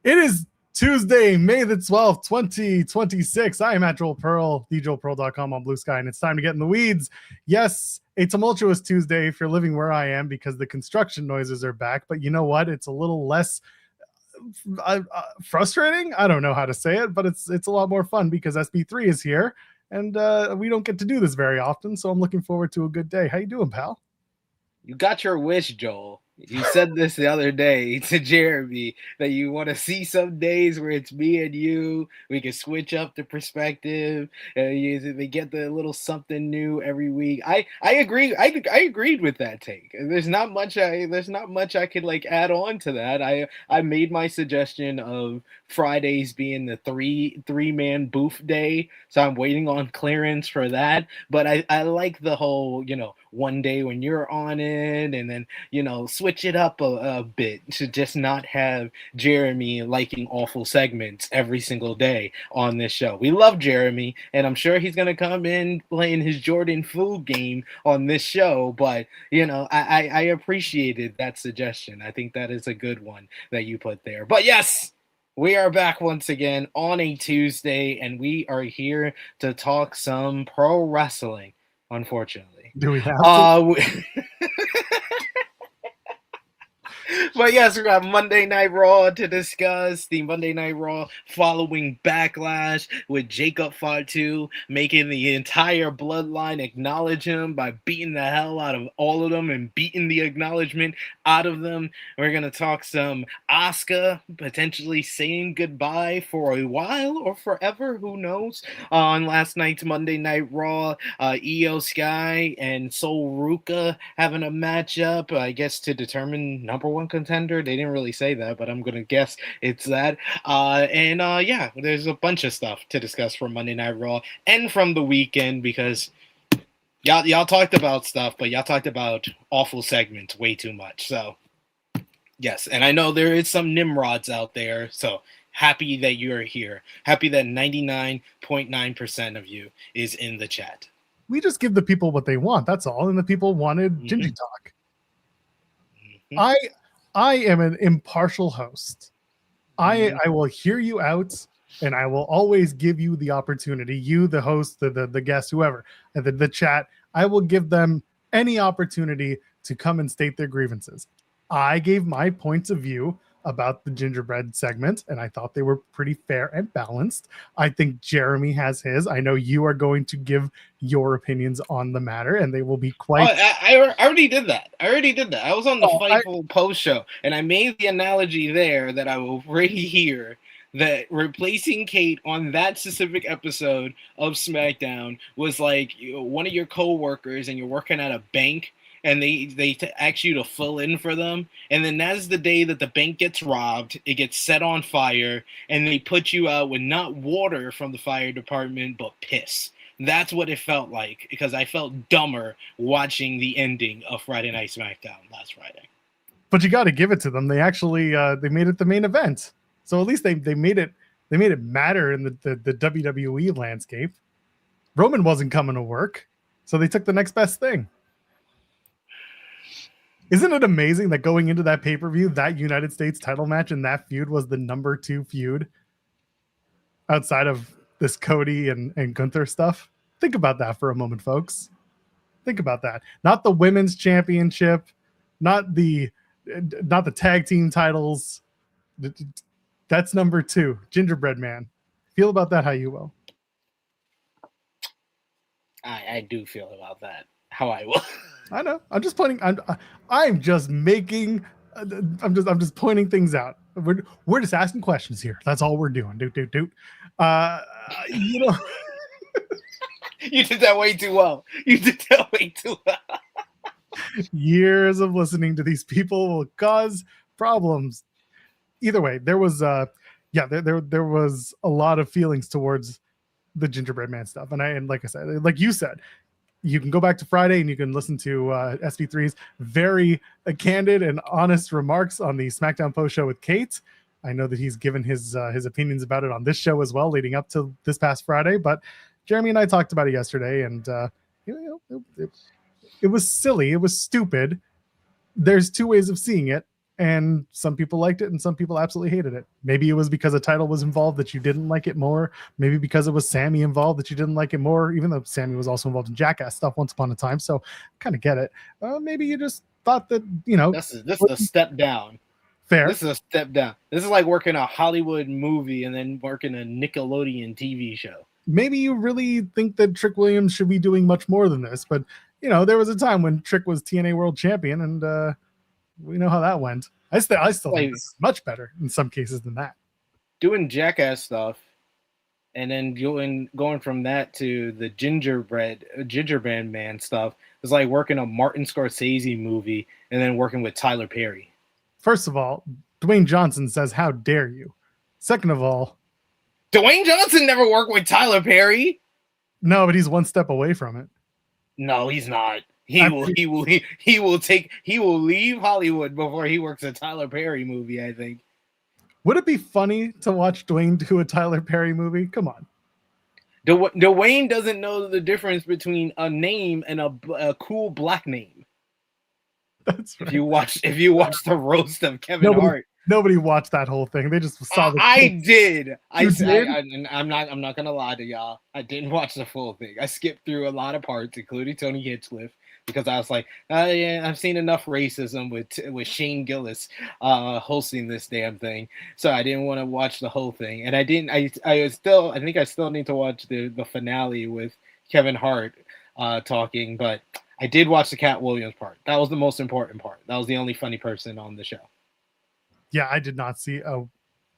It is Tuesday, May the 12th, 2026. I am at Joel Pearl, thejoelpearl.com on Blue Sky, and it's time to get in the weeds. Yes, a tumultuous Tuesday if you're living where I am because the construction noises are back, but you know what? It's a little less frustrating. I don't know how to say it, but it's a lot more fun because SB3 is here, and we don't get to do this very often, so I'm looking forward to a good day. How you doing, pal? You got your wish, Joel. You said this the other day to Jeremy that you want to see some days where it's me and you. We can switch up the perspective. We get the little something new every week. I agree. I agreed with that take. There's not much I could like add on to that. I made my suggestion of Fridays being the three man booth day, so I'm waiting on clearance for that. But I like the whole one day when you're on it, and then switch it up a bit to just not have Jeremy liking awful segments every single day on this show. We love Jeremy, and I'm sure he's gonna come in playing his Jordan food game on this show. But I appreciated that suggestion. I think that is a good one that you put there. But yes. We are back once again on a Tuesday, and we are here to talk some pro wrestling, unfortunately. Do we have to? But yes, we got Monday Night Raw to discuss. The Monday Night Raw following Backlash with Jacob Fatu making the entire bloodline acknowledge him by beating the hell out of all of them and beating the acknowledgement out of them. We're going to talk some ASUKA potentially saying goodbye for a while or forever, who knows, on last night's Monday Night Raw. Io Sky and Sol Ruka having a matchup, I guess, to determine number one contender. They didn't really say that, but I'm gonna guess it's that. Yeah, there's a bunch of stuff to discuss from Monday Night Raw and from the weekend because y'all talked about stuff, but y'all talked about awful segments way too much. So yes, and I know there is some Nimrods out there, so happy that you're here. Happy that 99.9% of you is in the chat. We just give the people what they want, that's all, and the people wanted Gingy Talk. I am an impartial host. I will hear you out, and I will always give you the opportunity. You, the host, the guest, whoever, the chat. I will give them any opportunity to come and state their grievances. I gave my points of view about the gingerbread segment, and I thought they were pretty fair and balanced. I think Jeremy has his. I know you are going to give your opinions on the matter, and they will be quite... I already did that. I was on the Fightful post show, and I made the analogy there that I will already hear that replacing Kate on that specific episode of SmackDown was like one of your co-workers, and you're working at a bank, and they ask you to fill in for them, and then that's the day that the bank gets robbed, it gets set on fire, and they put you out with not water from the fire department, but piss. That's what it felt like, because I felt dumber watching the ending of Friday Night SmackDown last Friday. But you got to give it to them. They actually they made it the main event, so at least they made it matter in the WWE landscape. Roman wasn't coming to work, so they took the next best thing. Isn't it amazing that going into that pay-per-view, that United States title match and that feud was the number 2 feud outside of this Cody and Gunther stuff? Think about that for a moment, folks. Think about that. Not the women's championship, not the tag team titles. That's number 2. Gingerbread Man. Feel about that how you will. I do feel about that how I will. I know. I'm just pointing. I'm just making. I'm just pointing things out. We're just asking questions here. That's all we're doing. Doot. You know. You did that way too well. Years of listening to these people will cause problems. Either way, there was there was a lot of feelings towards the Gingerbread Man stuff, and like I said, like you said, you can go back to Friday and you can listen to SB3's very candid and honest remarks on the SmackDown post show with Kate. I know that he's given his opinions about it on this show as well, leading up to this past Friday. But Jeremy and I talked about it yesterday, and it was silly. It was stupid. There's 2 ways of seeing it, and some people liked it and some people absolutely hated it. Maybe it was because a title was involved that you didn't like it more. Maybe because it was Sammy involved that you didn't like it more, even though Sammy was also involved in Jackass stuff once upon a time. So kind of get it. Maybe you just thought that, this is a step down. Fair. This is a step down. This is like working a Hollywood movie and then working a Nickelodeon TV show. Maybe you really think that Trick Williams should be doing much more than this, but there was a time when Trick was TNA World Champion, and we know how that went. I still think it's much better in some cases than that. Doing Jackass stuff, and then going from that to the gingerbread man stuff is like working a Martin Scorsese movie and then working with Tyler Perry. First of all, Dwayne Johnson says, "How dare you?" Second of all, Dwayne Johnson never worked with Tyler Perry. No, but he's one step away from it. No, he's not. He will leave Hollywood before he works a Tyler Perry movie, I think. Would it be funny to watch Dwayne do a Tyler Perry movie? Come on. Dwayne doesn't know the difference between a name and a cool black name. That's right. If you watch the roast of Kevin Hart. Nobody watched that whole thing. They just saw the I did. I'm not gonna lie to y'all. I didn't watch the full thing. I skipped through a lot of parts, including Tony Hinchcliffe, because I was like, yeah, I've seen enough racism with Shane Gillis hosting this damn thing, so I didn't want to watch the whole thing. And I didn't. I think I still need to watch the finale with Kevin Hart talking, but I did watch the Cat Williams part. That was the most important part. That was the only funny person on the show. Yeah, I did not see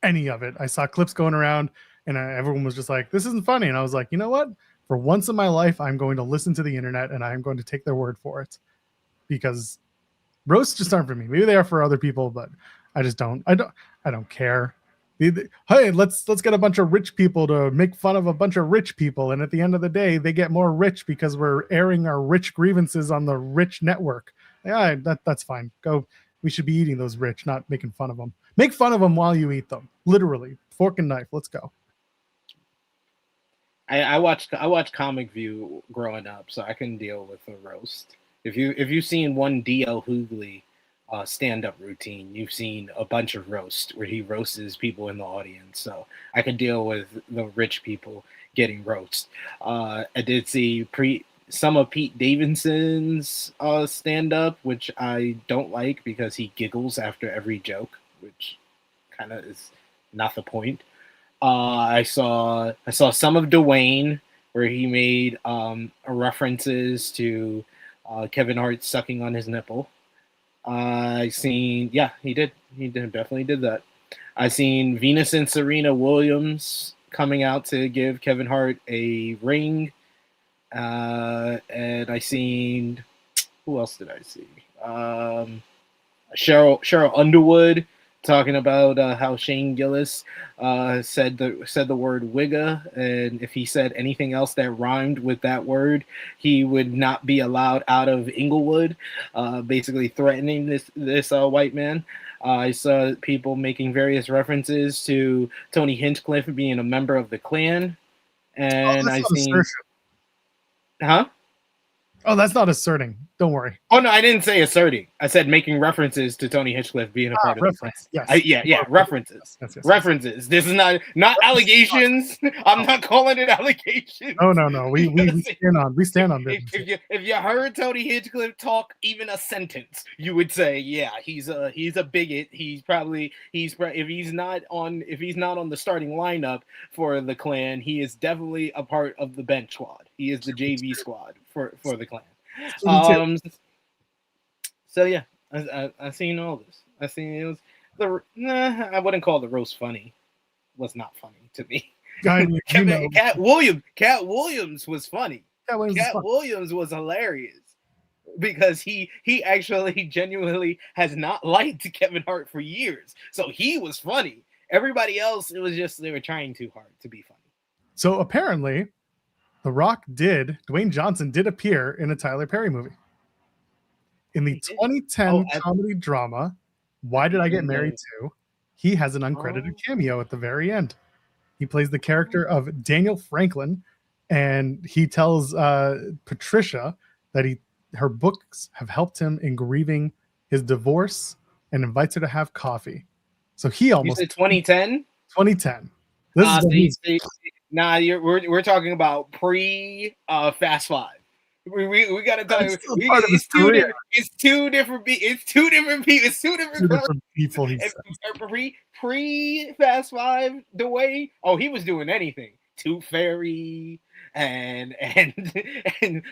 any of it. I saw clips going around, and everyone was just like, "This isn't funny." And I was like, you know what? For once in my life, I'm going to listen to the internet, and I'm going to take their word for it, because roasts just aren't for me. Maybe they are for other people, but I just don't. I don't care. Hey, let's get a bunch of rich people to make fun of a bunch of rich people, and at the end of the day, they get more rich because we're airing our rich grievances on the rich network. Yeah, that's fine. Go. We should be eating those rich, not making fun of them. Make fun of them while you eat them. Literally, fork and knife. Let's go. I watched Comic View growing up, so I can deal with a roast. If you've seen one DL Hughley stand-up routine, you've seen a bunch of roast where he roasts people in the audience. So I can deal with the rich people getting roast. I did see some of Pete Davidson's stand-up, which I don't like because he giggles after every joke, which kind of is not the point. I saw some of Dwayne where he made references to Kevin Hart sucking on his nipple. He definitely did that. I seen Venus and Serena Williams coming out to give Kevin Hart a ring. And I seen, who else did I see? Cheryl Underwood talking about how Shane Gillis said the word wigga, and if he said anything else that rhymed with that word, he would not be allowed out of Inglewood, basically threatening this white man. I saw people making various references to Tony Hinchcliffe being a member of the Klan, and I seen. Huh? Oh, that's not asserting. Don't worry. Oh, no, I didn't say asserting. I said making references to Tony Hinchcliffe being a part of reference. Yes. References. Yes. References. This is not allegations. I'm not calling it allegations. Oh, no. We stand on this. If you heard Tony Hinchcliffe talk even a sentence, you would say, yeah, he's a bigot. If he's not on the starting lineup for the Klan, he is definitely a part of the bench squad. He is the JV squad for the Klan. So yeah, I seen all this. I seen it was I wouldn't call the roast funny. It was not funny to me. Cat Williams was funny. Cat Williams was hilarious because he actually genuinely has not liked Kevin Hart for years. So he was funny. Everybody else, it was just they were trying too hard to be funny. So apparently, Dwayne Johnson did appear in a Tyler Perry movie. In the 2010 comedy drama, Why Did I Get Married To? He has an uncredited cameo at the very end. He plays the character of Daniel Franklin, and he tells Patricia that her books have helped him in grieving his divorce and invites her to have coffee. So he almost You said 2010. 2010. This is when he's Nah, we're talking about pre Fast Five. We gotta talk. It's two different people. He said. Pre Fast Five, Dwayne. Oh, he was doing anything. Tooth Fairy and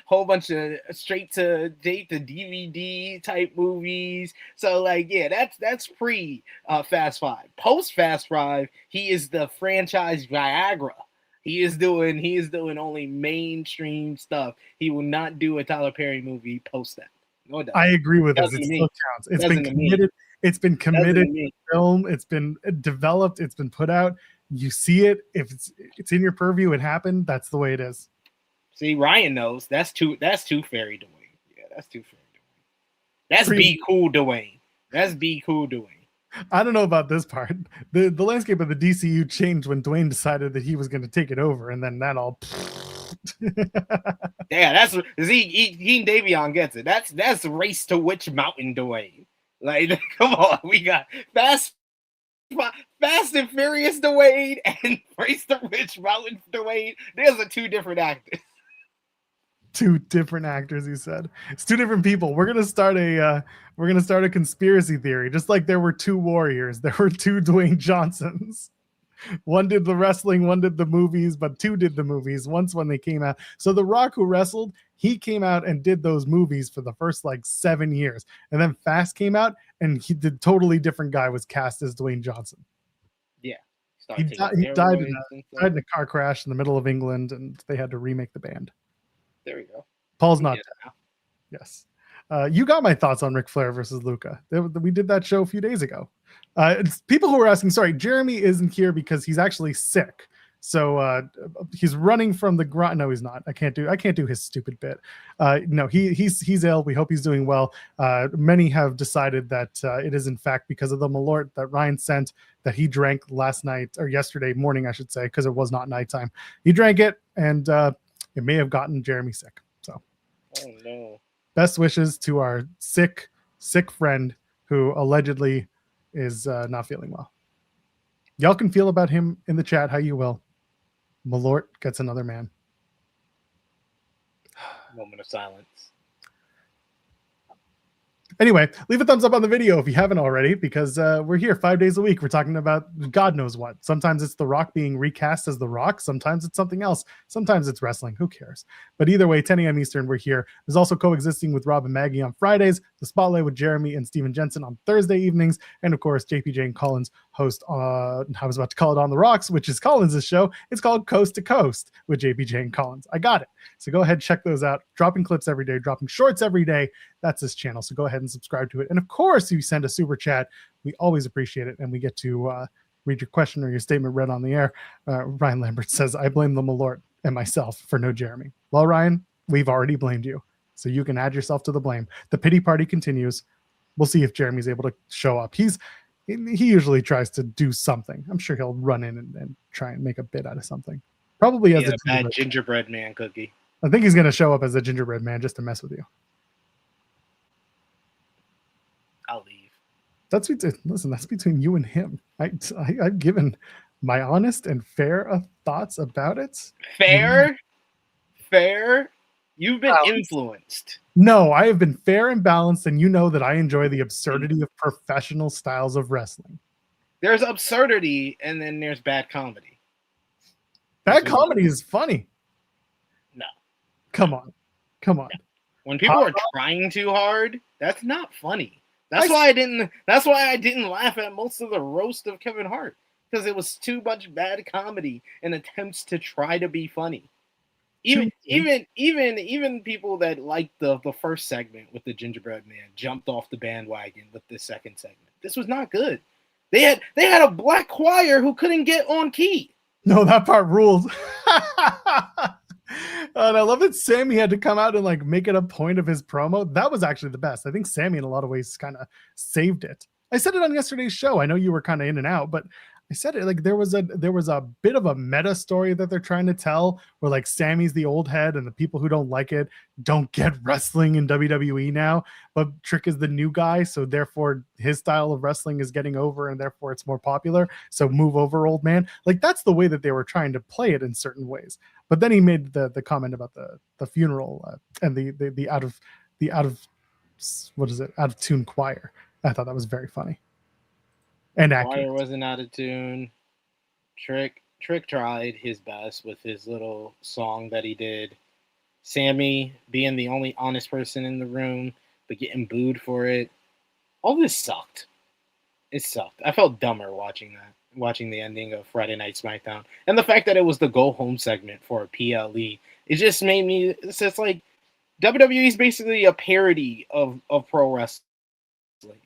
whole bunch of straight to date the DVD type movies. So like, yeah, that's pre Fast Five. Post Fast Five, he is the franchise Viagra. He is doing only mainstream stuff. He will not do a Tyler Perry movie post that. No doubt. I agree with this. It still counts. It's been committed. It's been committed to film. It's been developed. It's been put out. You see it. If it's in your purview, it happened. That's the way it is. See, Ryan knows. That's too fairy Dwayne. Yeah, that's too fairy Dwayne. That's be cool Dwayne. That's be cool Dwayne. I don't know about this part. The landscape of the DCU changed when Dwayne decided that he was going to take it over, and then that all. Yeah, that's he and Davion gets it. That's Race to Witch Mountain Dwayne. Like, come on, we got Fast and Furious Dwayne and Race to Witch Mountain Dwayne. There's two different actors. Two different actors, he said. It's two different people. We're gonna start a conspiracy theory. Just like there were two Warriors, there were two Dwayne Johnsons. One did the wrestling, one did the movies, but two did the movies once when they came out. So The Rock, who wrestled, he came out and did those movies for the first like 7 years. And then Fast came out and he did totally different guy was cast as Dwayne Johnson. Yeah. He died in a car crash in the middle of England, and they had to remake the band. There we go. Paul's not dead. Yes. You got my thoughts on Ric Flair versus Luca. We did that show a few days ago. People who were asking, sorry, Jeremy isn't here because he's actually sick. So he's running from the grunt. No, he's not. I can't do his stupid bit. No, he's ill. We hope he's doing well. Many have decided that it is in fact because of the Malort that Ryan sent that he drank last night or yesterday morning, I should say, because it was not nighttime. He drank it, and it may have gotten Jeremy sick. So, oh no. Best wishes to our sick friend who allegedly is not feeling well. Y'all can feel about him in the chat how you will. Malort gets another man. Moment of silence. Anyway, leave a thumbs up on the video if you haven't already, because we're here 5 days a week. We're talking about God knows what. Sometimes it's The Rock being recast as The Rock. Sometimes it's something else. Sometimes it's wrestling. Who cares? But either way, 10 a.m. Eastern, we're here. There's also coexisting with Rob and Maggie on Fridays, The Spotlight with Jeremy and Steven Jensen on Thursday evenings, and of course, JPJ and Collins host, I was about to call it On the Rocks, which is Collins' show. It's called Coast to Coast with JPJ and Collins. I got it. So go ahead, check those out. Dropping clips every day, dropping shorts every day. That's this channel. So go ahead and subscribe to it. And of course, if you send a super chat, we always appreciate it. And we get to read your question or your statement read on the air. Ryan Lambert says, I blame the Malort and myself for no Jeremy. Well, Ryan, we've already blamed you. So you can add yourself to the blame. The pity party continues. We'll see if Jeremy's able to show up. He usually tries to do something. I'm sure he'll run in and try and make a bit out of something. Probably as a bad gingerbread man cookie. I think he's going to show up as a gingerbread man just to mess with you. I'll leave. That's between you and him. I've given my honest and fair thoughts about it. Fair. You've been influenced. No, I have been fair and balanced, and you know that I enjoy the absurdity of professional styles of wrestling. There's absurdity, and then there's bad comedy. Bad comedy is funny. No. Come on. No. When people are trying too hard, that's not funny. That's why I didn't laugh at most of the roast of Kevin Hart, because it was too much bad comedy and attempts to try to be funny. Even people that liked the first segment with the gingerbread man jumped off the bandwagon with the second segment. This was not good. They had a black choir who couldn't get on key. No, that part ruled. And I love that Sammy had to come out and like make it a point of his promo. That was actually the best. I think Sammy in a lot of ways kind of saved it. I said it on yesterday's show. I know you were kind of in and out, but I said it, like there was a bit of a meta story that they're trying to tell where like Sammy's the old head and the people who don't like it don't get wrestling in WWE now, but Trick is the new guy, so therefore his style of wrestling is getting over and therefore it's more popular, so move over, old man. Like that's the way that they were trying to play it in certain ways. But then he made the comment about the funeral and the out of what is it, out of tune choir. I thought that was very funny and accurate. Choir wasn't out of tune. Trick tried his best with his little song that he did. Sammy being the only honest person in the room, but getting booed for it. All this sucked. It sucked. I felt dumber watching the ending of Friday Night SmackDown. And the fact that it was the go home segment for a PLE, it just made me, it's just like, WWE is basically a parody of pro wrestling.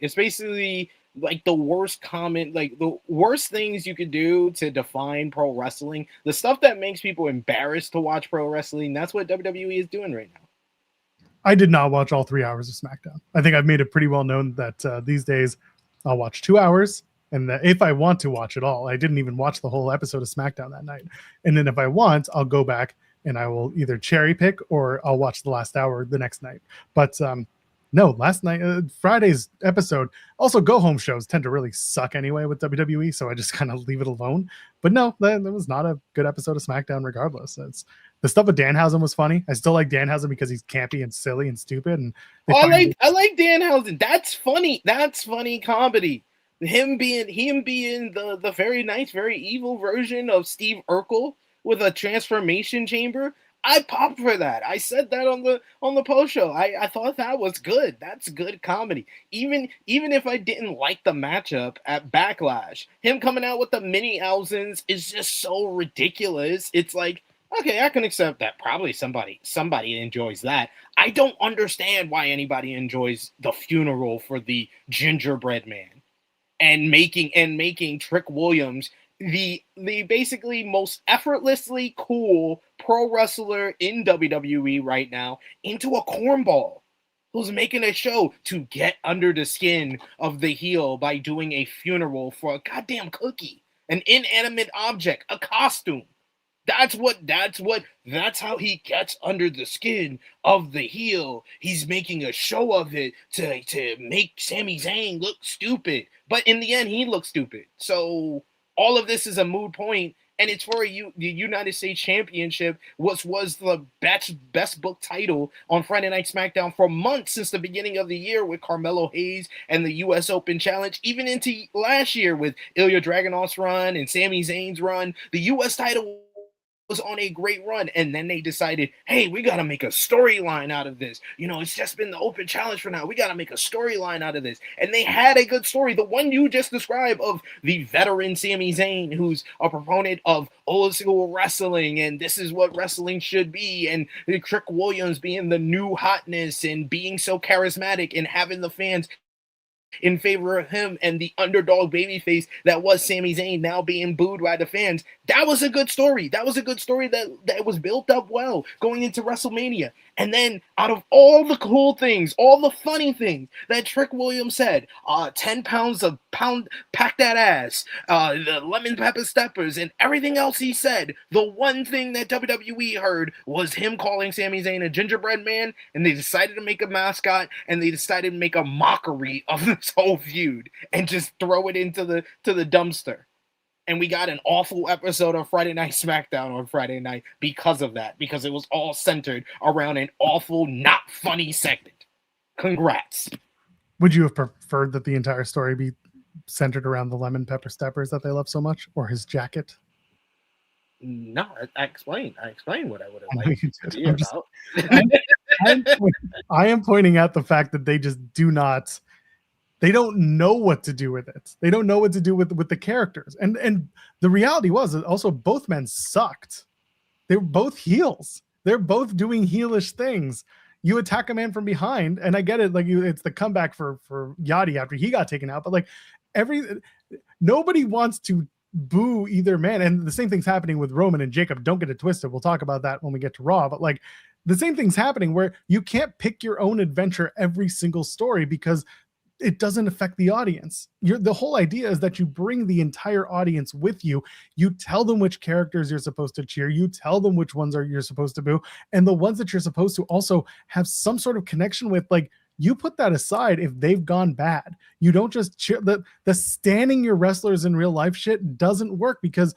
It's basically like the worst comment, like the worst things you could do to define pro wrestling, the stuff that makes people embarrassed to watch pro wrestling. That's what WWE is doing right now. I did not watch all 3 hours of SmackDown. I think I've made it pretty well known that these days I'll watch 2 hours, and that if I want to watch it all, I didn't even watch the whole episode of SmackDown that night. And then if I want, I'll go back and I will either cherry pick or I'll watch the last hour the next night. But no, last night, Friday's episode, also go home shows tend to really suck anyway with WWE, so I just kind of leave it alone. But no, that was not a good episode of SmackDown regardless. It's the stuff with Danhausen was funny. I still like Danhausen because he's campy and silly and stupid. And I like Danhausen. That's funny. That's funny comedy. Him being the very nice, very evil version of Steve Urkel with a transformation chamber. I popped for that. I said that on the post show. I thought that was good. That's good comedy. Even if I didn't like the matchup at Backlash, him coming out with the mini Alzens is just so ridiculous. It's like, okay, I can accept that. Probably somebody enjoys that. I don't understand why anybody enjoys the funeral for the gingerbread man and making Trick Williams the basically most effortlessly cool pro wrestler in WWE right now into a cornball who's making a show to get under the skin of the heel by doing a funeral for a goddamn cookie, an inanimate object, a costume. That's how he gets under the skin of the heel. He's making a show of it to make Sami Zayn look stupid. But in the end, he looks stupid. So all of this is a moot point, and it's for the United States Championship, which was the best book title on Friday Night SmackDown for months since the beginning of the year with Carmelo Hayes and the U.S. Open Challenge, even into last year with Ilya Dragunov's run and Sami Zayn's run. The U.S. title was on a great run, and then they decided, hey, we got to make a storyline out of this. It's just been the Open Challenge for now. We got to make a storyline out of this. And they had a good story. The one you just described of the veteran Sami Zayn, who's a proponent of old school wrestling, and this is what wrestling should be, and Trick Williams being the new hotness and being so charismatic and having the fans in favor of him, and the underdog babyface that was Sami Zayn now being booed by the fans. That was a good story. That was a good story that was built up well going into WrestleMania. And then out of all the cool things, all the funny things that Trick Williams said, 10 pounds of pack that ass, the lemon pepper steppers, and everything else he said, the one thing that WWE heard was him calling Sami Zayn a gingerbread man, and they decided to make a mascot, and they decided to make a mockery of this whole feud and just throw it into the dumpster. And we got an awful episode of Friday Night SmackDown on Friday night because of that, because it was all centered around an awful, not funny segment. Congrats. Would you have preferred that the entire story be centered around the lemon pepper steppers that they love so much, or his jacket? No, I explained what I would have liked to hear about. I am pointing out the fact that they just they don't know what to do with it. They don't know what to do with the characters. And the reality was that also both men sucked. They were both heels. They're both doing heelish things. You attack a man from behind, and I get it. Like it's the comeback for Yachty after he got taken out. But like nobody wants to boo either man. And the same thing's happening with Roman and Jacob. Don't get it twisted. We'll talk about that when we get to Raw. But like the same thing's happening where you can't pick your own adventure every single story, because it doesn't affect the audience. The whole idea is that you bring the entire audience with you. You tell them which characters you're supposed to cheer. You tell them which ones you're supposed to boo. And the ones that you're supposed to also have some sort of connection with, like, you put that aside if they've gone bad. You don't just cheer. The standing your wrestlers in real life shit doesn't work, because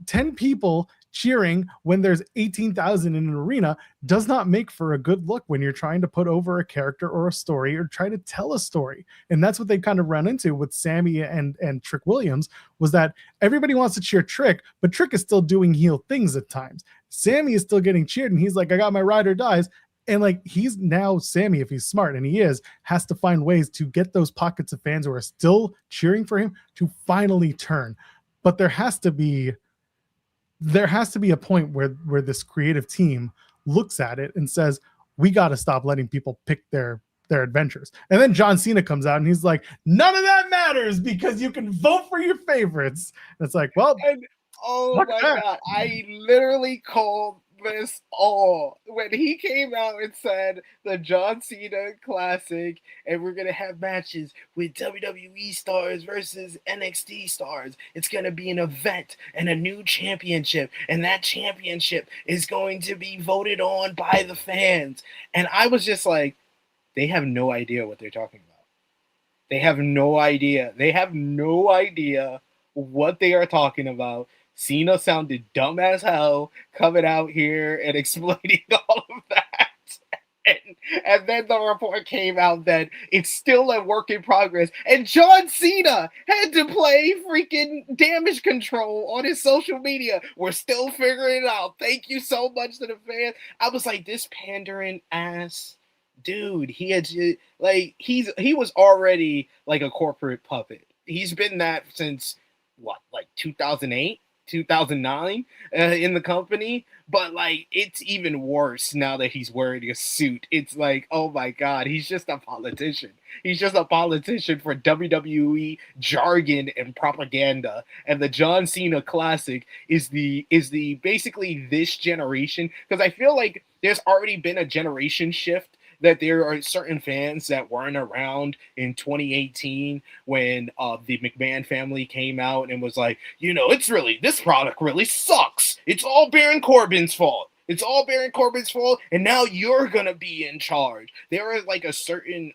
10 people cheering when there's 18,000 in an arena does not make for a good look when you're trying to put over a character or a story or try to tell a story. And that's what they kind of run into with Sammy and Trick Williams, was that everybody wants to cheer Trick, but Trick is still doing heel things at times. Sammy is still getting cheered, and he's like, I got my ride or dies. And like, he's now, Sammy, if he's smart, and he is, has to find ways to get those pockets of fans who are still cheering for him to finally turn. But there has to be a point where this creative team looks at it and says, we got to stop letting people pick their adventures. And then John Cena comes out and he's like, none of that matters because you can vote for your favorites. And it's like, well, and, oh my God, I literally called this all when he came out and said the John Cena Classic, and we're gonna have matches with WWE stars versus NXT stars. It's gonna be an event and a new championship, and that championship is going to be voted on by the fans. And I was just like, they have no idea what they're talking about. They have no idea. They have no idea what they are talking about. Cena sounded dumb as hell coming out here and explaining all of that. And then the report came out that it's still a work in progress. And John Cena had to play freaking damage control on his social media. We're still figuring it out. Thank you so much to the fans. I was like, this pandering ass dude, he was already like a corporate puppet. He's been that since what, like 2008? 2009 in the company, but like, it's even worse now that he's wearing a suit. It's like, oh my God, he's just a politician. He's just a politician for WWE jargon and propaganda. And the John Cena Classic is the basically this generation, because I feel like there's already been a generation shift, that there are certain fans that weren't around in 2018 when the McMahon family came out and was like, this product really sucks. It's all Baron Corbin's fault. It's all Baron Corbin's fault, and now you're going to be in charge. There is like a certain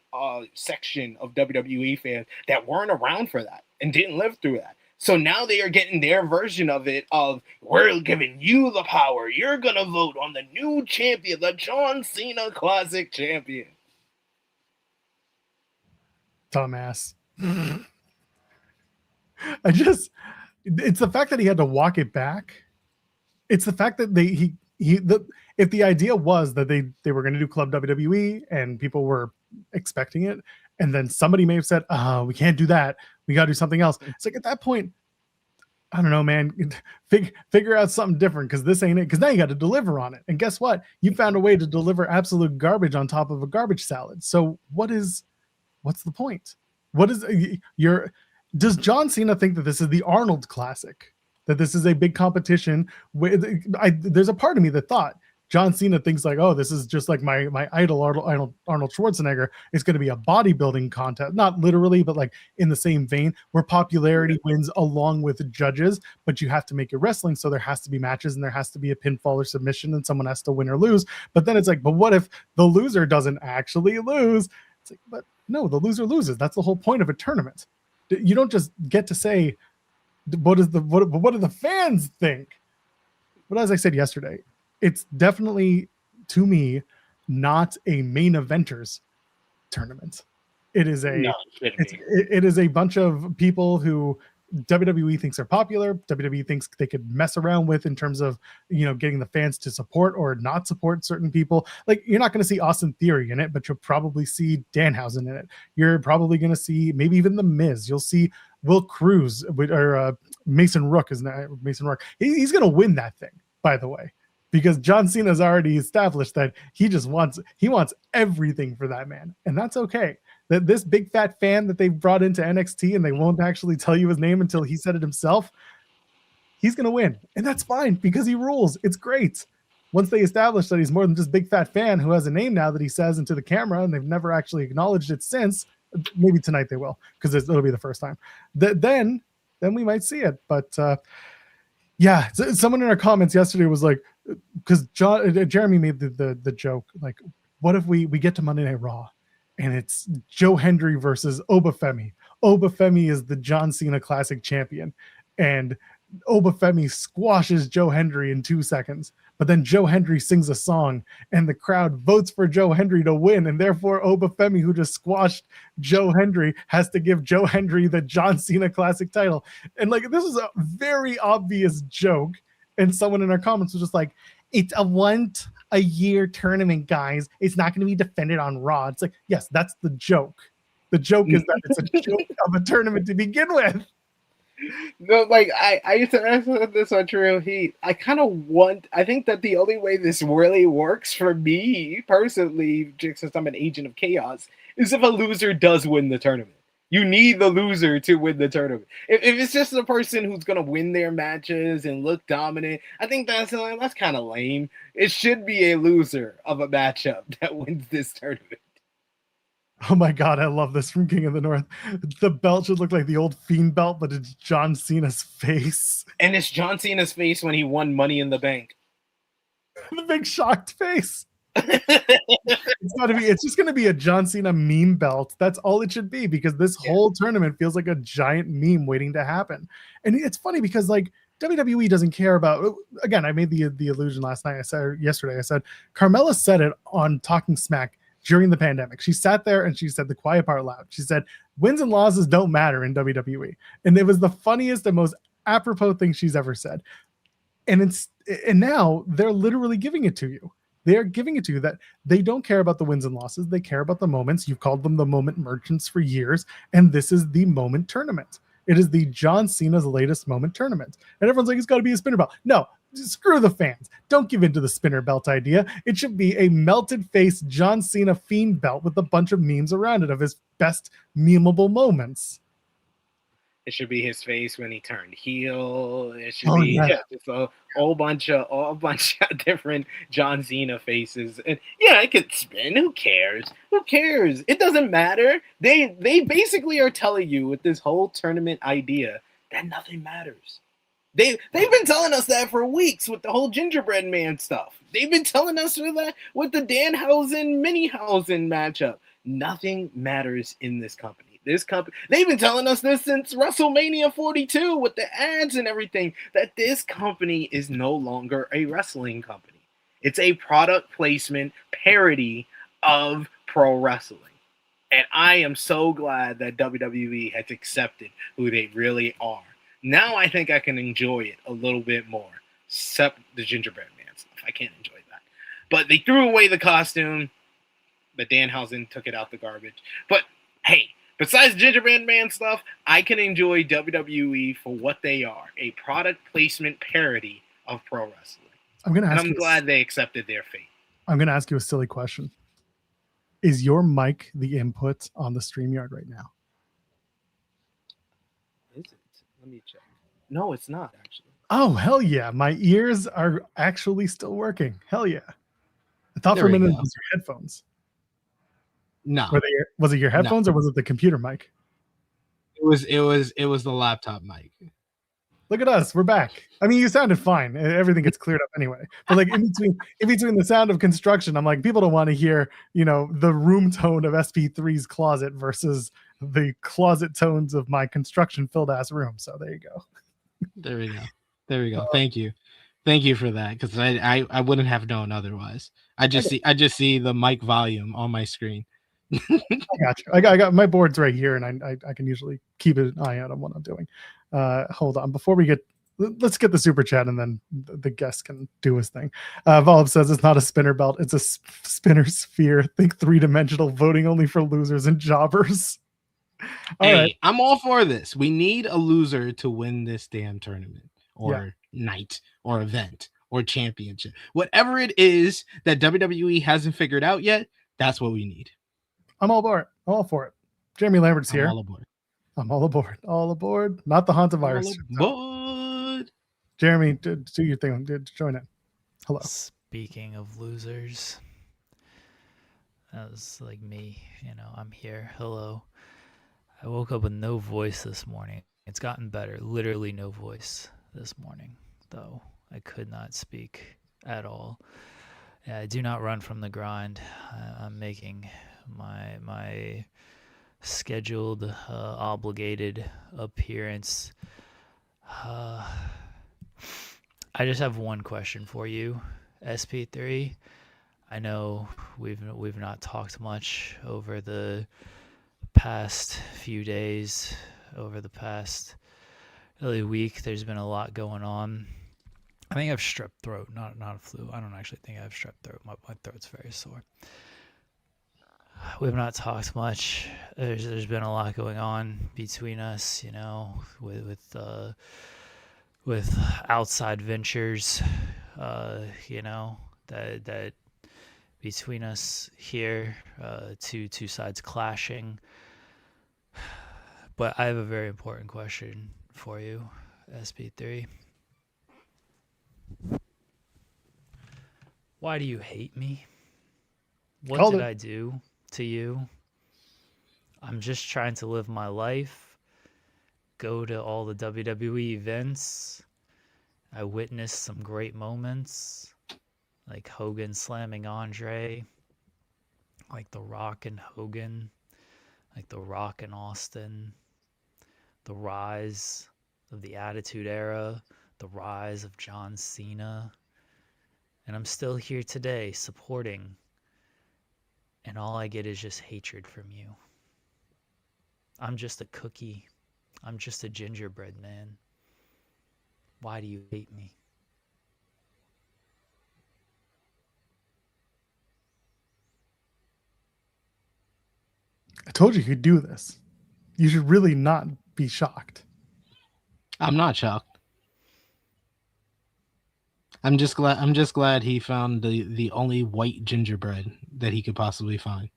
section of WWE fans that weren't around for that and didn't live through that. So now they are getting their version of it of, we're giving you the power. You're going to vote on the new champion, the John Cena Classic champion. Dumbass. It's the fact that he had to walk it back. It's the fact that if the idea was that they were going to do Club WWE and people were expecting it, and then somebody may have said, we can't do that, we got to do something else. It's like, at that point, I don't know, man, figure out something different, because this ain't it. Because now you got to deliver on it. And guess what? You found a way to deliver absolute garbage on top of a garbage salad. So what's the point? Does John Cena think that this is the Arnold Classic? That this is a big competition? There's a part of me that thought John Cena thinks like, oh, this is just like my idol Arnold Schwarzenegger. It's going to be a bodybuilding contest, not literally, but like in the same vein, where popularity wins along with judges, but you have to make it wrestling, so there has to be matches and there has to be a pinfall or submission, and someone has to win or lose. But then it's like, but what if the loser doesn't actually lose? It's like, but no, the loser loses. That's the whole point of a tournament. You don't just get to say, what do the fans think? But as I said yesterday, it's definitely, to me, not a main eventers tournament. It is it is a bunch of people who WWE thinks are popular. WWE thinks they could mess around with in terms of, getting the fans to support or not support certain people. Like, you're not going to see Austin Theory in it, but you'll probably see Danhausen in it. You're probably going to see maybe even The Miz. You'll see Will Cruz or Mason Rourke. Mason Rourke. He's going to win that thing, by the way, because John Cena's already established that he wants everything for that man, and that's okay. That this big fat fan that they brought into NXT and they won't actually tell you his name until he said it himself, he's going to win. And that's fine, because he rules. It's great. Once they establish that he's more than just big fat fan who has a name now that he says into the camera, and they've never actually acknowledged it since, Maybe tonight they will, because it'll be the first time. Then we might see it. But yeah, someone in our comments yesterday was like, because Jeremy made the joke, like, what if we get to Monday Night Raw and it's Joe Hendry versus Obafemi. Obafemi is the John Cena Classic champion, and Obafemi squashes Joe Hendry in 2 seconds. But then Joe Hendry sings a song, and the crowd votes for Joe Hendry to win, and therefore Obafemi, who just squashed Joe Hendry, has to give Joe Hendry the John Cena Classic title. And like, this is a very obvious joke, and someone in our comments was just like, it's a once-a-year tournament, guys. It's not going to be defended on Raw. It's like, yes, that's the joke. The joke is that it's a joke of a tournament to begin with. No, like I used to answer this on True Heat. I think that the only way this really works for me personally, since I'm an agent of chaos, is if a loser does win the tournament. You need the loser to win the tournament. If it's just the person who's gonna win their matches and look dominant, I think that's kind of lame. It should be a loser of a matchup that wins this tournament. Oh my God, I love this from King of the North. The belt should look like the old Fiend belt, but it's John Cena's face. And it's John Cena's face when he won Money in the Bank. The big shocked face. It's just gonna be a John Cena meme belt. That's all it should be, because this whole tournament feels like a giant meme waiting to happen. And it's funny because like WWE doesn't care about, again, I made the illusion last night. I said Carmella said it on Talking Smack during the pandemic. She sat there and she said the quiet part loud. She said wins and losses don't matter in WWE. And it was the funniest and most apropos thing she's ever said. And now they're literally giving it to you. They're giving it to you that they don't care about the wins and losses. They care about the moments. You've called them the moment merchants for years. And this is the moment tournament. It is the John Cena's latest moment tournament. And everyone's like, it's got to be a spinner belt. No, screw the fans. Don't give in to the spinner belt idea. It should be a melted face John Cena Fiend belt with a bunch of memes around it of his best memeable moments. It should be his face when he turned heel. It should be just a whole bunch of different John Cena faces. And yeah, it could spin. Who cares? Who cares? It doesn't matter. They basically are telling you with this whole tournament idea that nothing matters. They've been telling us that for weeks with the whole Gingerbread Man stuff. They've been telling us that with the Danhausen Minihausen matchup. Nothing matters in this company. They've been telling us this since WrestleMania 42 with the ads and everything, that this company is no longer a wrestling company. It's a product placement parody of pro wrestling. And I am so glad that WWE has accepted who they really are. Now I think I can enjoy it a little bit more, except the Gingerbread Man stuff. I can't enjoy that. But they threw away the costume, but Danhausen took it out the garbage. But hey, besides Gingerbread Man stuff, I can enjoy WWE for what they are, a product placement parody of pro wrestling. I'm glad they accepted their fate. I'm going to ask you a silly question. Is your mic the input on the StreamYard right now? Is it? Let me check. No, it's not, actually. Oh, hell yeah. My ears are actually still working. Hell yeah. I thought for a minute it was your headphones. No. Was it your headphones or was it the computer mic? It was the laptop mic. Look at us, we're back. I mean, you sounded fine. Everything gets cleared up anyway. But like in between the sound of construction, I'm like, people don't want to hear, the room tone of SP3's closet versus the closet tones of my construction filled ass room. So there you go. There we go. Thank you for that, because I wouldn't have known otherwise. I just see the mic volume on my screen. I got you. I got my boards right here, and I can usually keep an eye out on what I'm doing. Hold on, let's get the super chat, and then the guest can do his thing. Volb says it's not a spinner belt, it's a spinner sphere. Think 3-dimensional, voting only for losers and jobbers. All right. I'm all for this. We need a loser to win this damn tournament or night or event or championship. Whatever it is that WWE hasn't figured out yet, that's what we need. I'm all aboard. All for it. Jeremy Lambert's here. All aboard. I'm all aboard. All aboard. Not the hantavirus. Aboard. Jeremy, do your thing. Join in. Hello. Speaking of losers, That was like me, I'm here. Hello. I woke up with no voice this morning. It's gotten better. Literally no voice this morning, though. I could not speak at all. Yeah, I do not run from the grind. I'm making my scheduled, obligated appearance. I just have one question for you, SP3. I know we've not talked much over the past few days, over the past really week. There's been a lot going on. I think I have strep throat, not a flu. I don't actually think I have strep throat. My throat's very sore. We've not talked much. There's been a lot going on between us, with outside ventures, that between us here, two sides clashing. But I have a very important question for you, SP3. Why do you hate me? What did I do to you? I'm just trying to live my life, go to all the WWE events. I witnessed some great moments, like Hogan slamming Andre, like The Rock and Hogan, like The Rock and Austin, the rise of the Attitude Era, the rise of John Cena. And I'm still here today supporting, and all I get is just hatred from you. I'm just a cookie. I'm just a gingerbread man. Why do you hate me? I told you you could do this. You should really not be shocked. I'm not shocked. I'm just glad he found the only white gingerbread that he could possibly find.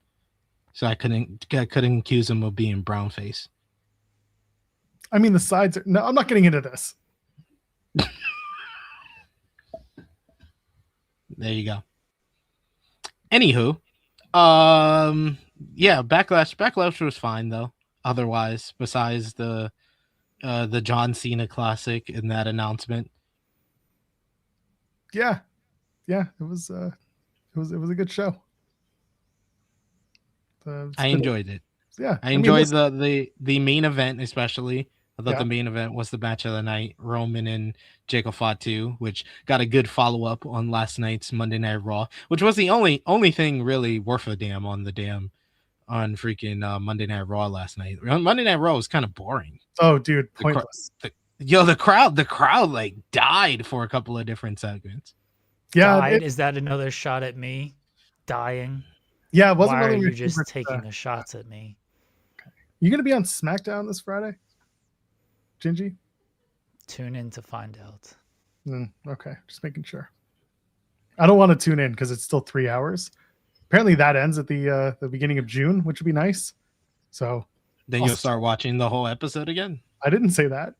So I couldn't accuse him of being brown face. I mean, the sides are... No, I'm not getting into this. There you go. Anywho, yeah, Backlash was fine though. Otherwise, besides the John Cena classic and that announcement. Yeah, it was a good show. I enjoyed it. Yeah, I enjoyed the main event especially. I thought the main event was the match of the night, Roman and Jacob Fatu, which got a good follow-up on last night's Monday Night Raw, which was the only thing really worth a damn on freaking Monday Night Raw last night. Monday Night Raw was kind of boring. Oh, dude, pointless. The crowd like died for a couple of different segments. Yeah, is that another shot at me? Dying? Yeah, it wasn't Why really are you just taking the shots at me? Okay. You gonna be on SmackDown this Friday, Gingy? Tune in to find out. Okay, just making sure. I don't want to tune in because it's still 3 hours. Apparently, that ends at the beginning of June, which would be nice. So then you'll start watching the whole episode again. I didn't say that.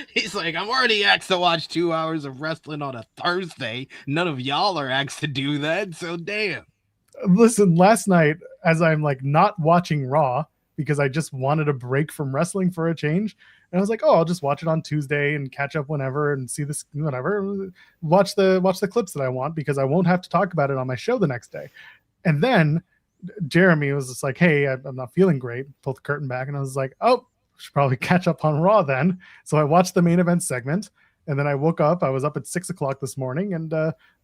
He's like, I'm already asked to watch 2 hours of wrestling on a Thursday. None of y'all are asked to do that, so damn. Listen, last night, as I'm like not watching Raw because I just wanted a break from wrestling for a change, and I was like, oh, I'll just watch it on Tuesday and catch up whenever and see this whatever. Watch the clips that I want because I won't have to talk about it on my show the next day. And then Jeremy was just like, hey, I'm not feeling great. Pulled the curtain back, and I was like, oh, should probably catch up on Raw then. So I watched the main event segment, and then I woke up. I was up at 6 o'clock this morning, and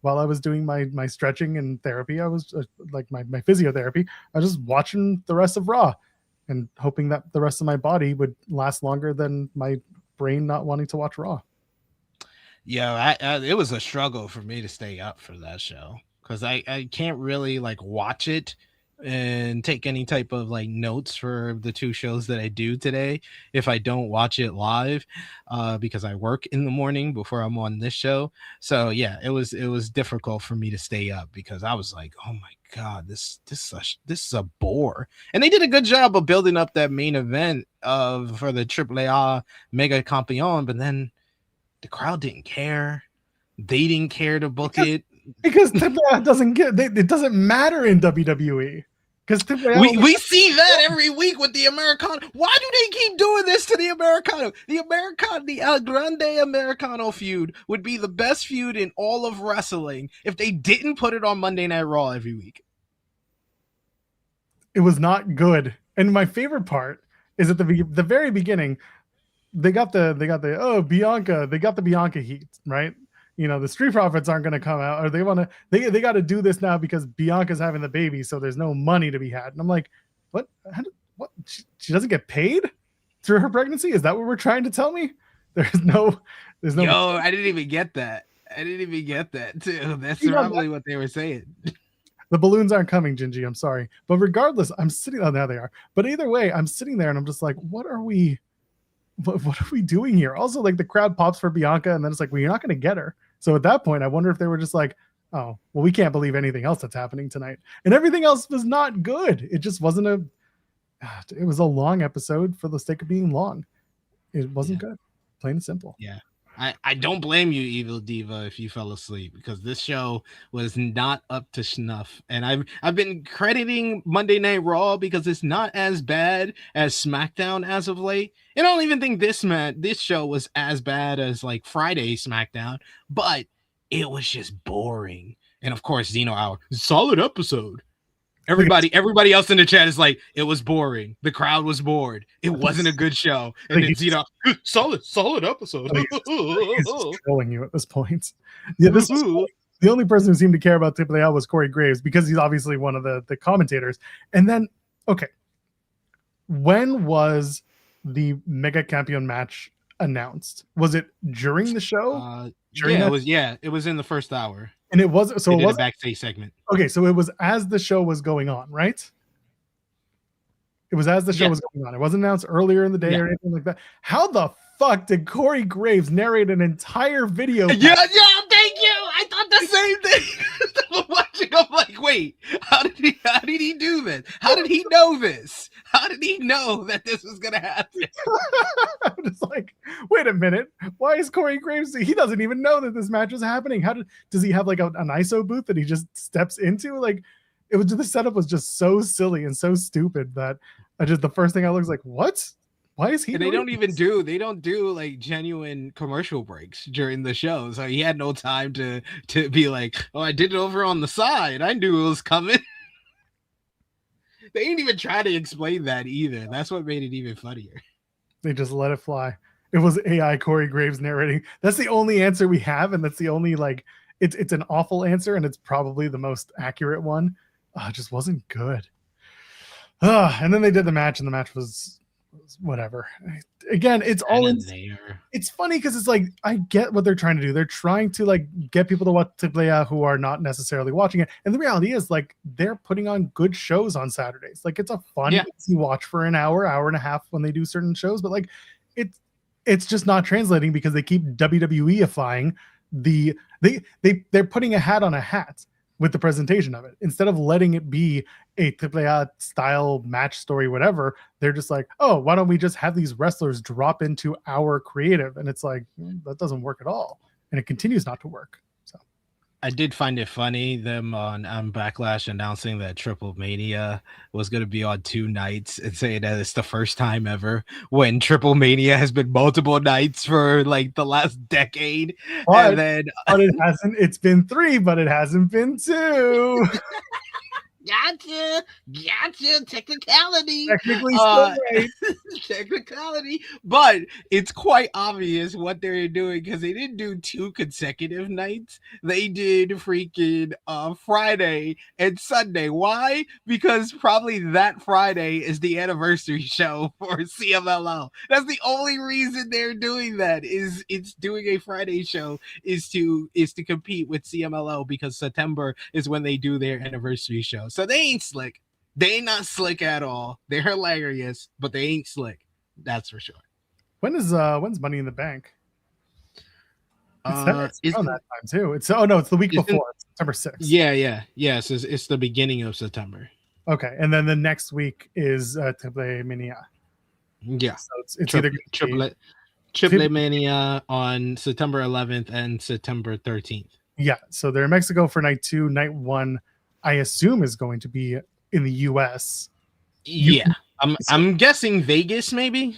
while I was doing my stretching and therapy, I was like my physiotherapy, I was just watching the rest of Raw and hoping that the rest of my body would last longer than my brain not wanting to watch Raw. Yeah, it was a struggle for me to stay up for that show because I can't really like watch it and take any type of like notes for the two shows that I do today if I don't watch it live because I work in the morning before I'm on this show. So yeah, it was difficult for me to stay up because I was like, oh my god, this is a bore. And they did a good job of building up that main event for the AAA Mega Campeon, but then the crowd didn't care. They didn't care to book it. Because Triple A doesn't it doesn't matter in WWE. Because we see that every week with the Americano. Why do they keep doing this to the Americano? The El Grande Americano feud would be the best feud in all of wrestling if they didn't put it on Monday Night Raw every week. It was not good. And my favorite part is at the very beginning, they got the Bianca, they got the Bianca heat, right? You know, the Street Profits aren't going to come out, or they got to do this now because Bianca's having the baby, so there's no money to be had. And I'm like, what? What? She doesn't get paid through her pregnancy? Is that what we're trying to tell me? There's no. Yo, I didn't even get that. Too. That's probably what they were saying. The balloons aren't coming, Gingy. I'm sorry, but regardless, I'm sitting. Oh, now they are. But either way, I'm sitting there and I'm just like, what are we doing here? Also, like the crowd pops for Bianca, and then it's like, well, you're not going to get her. So at that point, I wonder if they were just like, oh, well, we can't believe anything else that's happening tonight. And everything else was not good. It just wasn't it was a long episode for the sake of being long. It wasn't good. Plain and simple. Yeah. I don't blame you, Evil Diva, if you fell asleep, because this show was not up to snuff. And I've been crediting Monday Night Raw because it's not as bad as SmackDown as of late. And I don't even think this show was as bad as like Friday SmackDown, but it was just boring. And of course, Zeno Hour, solid episode. Everybody else in the chat is like, it was boring. The crowd was bored. It wasn't a good show. And then Zeno, solid episode. He's just trolling you at this point. Yeah, the only person who seemed to care about Triple A was Corey Graves because he's obviously one of the commentators. And then, okay, when was the Mega Campeon match announced? Was it during the show? It was in the first hour. And it wasn't, so it was a backstage segment. Okay, so it was as the show was going on, right? It was as the show was going on. It wasn't announced earlier in the day or anything like that. How the fuck did Corey Graves narrate an entire video? Thank you. I thought the same thing. I'm watching. I'm like, wait, how did he do this? How did he know this? How did he know that this was gonna happen? I'm just like, wait a minute. Why is Corey Graves? He doesn't even know that this match is happening. Does he have like an ISO booth that he just steps into? Like, the setup was just so silly and so stupid that the first thing I looked like, what? Why is he? And they don't do like genuine commercial breaks during the show. So he had no time to be like, oh, I did it over on the side. I knew it was coming. They didn't even try to explain that either. That's what made it even funnier. They just let it fly. It was AI Corey Graves narrating. That's the only answer we have, and that's the only it's an awful answer, and it's probably the most accurate one. It just wasn't good. And then they did the match, and the match was whatever. Again, it's all in there. It's funny because it's like, I get what they're trying to do. They're trying to like get people to watch Triple who are not necessarily watching it. And the reality is, like, they're putting on good shows on Saturdays. Like, it's a fun easy watch for an hour and a half when they do certain shows, but like it's just not translating because they keep WWE-ifying they're putting a hat on a hat with the presentation of it. Instead of letting it be a AAA style match story, whatever, they're just like, oh, why don't we just have these wrestlers drop into our creative? And it's like, that doesn't work at all. And it continues not to work. So I did find it funny, them on Backlash announcing that Triple Mania was going to be on 2 nights and saying that it's the first time ever when Triple Mania has been multiple nights for like the last decade. But it hasn't. It's been 3, but it hasn't been 2. Gotcha. Technicality. Technically still right. Technicality. But it's quite obvious what they're doing because they didn't do 2 consecutive nights. They did freaking Friday and Sunday. Why? Because probably that Friday is the anniversary show for CMLL. That's the only reason they're doing that. It's doing a Friday show is to compete with CMLL because September is when they do their anniversary show. So they ain't slick. They ain't not slick at all. They're hilarious, but they ain't slick. That's for sure. When's Money in the Bank? It's around that time too. It's the week before. It's September 6th. Yeah. So it's the beginning of September. Okay, and then the next week is Triple Mania. Yeah, so it's either Triple Mania on September 11th and September 13th. Yeah, so they're in Mexico for night 2. Night 1, I assume, is going to be in the US. Yeah, I'm guessing Vegas, maybe.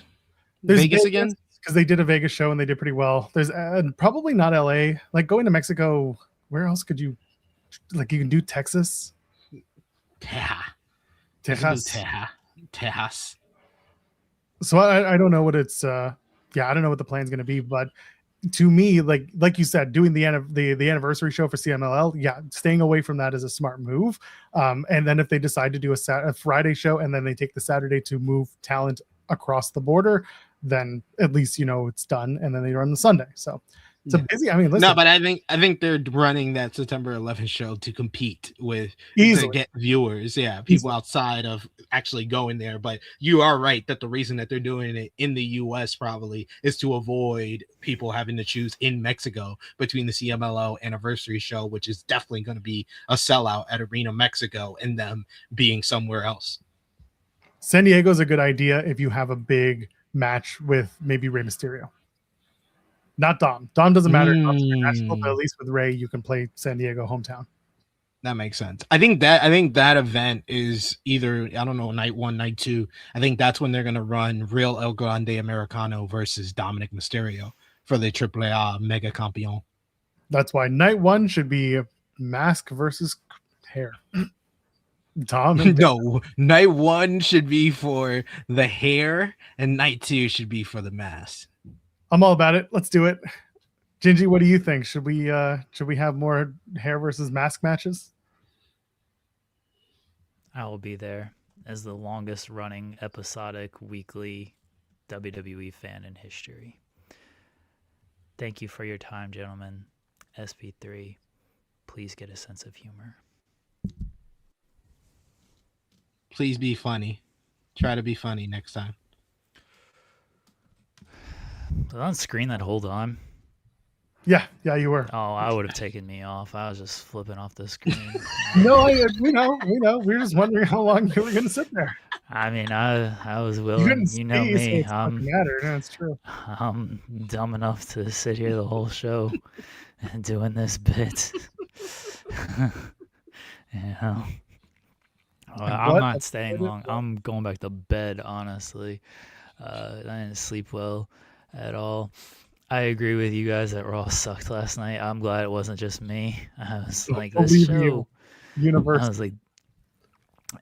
There's Vegas again, because they did a Vegas show and they did pretty well. There's probably not LA. Like going to Mexico, where else could you? Like you can do Texas, Texas. So I don't know what it's. I don't know what the plan's going to be, but to me, like you said, doing the anniversary show for CMLL, staying away from that is a smart move. And then if they decide to do a Friday show and then they take the Saturday to move talent across the border, then at least it's done, and then they run the Sunday. So it's a busy. I mean, listen. No, but I think they're running that September 11th show to compete with easily to get viewers. Yeah, people outside of actually going there. But you are right that the reason that they're doing it in the U.S. probably is to avoid people having to choose in Mexico between the CMLL anniversary show, which is definitely going to be a sellout at Arena Mexico, and them being somewhere else. San Diego's a good idea if you have a big match with maybe Rey Mysterio. Not Dom. Dom doesn't matter. Dom's international, but at least with Rey, you can play San Diego hometown. That makes sense. I think that event is either, I don't know, night 1, night 2. I think that's when they're going to run Real El Grande Americano versus Dominic Mysterio for the AAA Mega Campeon. That's why night 1 should be mask versus hair. Tom and no, night 1 should be for the hair, and night 2 should be for the mask. I'm all about it. Let's do it. Gingy, what do you think? Should we have more hair versus mask matches? I will be there as the longest running episodic weekly WWE fan in history. Thank you for your time, gentlemen. SP3, please get a sense of humor. Please be funny. Try to be funny next time. Was I on screen that whole time? Yeah, you were. Oh, I would have taken me off. I was just flipping off the screen. No, we know. We were just wondering how long you were going to sit there. I mean, I was willing. You know me. So that's true. I'm dumb enough to sit here the whole show and doing this bit. I'm not staying long. I'm going back to bed, honestly. I didn't sleep well at all. I agree with you guys that Raw sucked last night. I'm glad it wasn't just me. I was like, this show. Universe. I was like,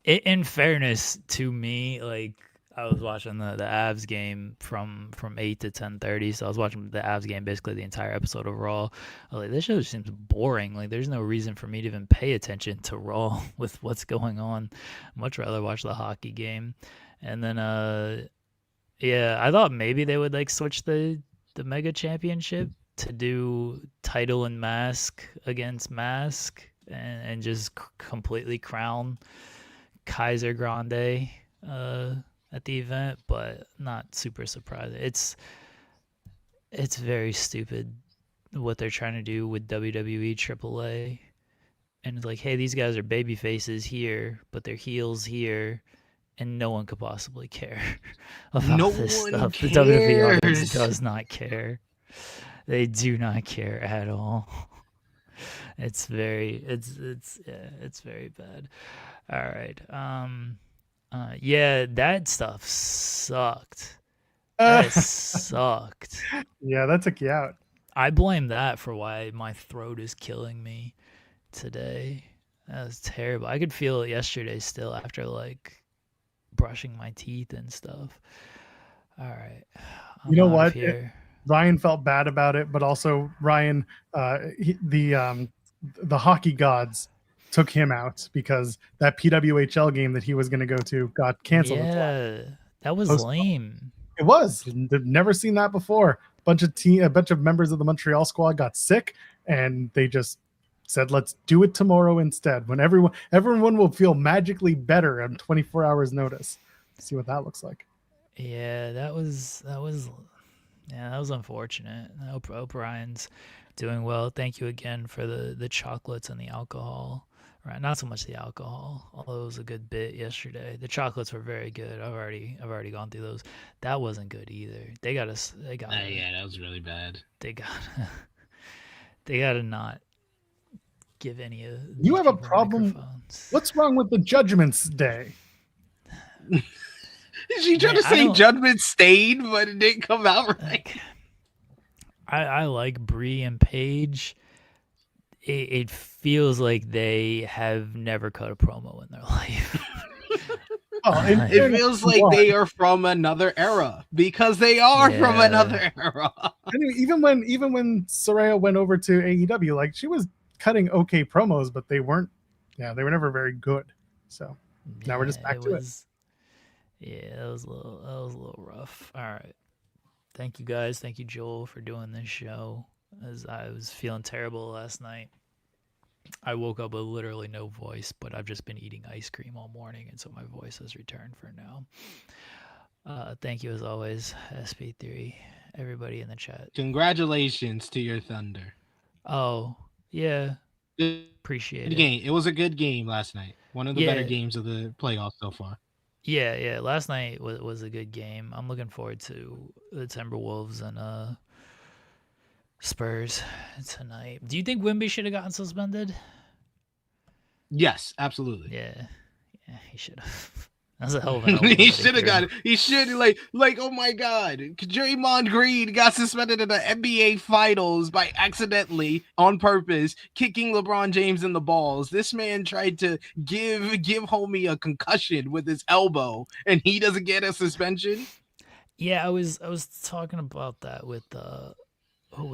in fairness to me, like I was watching the Avs game from 8 to 10:30, so I was watching the Avs game basically the entire episode of Raw. I was like, this show seems boring. Like, there's no reason for me to even pay attention to Raw with what's going on. I'd much rather watch the hockey game. And then, I thought maybe they would like switch the Mega Championship to do title and mask against mask and just completely crown Kaiser Grande at the event, but not super surprised. It's very stupid what they're trying to do with WWE AAA. And it's like, hey, these guys are baby faces here, but they're heels here, and no one could possibly care about this stuff. Cares. The WWE audience does not care. They do not care at all. It's very bad. All right. That stuff sucked. That sucked. Yeah, that took you out. I blame that for why my throat is killing me today. That was terrible. I could feel it yesterday still after like brushing my teeth and stuff. All right. You know what? Ryan felt bad about it, but also Ryan, the hockey gods took him out because that PWHL game that he was going to go to got canceled. Yeah, that was lame. It was. They've never seen that before. A bunch of members of the Montreal squad got sick, and they just said, "Let's do it tomorrow instead." When everyone will feel magically better on 24 hours notice. See what that looks like. Yeah, that was unfortunate. I hope Ryan's doing well. Thank you again for the chocolates and the alcohol. Right, not so much the alcohol, although it was a good bit yesterday. The chocolates were very good. I've already gone through those. That wasn't good either. They got yeah, that was really bad. They gotta not give any of You these have a people problem. microphones. What's wrong with the Judgment's Day? She tried to say Judgment stayed, but it didn't come out right. I like Bree and Paige. It feels like they have never cut a promo in their life. It feels like they are from another era, because they are from another era. Anyway, even when Saraya went over to AEW, like, she was cutting okay promos, but they weren't. Yeah, they were never very good. So now we're just back to it. Yeah, that was a little rough. All right, thank you guys. Thank you, Joel, for doing this show. As I was feeling terrible last night. I woke up with literally no voice, but I've just been eating ice cream all morning, and so my voice has returned for now. Thank you as always, SP3, everybody in the chat. Congratulations to your Thunder. Oh, yeah. Appreciate it. It was a good game last night. One of the better games of the playoffs so far. Yeah. Last night was a good game. I'm looking forward to the Timberwolves and Spurs tonight. Do you think Wemby should have gotten suspended? Yes, absolutely. Yeah, he should have. That's a hell of an he should have got it. He should like oh my god, Draymond Green got suspended in the NBA Finals by accidentally on purpose kicking LeBron James in the balls. This man tried to give homie a concussion with his elbow, and he doesn't get a suspension. Yeah, I was talking about that with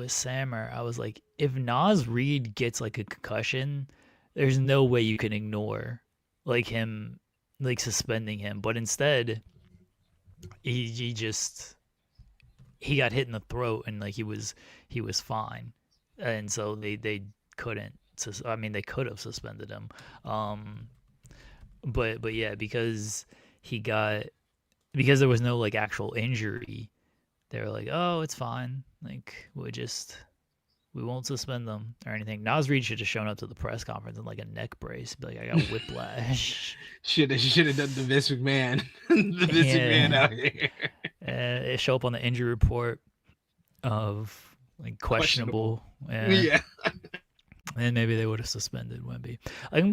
Sammer. I was like, if Nas Reed gets like a concussion, there's no way you can ignore like him, like suspending him. But instead, he got hit in the throat and like he was fine, and so they couldn't. I mean, they could have suspended him, but yeah, because there was no like actual injury. They were like, oh, it's fine. Like, we won't suspend them or anything. Nas Reed should have shown up to the press conference in like a neck brace. Be like, I got whiplash. should have done the Vince McMahon. The Vince McMahon out here. It show up on the injury report of like questionable. Yeah. And maybe they would have suspended Wemby. I'm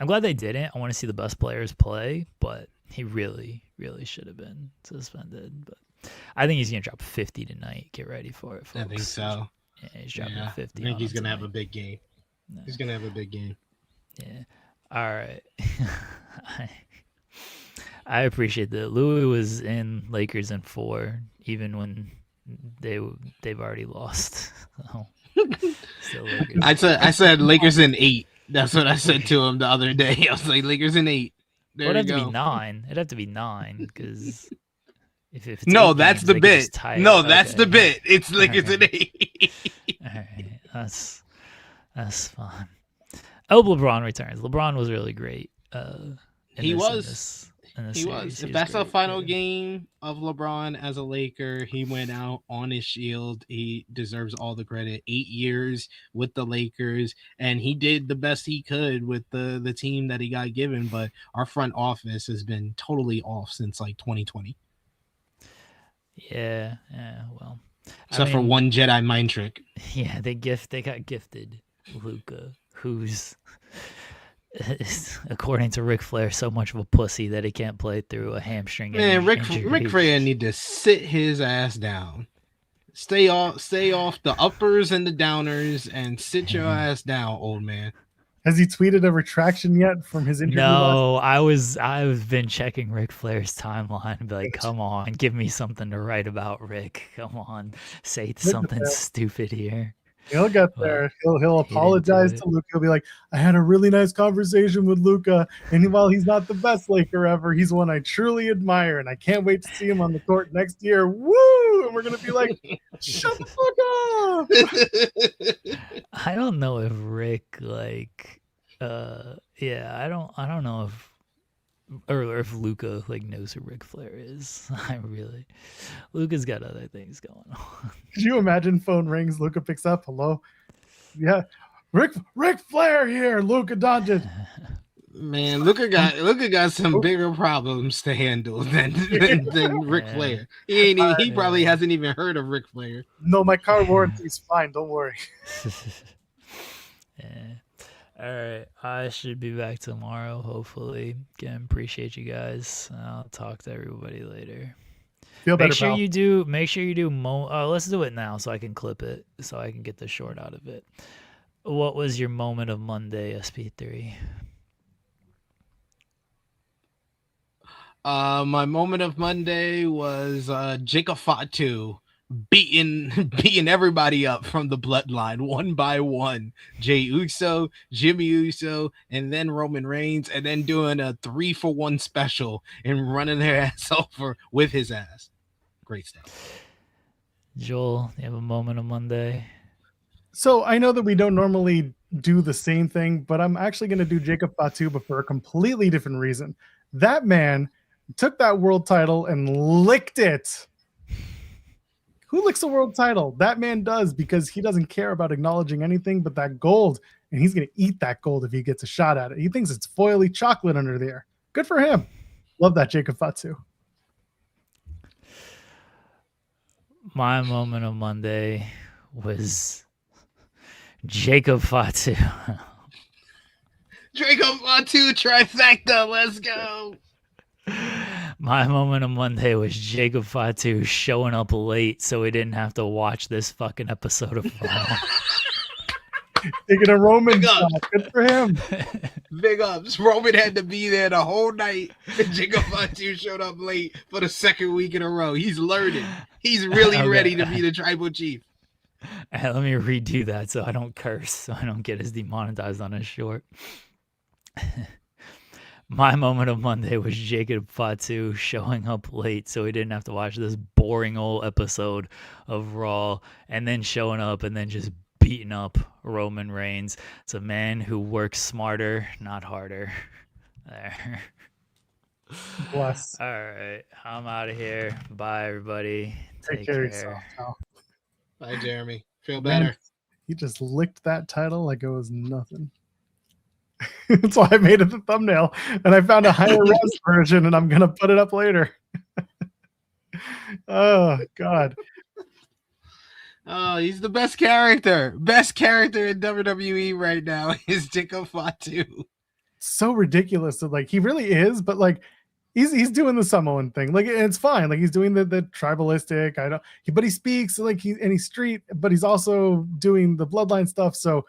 glad they didn't. I want to see the best players play, but he really, really should have been suspended. But I think he's gonna drop 50 tonight. Get ready for it, folks. I think so. Yeah, he's dropping 50. I think he's gonna have a big game. Yeah. He's gonna have a big game. Yeah. All right. I appreciate that. Louis was in Lakers in 4, even when they've already lost. So I said Lakers in 8. That's what I said to him the other day. I was like, Lakers in 8. It'd have to be 9. It'd have to be 9 because if it's no, that's the bit. No, that's the bit. It's Lakers in 8. All right, that's fine. Oh, LeBron returns. LeBron was really great. He was. If that's the final game of LeBron as a Laker, he went out on his shield. He deserves all the credit. 8 years with the Lakers, and he did the best he could with the team that he got given. But our front office has been totally off since like 2020. Yeah. Well, except for one Jedi mind trick. Yeah, they got gifted Luka, who's, according to Ric Flair, so much of a pussy that he can't play through a hamstring. Man, Ric Flair need to sit his ass down. Stay off the uppers and the downers and sit your ass down, old man. Has he tweeted a retraction yet from his interview? No, I've been checking Ric Flair's timeline and be like, come on, give me something to write about, Rick. Come on, say something stupid here. He'll get there. He'll apologize to Luka. He'll be like, I had a really nice conversation with Luka, and while he's not the best Laker ever, he's one I truly admire, and I can't wait to see him on the court next year. Woo! And we're gonna be like, shut the fuck up. I don't know if Rick I don't know if Luka knows who Ric Flair is. Luka's got other things going on. Could you imagine phone rings, Luka picks up, hello? Yeah. Ric Flair here, Luka Doncic. Man, Luka got some bigger problems to handle than Ric Flair. He probably hasn't even heard of Ric Flair. No, my car warranty's fine, don't worry. Yeah. All right, I should be back tomorrow. Hopefully, again, appreciate you guys. I'll talk to everybody later. Feel better, Make sure pal. you do. Make sure you do. Let's do it now, so I can clip it, so I can get the short out of it. What was your moment of Monday, SP3? My moment of Monday was Jacob Fatu beating everybody up from the bloodline one by one. Jey Uso, Jimmy Uso, and then Roman Reigns, and then doing a 3-for-1 special and running their ass over with his ass. Great stuff. Joel, you have a moment of Monday? So I know that we don't normally do the same thing, but I'm actually going to do Jacob Fatu, but for a completely different reason. That man took that world title and licked it. Who licks a world title? That man does, because he doesn't care about acknowledging anything but that gold, and he's going to eat that gold if he gets a shot at it. He thinks it's foily chocolate under there. Good for him. Love that, Jacob Fatu. My moment of Monday was Jacob Fatu. Jacob Fatu trifecta. Let's go. My moment of Monday was Jacob Fatu showing up late so we didn't have to watch this fucking episode of Raw. Taking a Roman Big shot. Good for him. Big ups. Roman had to be there the whole night. Jacob Fatu showed up late for the second week in a row. He's learning. He's really ready to be the tribal chief. Let me redo that so I don't curse, so I don't get as demonetized on a short. My moment of Monday was Jacob Fatu showing up late so he didn't have to watch this boring old episode of Raw, and then showing up and then just beating up Roman Reigns. It's a man who works smarter, not harder. There. Bless. All right, I'm out of here. Bye, everybody. Take care of yourself, pal. Bye, Jeremy. Feel Man, better. he just licked that title like it was nothing. That's why I made it the thumbnail, and I found a higher res version, and I'm gonna put it up later. Oh God. Oh, he's the best character. Best character in WWE right now is Jacob Fatu. So ridiculous that like he really is, but like he's doing the Samoan thing. Like it's fine. Like he's doing the tribalistic. But he speaks like he's street, but he's also doing the bloodline stuff. So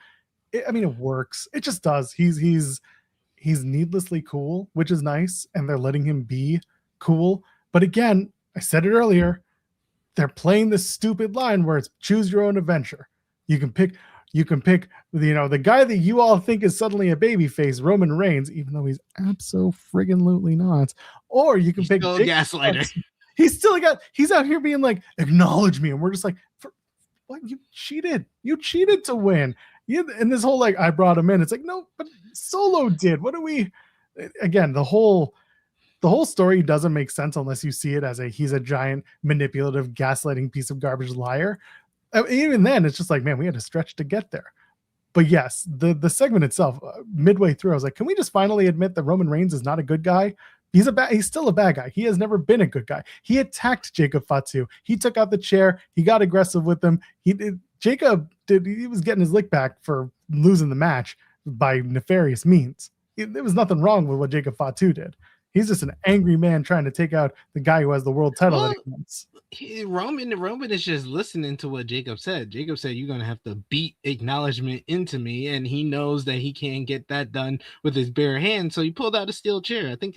it works. It just does. He's needlessly cool, which is nice, and they're letting him be cool. But again, I said it earlier, they're playing this stupid line where it's choose your own adventure. You can pick, the guy that you all think is suddenly a babyface, Roman Reigns, even though he's abso-friggin-lutely not. Or you can pick still a gaslighter. He's out here being like, acknowledge me, and we're just like, what? You cheated to win. And this whole like I brought him in. It's like, no, but Solo did. What do we? Again, the whole story doesn't make sense unless you see it as he's a giant manipulative, gaslighting piece of garbage liar. Even then, it's just like, man, we had to stretch to get there. But yes, the segment itself, midway through, I was like, can we just finally admit that Roman Reigns is not a good guy? He's still a bad guy. He has never been a good guy. He attacked Jacob Fatu. He took out the chair. He got aggressive with him. He was getting his lick back for losing the match by nefarious means. There was nothing wrong with what Jacob Fatu did. He's just an angry man trying to take out the guy who has the world title that he wants. Roman is just listening to what Jacob said. Jacob said, you're going to have to beat acknowledgement into me. And he knows that he can't get that done with his bare hands. So he pulled out a steel chair. I think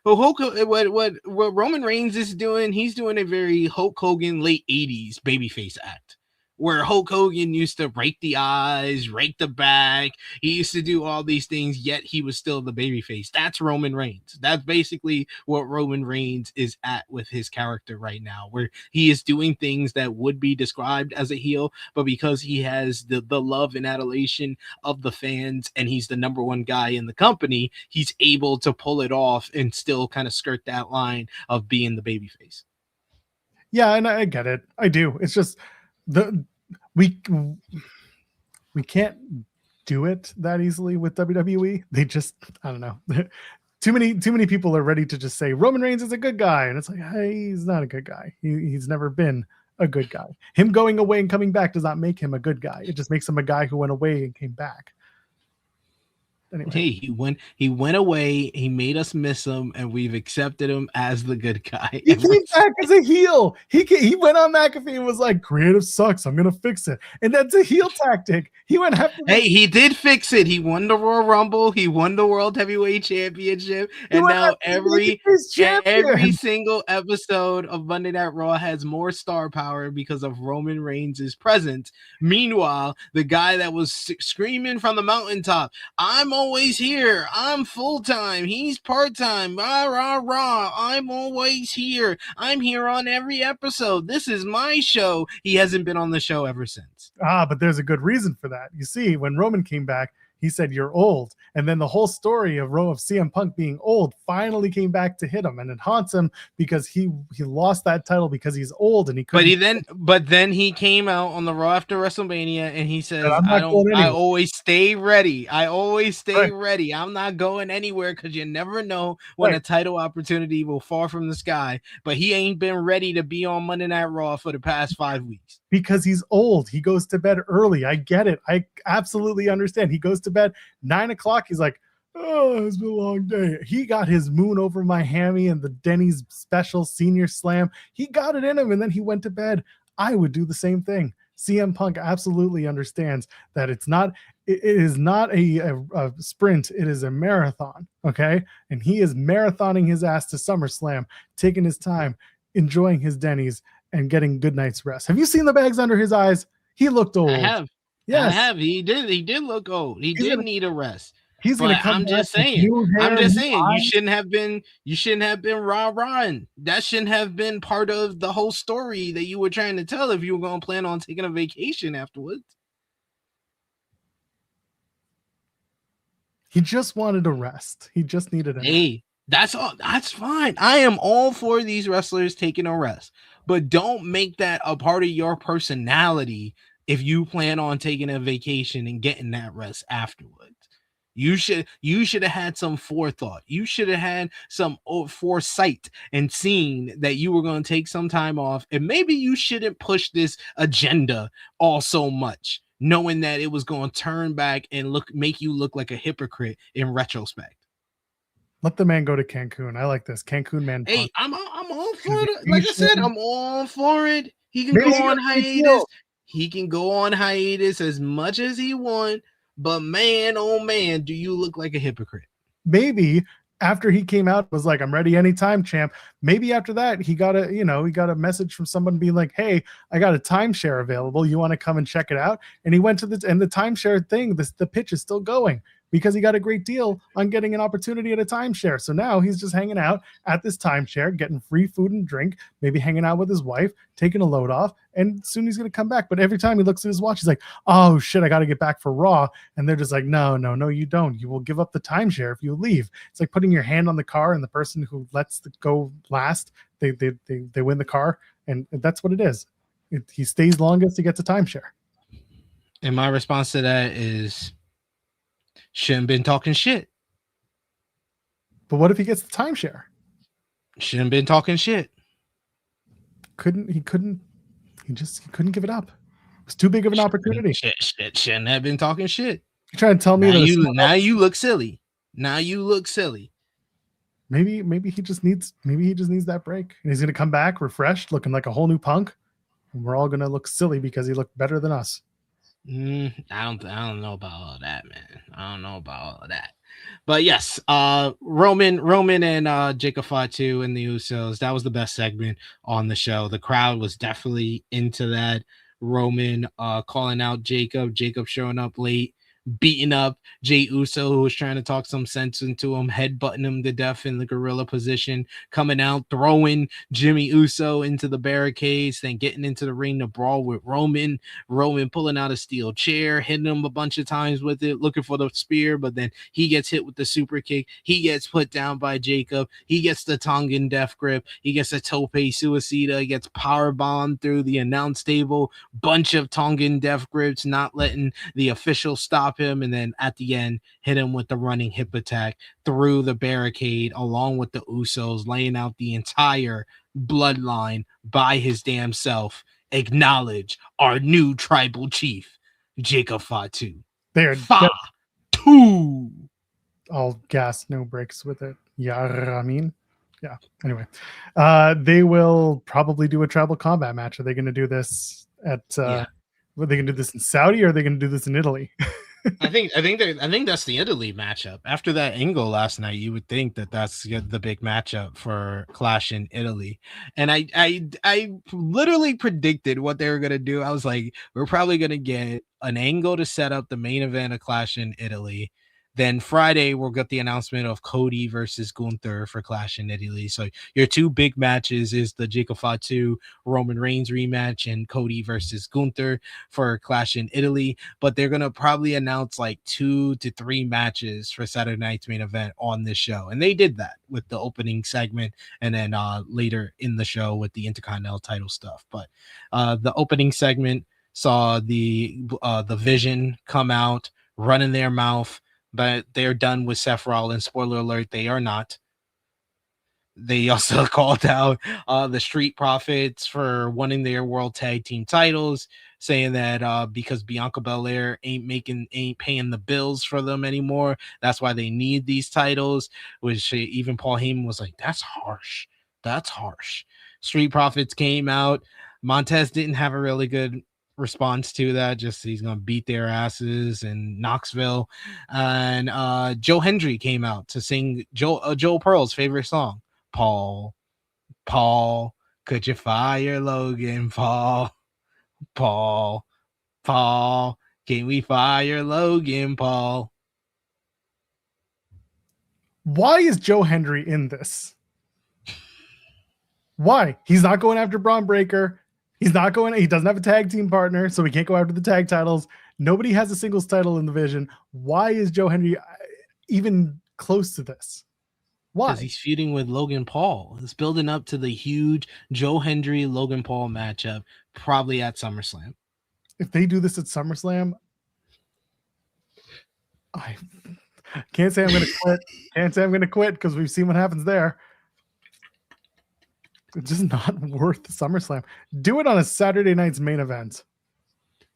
what Roman Reigns is doing, he's doing a very Hulk Hogan late 80s babyface act, where Hulk Hogan used to rake the eyes, rake the back. He used to do all these things, yet he was still the babyface. That's Roman Reigns. That's basically what Roman Reigns is at with his character right now, where he is doing things that would be described as a heel, but because he has the love and adulation of the fans and he's the number one guy in the company, he's able to pull it off and still kind of skirt that line of being the babyface. Yeah, and I get it. I do. It's just we can't do it that easily with WWE. They just, I don't know. Too many people are ready to just say Roman Reigns is a good guy, and it's like, hey, he's not a good guy. He's never been a good guy. Him going away and coming back does not make him a good guy. It just makes him a guy who went away and came back. Anyway, hey, he went away. He made us miss him, and we've accepted him as the good guy. he came back as a heel. He went on McAfee and was like, "Creative sucks. I'm gonna fix it." And that's a heel tactic. He went after. Hey, he did fix it. He won the Royal Rumble. He won the World Heavyweight Championship, and now every single episode of Monday Night Raw has more star power because of Roman Reigns' presence. Meanwhile, the guy that was screaming from the mountaintop, "I'm always here. I'm full time. He's part time. Rah rah rah. I'm always here. I'm here on every episode. This is my show." He hasn't been on the show ever since. But there's a good reason for that. You see, when Roman came back, he said, "You're old." And then the whole story of CM Punk being old finally came back to hit him, and it haunts him because he lost that title because he's old and he couldn't. But then he came out on the Raw after WrestleMania and he says, I always stay ready. I always stay ready. I'm not going anywhere because you never know when a title opportunity will fall from the sky. But he ain't been ready to be on Monday Night Raw for the past 5 weeks. Because he's old. He goes to bed early. I get it. I absolutely understand. He goes to bed 9 o'clock. He's like, "Oh, it's been a long day." He got his moon over my hammy and the Denny's special senior slam. He got it in him and then he went to bed. I would do the same thing. CM Punk absolutely understands that it is not a sprint. It is a marathon. Okay. And he is marathoning his ass to SummerSlam, taking his time, enjoying his Denny's, and getting good night's rest. Have you seen the bags under his eyes? He looked old. I have. Yes. I have. He did look old. He did need a rest. He's going to come. I'm just saying. You shouldn't have been rah-rahing. That shouldn't have been part of the whole story that you were trying to tell if you were going to plan on taking a vacation afterwards. He just wanted a rest. He just needed a Hey, that's all. That's fine. I am all for these wrestlers taking a rest, but don't make that a part of your personality if you plan on taking a vacation and getting that rest afterwards. You should have had some forethought. You should have had some foresight and seen that you were going to take some time off. And maybe you shouldn't push this agenda all so much, knowing that it was going to turn back and make you look like a hypocrite in retrospect. Let the man go to Cancun. I like this. Cancun man. Hey, I'm all for it. Like I said, I'm all for it. He can go on hiatus. He can go on hiatus as much as he wants. But man, oh man, do you look like a hypocrite? Maybe after he came out, was like, "I'm ready anytime, champ." Maybe after that, he got a message from someone being like, "Hey, I got a timeshare available. You want to come and check it out?" And he went to the timeshare thing. The pitch is still going because he got a great deal on getting an opportunity at a timeshare. So now he's just hanging out at this timeshare, getting free food and drink, maybe hanging out with his wife, taking a load off, and soon he's going to come back. But every time he looks at his watch, he's like, "Oh shit, I got to get back for Raw." And they're just like, no, you don't. You will give up the timeshare if you leave. It's like putting your hand on the car, and the person who lets it go last, they win the car. And that's what it is. He stays longest, he gets a timeshare. And my response to that is, shouldn't been talking shit. But what if he gets the timeshare? Shouldn't been talking shit. He couldn't give it up. It was too big of an opportunity. Shouldn't have been talking shit. You're trying to tell me now you look silly. Now you look silly. Maybe he just needs that break. And he's gonna come back refreshed, looking like a whole new Punk. And we're all gonna look silly because he looked better than us. I don't know about all that, man. I don't know about all of that. But yes, Roman and Jacob Fatu and the Usos, that was the best segment on the show. The crowd was definitely into that. Roman calling out Jacob showing up late, beating up Jey Uso, who was trying to talk some sense into him, headbutting him to death in the gorilla position, coming out, throwing Jimmy Uso into the barricades, then getting into the ring to brawl with Roman pulling out a steel chair, hitting him a bunch of times with it, looking for the spear, but then he gets hit with the super kick. He gets put down by Jacob. He gets the Tongan death grip. He gets a tope suicida. He gets power bombed through the announce table. Bunch of Tongan death grips, not letting the official stop him, and then at the end hit him with the running hip attack through the barricade along with the Usos, laying out the entire bloodline by his damn self. Acknowledge our new tribal chief, Jacob Fatu. They're Fatu. all gas, no brakes with it. Yeah, I mean, yeah. Anyway, they will probably do a tribal combat match. Are they going to do this at? Are they going to do this in Saudi, or are they going to do this in Italy? I think that's the Italy matchup. After that angle last night, you would think that that's the big matchup for Clash in Italy. And I literally predicted what they were gonna do. I was like, we're probably gonna get an angle to set up the main event of Clash in Italy. Then Friday we'll get the announcement of Cody versus Gunther for Clash in Italy. So your two big matches is the Jacob Fatu Roman Reigns rematch and Cody versus Gunther for Clash in Italy. But they're gonna probably announce like 2 to 3 matches for Saturday night's main event on this show, and they did that with the opening segment, and then later in the show with the Intercontinental title stuff. But the opening segment saw the Vision come out running their mouth, but they're done with Seth Rollins. Spoiler alert, they are not. They also called out the Street Profits for winning their World Tag Team titles, saying that because Bianca Belair ain't paying the bills for them anymore, that's why they need these titles. Which even Paul Heyman was like, "That's harsh. That's harsh." Street Profits came out. Montez didn't have a really good response to that. Just he's gonna beat their asses in Knoxville. And Joe Hendry came out to sing Joe Pearl's favorite song. Paul, could you fire Logan? Paul, can we fire Logan? Paul. Why is Joe Hendry in this? Why? He's not going after Braun Breaker. He doesn't have a tag team partner, so he can't go after the tag titles. Nobody has a singles title in the division. Why is Joe Hendry even close to this? Why? Because he's feuding with Logan Paul. It's building up to the huge Joe Hendry Logan Paul matchup, probably at SummerSlam. If they do this at SummerSlam, I can't say I'm going to quit. Can't say I'm going to quit because we've seen what happens there. It's just not worth the SummerSlam. Do it on a Saturday night's main event.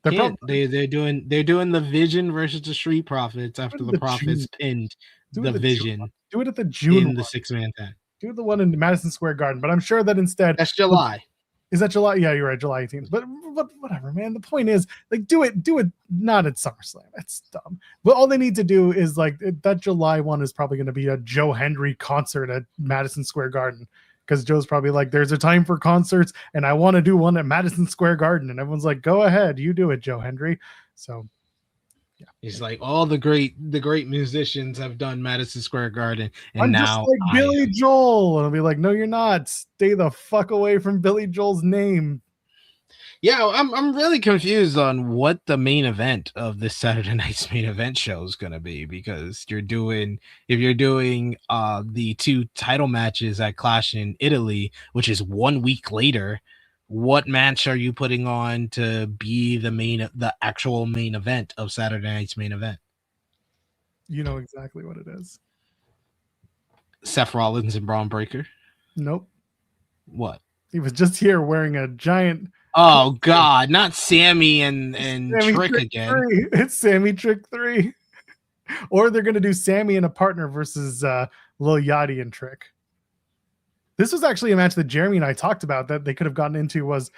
They're doing the Vision versus the Street Profits after the Profits pinned the Vision. Do it at the June in the 6-man tag. Do the one in Madison Square Garden. But I'm sure that instead that's July. Is that July? Yeah, you're right, July 18th. But whatever, man. The point is, like, do it not at SummerSlam. That's dumb. But all they need to do is like that July one is probably going to be a Joe Hendry concert at Madison Square Garden. Because Joe's probably like, there's a time for concerts, and I want to do one at Madison Square Garden. And everyone's like, go ahead, you do it, Joe Hendry. So, yeah. He's like, all the great musicians have done Madison Square Garden, and I'm now just like Billy Joel. And I'll be like, no, you're not. Stay the fuck away from Billy Joel's name. Yeah, I'm really confused on what the main event of this Saturday night's main event show is going to be, because if you're doing the 2 title matches at Clash in Italy, which is 1 week later, what match are you putting on to be the actual main event of Saturday night's main event? You know exactly what it is. Seth Rollins and Braun Breaker? Nope. What? He was just here wearing a giant. Oh God, not Sammy and Sammy Trick again. 3. It's Sammy Trick 3. Or they're gonna do Sammy and a partner versus Lil Yachty and Trick. This was actually a match that Jeremy and I talked about that they could have gotten into. Was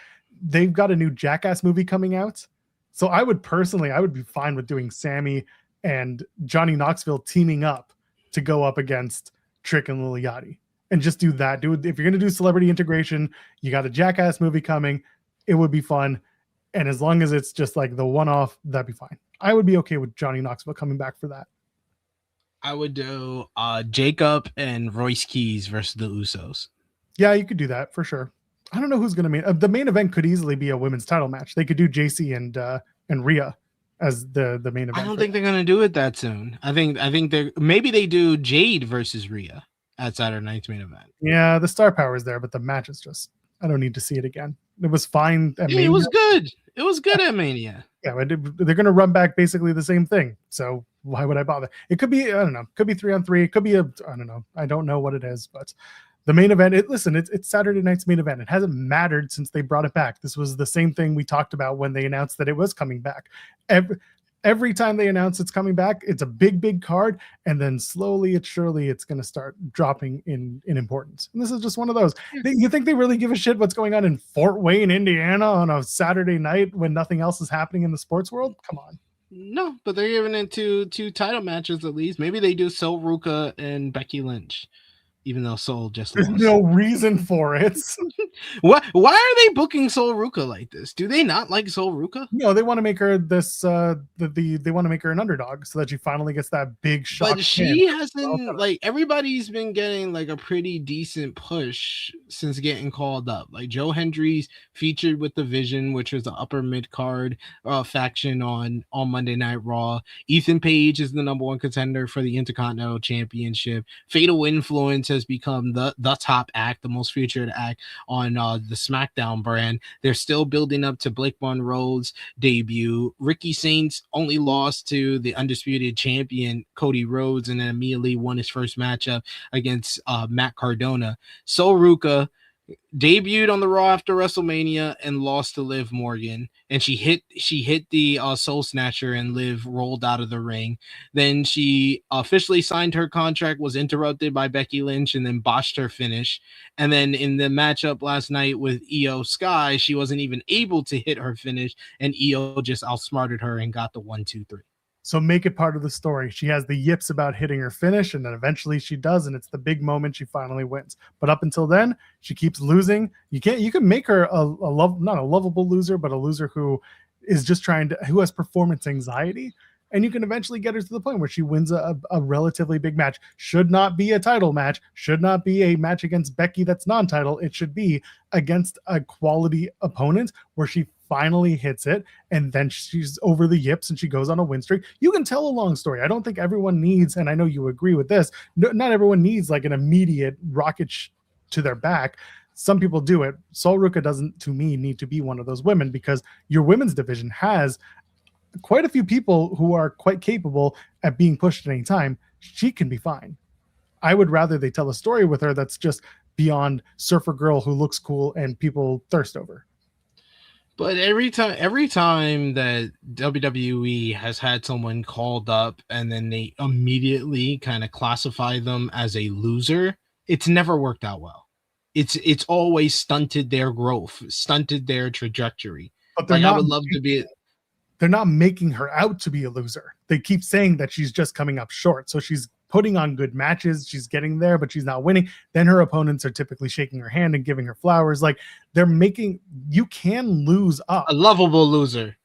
they've got a new Jackass movie coming out. So I would be fine with doing Sammy and Johnny Knoxville teaming up to go up against Trick and Lil Yachty. And just do that. If you're going to do celebrity integration, you got a Jackass movie coming. It would be fun. And as long as it's just like the one-off, that'd be fine. I would be okay with Johnny Knoxville coming back for that. I would do Jacob and Royce Keys versus the Usos. Yeah, you could do that for sure. I don't know who's going to the main event could easily be a women's title match. They could do JC and Rhea as the main event. I don't think they're going to do it that soon. I think they do Jade versus Rhea at Saturday night's main event. Yeah, the star power is there, but the match is just, I don't need to see it again. It was fine at Mania. It was good. It was good at Mania. Yeah, they're going to run back basically the same thing. So why would I bother? It could be, I don't know, could be 3-on-3. It could be I don't know. I don't know what it is, but the main event, it's Saturday night's main event. It hasn't mattered since they brought it back. This was the same thing we talked about when they announced that it was coming back. every time they announce it's coming back, it's a big card, and then slowly and surely it's going to start dropping in importance. And this is just one of those. You think they really give a shit what's going on in Fort Wayne, Indiana on a Saturday night when nothing else is happening in the sports world? Come on. No, but they're giving it two title matches at least. Maybe they do Sol Ruka and Becky Lynch, even though Sol just There's lost. no reason for it. What? Why are they booking Sol Ruka like this? Do they not like Sol Ruka? No, they want to make her this. They want to make her an underdog so that she finally gets that big shock. But she hasn't, like, everybody's been getting like a pretty decent push since getting called up. Like Joe Hendry's featured with the Vision, which was the upper mid card faction on Monday Night Raw. Ethan Page is the number one contender for the Intercontinental Championship. Fatal Influence has become the top act, the most featured act on the SmackDown brand. They're still building up to Blake Monroe's debut. Ricky Saints only lost to the undisputed champion Cody Rhodes and then immediately won his first matchup against Matt Cardona. Sol Ruka debuted on the Raw after WrestleMania and lost to Liv Morgan, and she hit the Soul Snatcher, and Liv rolled out of the ring. Then she officially signed her contract, was interrupted by Becky Lynch, and then botched her finish. And then in the matchup last night with Io Sky, she wasn't even able to hit her finish, and Io just outsmarted her and got the 1-2-3. So make it part of the story. She has the yips about hitting her finish, and then eventually she does, and it's the big moment she finally wins. But up until then, she keeps losing. You can make her not a lovable loser, but a loser who is just who has performance anxiety. And you can eventually get her to the point where she wins a relatively big match. Should not be a title match. Should not be a match against Becky that's non-title. It should be against a quality opponent where she finally hits it, and then she's over the yips and she goes on a win streak. You can tell a long story. I don't think everyone needs, and I know you agree with this, not everyone needs like an immediate rocket to their back. Some people do it. Sol Ruka doesn't, to me, need to be one of those women, because your women's division has quite a few people who are quite capable at being pushed at any time. She can be fine. I would rather they tell a story with her that's just beyond surfer girl who looks cool and people thirst over. But every time that WWE has had someone called up and then they immediately kind of classify them as a loser, it's never worked out well. It's always stunted their growth, stunted their trajectory. But like, I would love to be. They're not making her out to be a loser. They keep saying that she's just coming up short. So she's putting on good matches. She's getting there, but she's not winning. Then her opponents are typically shaking her hand and giving her flowers. Like, you can lose up. A lovable loser.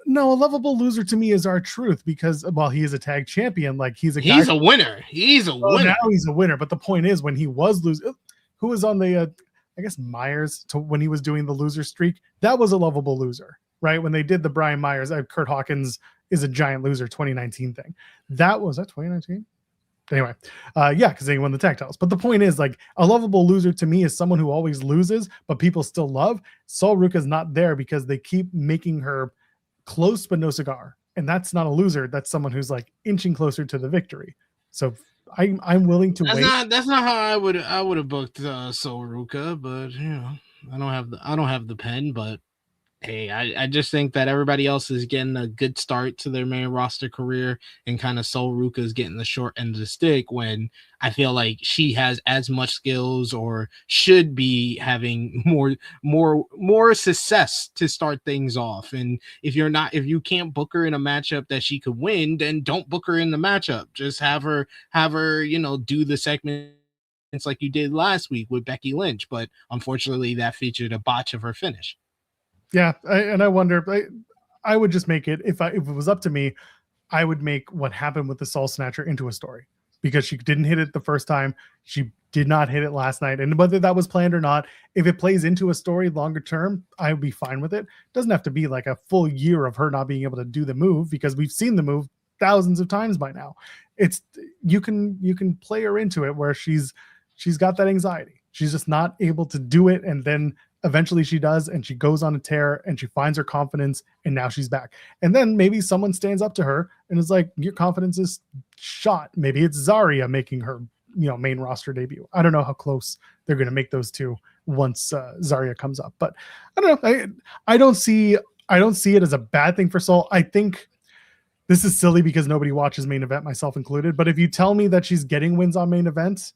No, a lovable loser to me is R-Truth, because while he is a tag champion, like he's a winner. He's a winner. Now he's a winner. But the point is, when he was losing, who was on the, I guess Myers, when he was doing the loser streak, that was a lovable loser, right? When they did the Brian Myers, Kurt Hawkins is a giant loser 2019 thing. That 2019? Anyway, yeah, because they won the tag titles. But the point is, like, a lovable loser to me is someone who always loses, but people still love. Sol Ruka's not there because they keep making her close but no cigar. And that's not a loser. That's someone who's like inching closer to the victory. So I'm willing to wait. That's not how I would have booked Sol Ruka, but you know, I don't have the pen, but hey, I just think that everybody else is getting a good start to their main roster career, and kind of Sol Ruka is getting the short end of the stick, when I feel like she has as much skills, or should be having more success to start things off. And if you can't book her in a matchup that she could win, then don't book her in the matchup. Just have her, do the segment. It's like you did last week with Becky Lynch, but unfortunately that featured a botch of her finish. Yeah, I wonder. I would just make it, if it was up to me, I would make what happened with the Soul Snatcher into a story, because she didn't hit it the first time. She did not hit it last night, and whether that was planned or not, if it plays into a story longer term, I would be fine with it. It doesn't have to be like a full year of her not being able to do the move, because we've seen the move thousands of times by now. It's you can play her into it where she's got that anxiety. She's just not able to do it, and then eventually she does, and she goes on a tear, and she finds her confidence, and now she's back. And then maybe someone stands up to her and is like, your confidence is shot. Maybe it's Zarya making her main roster debut. I don't know how close they're going to make those two once Zarya comes up, but I don't know. I don't see it as a bad thing for Sol. I think this is silly because nobody watches main event, myself included. But if you tell me that she's getting wins on main events,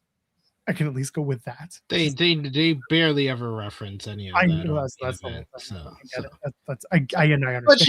I can at least go with that. They barely ever reference any of I that. know On that's the event, I so. get it. I understand. But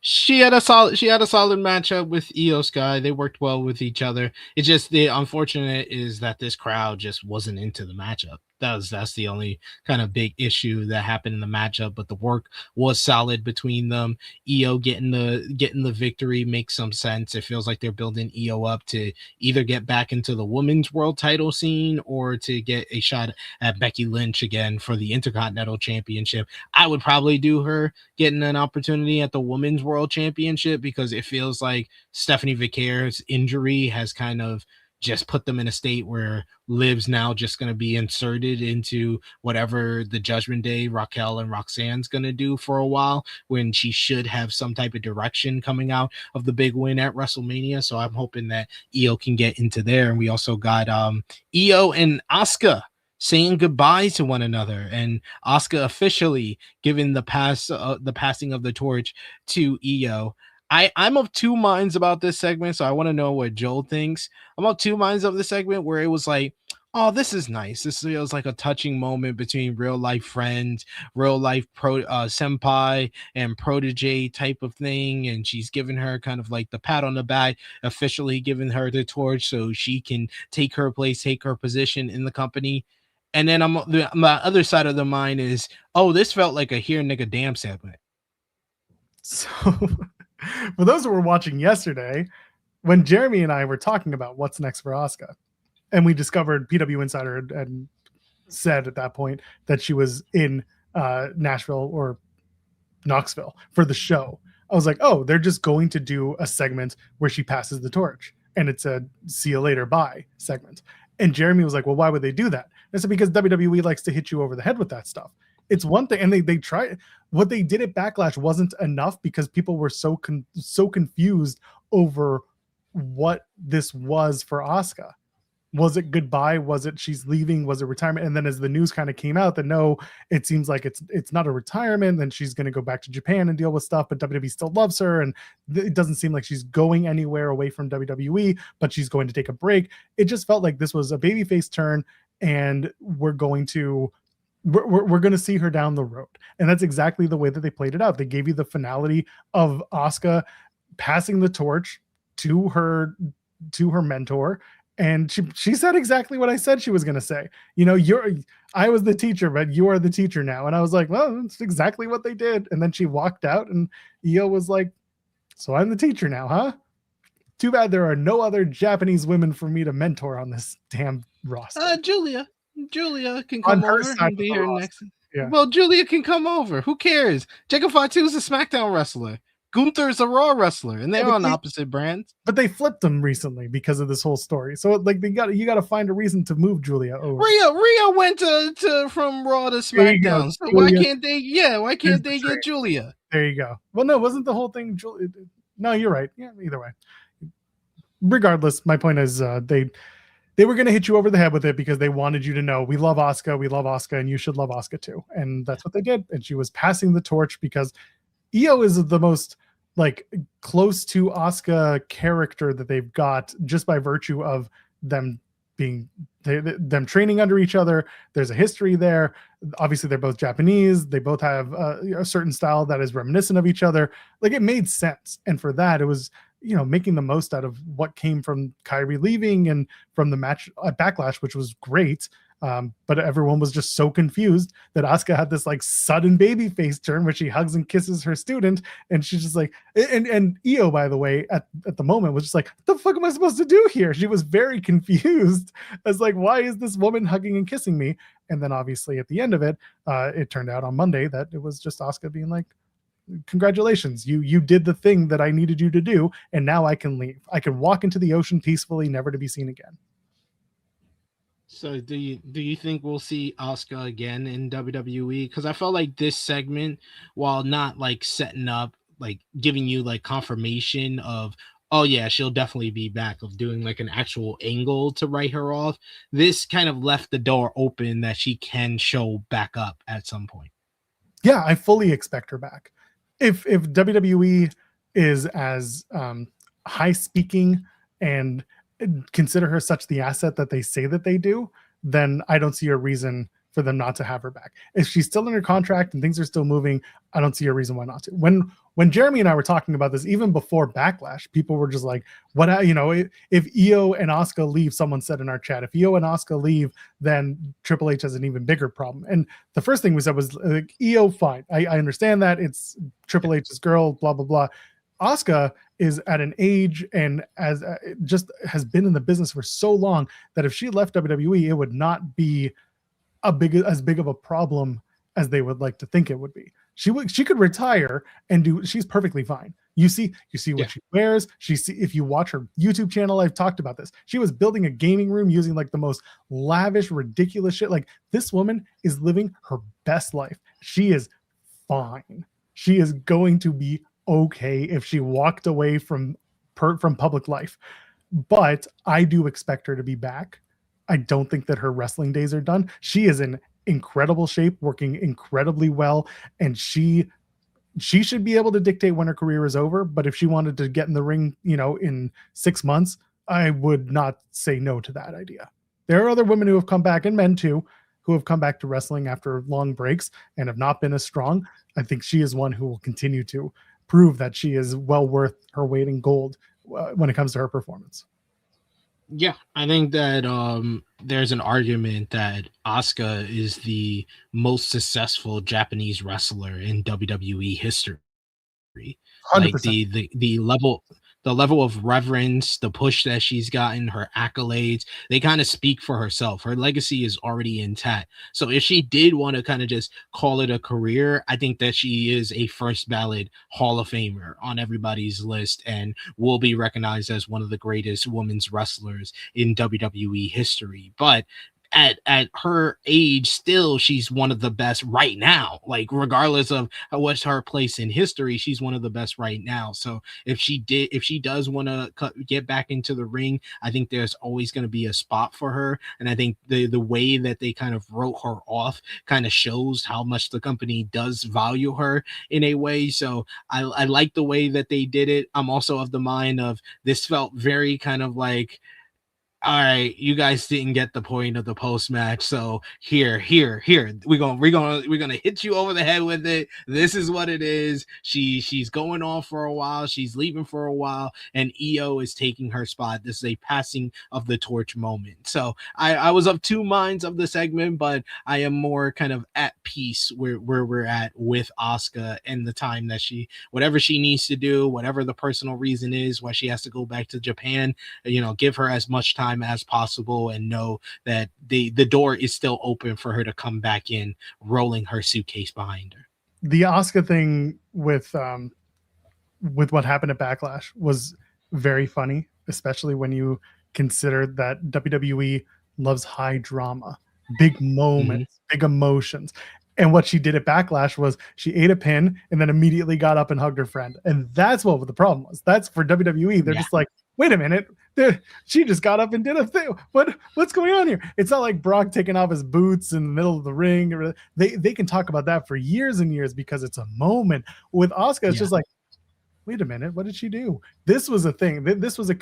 she had a solid matchup with Io Sky. They worked well with each other. It's just the unfortunate is that this crowd just wasn't into the matchup. That's the only kind of big issue that happened in the matchup. But the work was solid between them. Io getting the victory makes some sense. It feels like they're building Io up to either get back into the women's world title scene or to get a shot at Becky Lynch again for the Intercontinental Championship. I would probably do her getting an opportunity at the Women's World Championship because it feels like Stephanie Vicare's injury has kind of just put them in a state where Liv's now just going to be inserted into whatever the Judgment Day Raquel and Roxanne's going to do for a while, when she should have some type of direction coming out of the big win at WrestleMania. So I'm hoping that Io can get into there. And we also got Io and Asuka saying goodbye to one another, and Asuka officially giving the passing of the torch to Io. I'm of two minds about this segment, so I want to know what Joel thinks. I'm of two minds of the segment where it was like, oh, this is nice. This feels like a touching moment between real life friends, real life senpai and protege type of thing. And she's giving her kind of like the pat on the back, officially giving her the torch so she can take her place, take her position in the company. And then my other side of the mind is, oh, this felt like a here nigga damn segment. So for those who were watching yesterday, when Jeremy and I were talking about what's next for Asuka, and we discovered PW Insider and said at that point that she was in Nashville or Knoxville for the show, I was like, oh, they're just going to do a segment where she passes the torch, and it's a see you later, bye segment. And Jeremy was like, well, why would they do that? I said, because WWE likes to hit you over the head with that stuff. It's one thing, and they try. What they did at Backlash wasn't enough because people were so confused over what this was for Asuka. Was it goodbye? Was it she's leaving? Was it retirement? And then as the news kind of came out that no, it seems like it's not a retirement, then she's going to go back to Japan and deal with stuff, but WWE still loves her, and it doesn't seem like she's going anywhere away from WWE, but she's going to take a break. It just felt like this was a babyface turn, and we're going to see her down the road. And that's exactly the way that they played it out. They gave you the finality of Asuka passing the torch to her mentor. And she said exactly what I said she was going to say. You know, I was the teacher, but you are the teacher now. And I was like, well, that's exactly what they did. And then she walked out, and Io was like, so I'm the teacher now, huh? Too bad there are no other Japanese women for me to mentor on this damn roster. Julia can come over and be here next. Yeah. Well, Julia can come over. Who cares? Jacob Fatu is a SmackDown wrestler. Gunther's a Raw wrestler, and they're on opposite brands. But they flipped them recently because of this whole story. So like you got to find a reason to move Julia over. Rhea went to from Raw to SmackDown. So why can't they? Yeah, why can't they get Julia? There you go. Well, no, wasn't the whole thing Julia? No, you're right. Yeah, either way. Regardless, my point is they were going to hit you over the head with it because they wanted you to know we love Asuka, and you should love Asuka too. And that's what they did. And she was passing the torch because Io is the most like close to Asuka character that they've got just by virtue of them being them training under each other. There's a history there. Obviously, they're both Japanese. They both have a certain style that is reminiscent of each other. Like it made sense. And for that, it was, you know, making the most out of what came from Kyrie leaving and from the match at Backlash, which was great. But everyone was just so confused that Asuka had this like sudden baby face turn where she hugs and kisses her student, and she's just like, and Io, by the way, at the moment was just like, what the fuck am I supposed to do here? She was very confused as like, why is this woman hugging and kissing me? And then obviously at the end of it, it turned out on Monday that it was just Asuka being like, congratulations, you did the thing that I needed you to do, and now I can leave. I can walk into the ocean peacefully, never to be seen again. So do you think we'll see Asuka again in WWE? Because I felt like this segment, while not like setting up, like giving you like confirmation of, oh yeah, she'll definitely be back, of doing like an actual angle to write her off, this kind of left the door open that she can show back up at some point. Yeah, I fully expect her back. If WWE is as high speaking and consider her such the asset that they say that they do, then I don't see a reason for them not to have her back. If she's still in her contract and things are still moving, I don't see a reason why not to. When Jeremy and I were talking about this, even before Backlash, people were just like, "What? You know, if Io and Asuka leave," someone said in our chat, "If Io and Asuka leave, then Triple H has an even bigger problem." And the first thing we said was, like, "Io, fine, I understand that it's Triple H's girl, blah blah blah." Asuka is at an age and as just has been in the business for so long that if she left WWE, it would not be as big of a problem as they would like to think it would be. She could retire and do. She's perfectly fine. You see what she wears. If you watch her YouTube channel, I've talked about this. She was building a gaming room using like the most lavish, ridiculous shit. Like, this woman is living her best life. She is fine. She is going to be okay if she walked away from public life. But I do expect her to be back. I don't think that her wrestling days are done. She is in incredible shape, working incredibly well, and she should be able to dictate when her career is over. But if she wanted to get in the ring, in 6 months, I would not say no to that idea. There are other women who have come back, and men too, who have come back to wrestling after long breaks and have not been as strong. I think she is one who will continue to prove that she is well worth her weight in gold when it comes to her performance. Yeah, I think that there's an argument that Asuka is the most successful Japanese wrestler in WWE history. 100%. Like the level of reverence, the push that she's gotten, her accolades, they kind of speak for herself. Her legacy is already intact. So if she did want to kind of just call it a career, I think that she is a first ballot Hall of Famer on everybody's list and will be recognized as one of the greatest women's wrestlers in WWE history. But at her age, still, she's one of the best right now. Like, regardless of what's her place in history, she's one of the best right now. So if she does want to get back into the ring, I think there's always going to be a spot for her. And I think the way that they kind of wrote her off kind of shows how much the company does value her in a way. So I like the way that they did it. I'm also of the mind of, this felt very kind of like, all right, you guys didn't get the point of the post match, so here, we're gonna hit you over the head with it. This is what it is. She's going off for a while, she's leaving for a while, and Io is taking her spot. This is a passing of the torch moment. So I was of two minds of the segment, but I am more kind of at peace where we're at with Asuka and the time that whatever she needs to do, whatever the personal reason is why she has to go back to Japan, give her as much time as possible and know that the door is still open for her to come back in, rolling her suitcase behind her. The Asuka thing with what happened at Backlash was very funny, especially when you consider that WWE loves high drama, big moments, big emotions. And what she did at Backlash was she ate a pin and then immediately got up and hugged her friend. And that's what the problem was. That's for WWE. They're just like, wait a minute. She just got up and did a thing. What's going on here? It's not like Brock taking off his boots in the middle of the ring. They can talk about that for years and years because it's a moment. With Asuka, it's just like, wait a minute, what did she do? This was a thing. This was a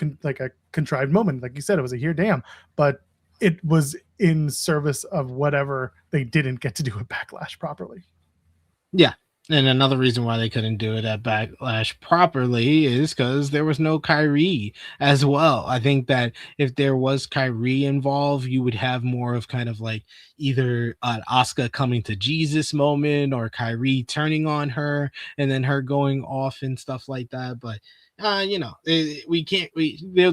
contrived moment. Like you said, it was a here damn, but it was in service of whatever they didn't get to do at Backlash properly. Yeah. And another reason why they couldn't do it at Backlash properly is because there was no Kyrie as well. I think that if there was Kyrie involved, you would have more of kind of like either an Asuka coming to Jesus moment or Kyrie turning on her and then her going off and stuff like that. But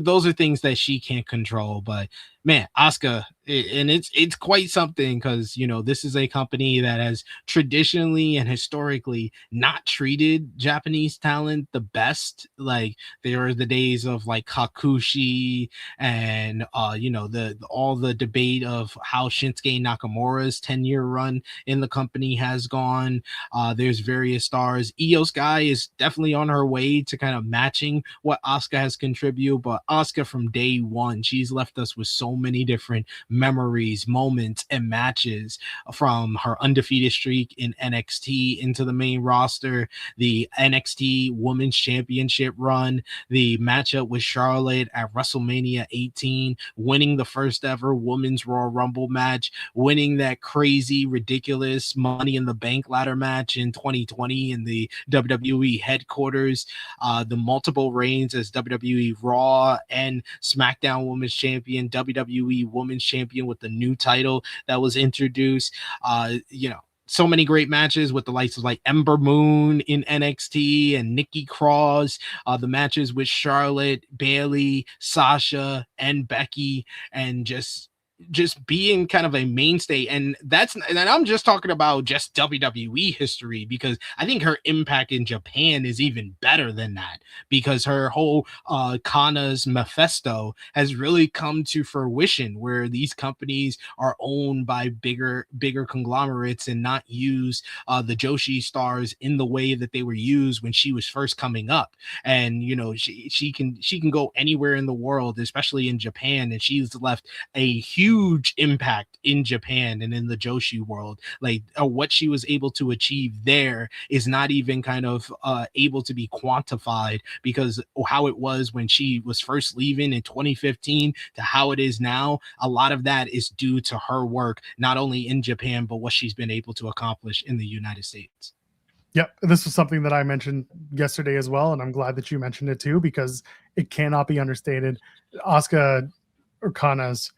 those are things that she can't control. But man, Asuka, and it's quite something because this is a company that has traditionally and historically not treated Japanese talent the best. Like, there are the days of like Hakushi and all the debate of how Shinsuke Nakamura's 10-year run in the company has gone. There's various stars. Io Sky is definitely on her way to kind of match matching what Asuka has contributed, but Asuka from day one, she's left us with so many different memories, moments, and matches, from her undefeated streak in NXT into the main roster, the NXT Women's Championship run, the matchup with Charlotte at WrestleMania 18, winning the first ever Women's Royal Rumble match, winning that crazy, ridiculous Money in the Bank ladder match in 2020 in the WWE headquarters, the multiple reigns as WWE Raw and SmackDown Women's Champion, WWE Women's Champion with the new title that was introduced. So many great matches with the likes of like Ember Moon in NXT and Nikki Cross, the matches with Charlotte, Bayley, Sasha, and Becky, and just being kind of a mainstay. And I'm just talking about just WWE history, because I think her impact in Japan is even better than that, because her whole Kana's Mephisto has really come to fruition, where these companies are owned by bigger conglomerates and not use the Joshi stars in the way that they were used when she was first coming up. And she can go anywhere in the world, especially in Japan, and she's left a huge impact in Japan and in the Joshi world. Like what she was able to achieve there is not even kind of able to be quantified, because how it was when she was first leaving in 2015 to how it is now, a lot of that is due to her work, not only in Japan, but what she's been able to accomplish in the United States. Yep, this was something that I mentioned yesterday as well, and I'm glad that you mentioned it too, because it cannot be understated. Asuka or Kana's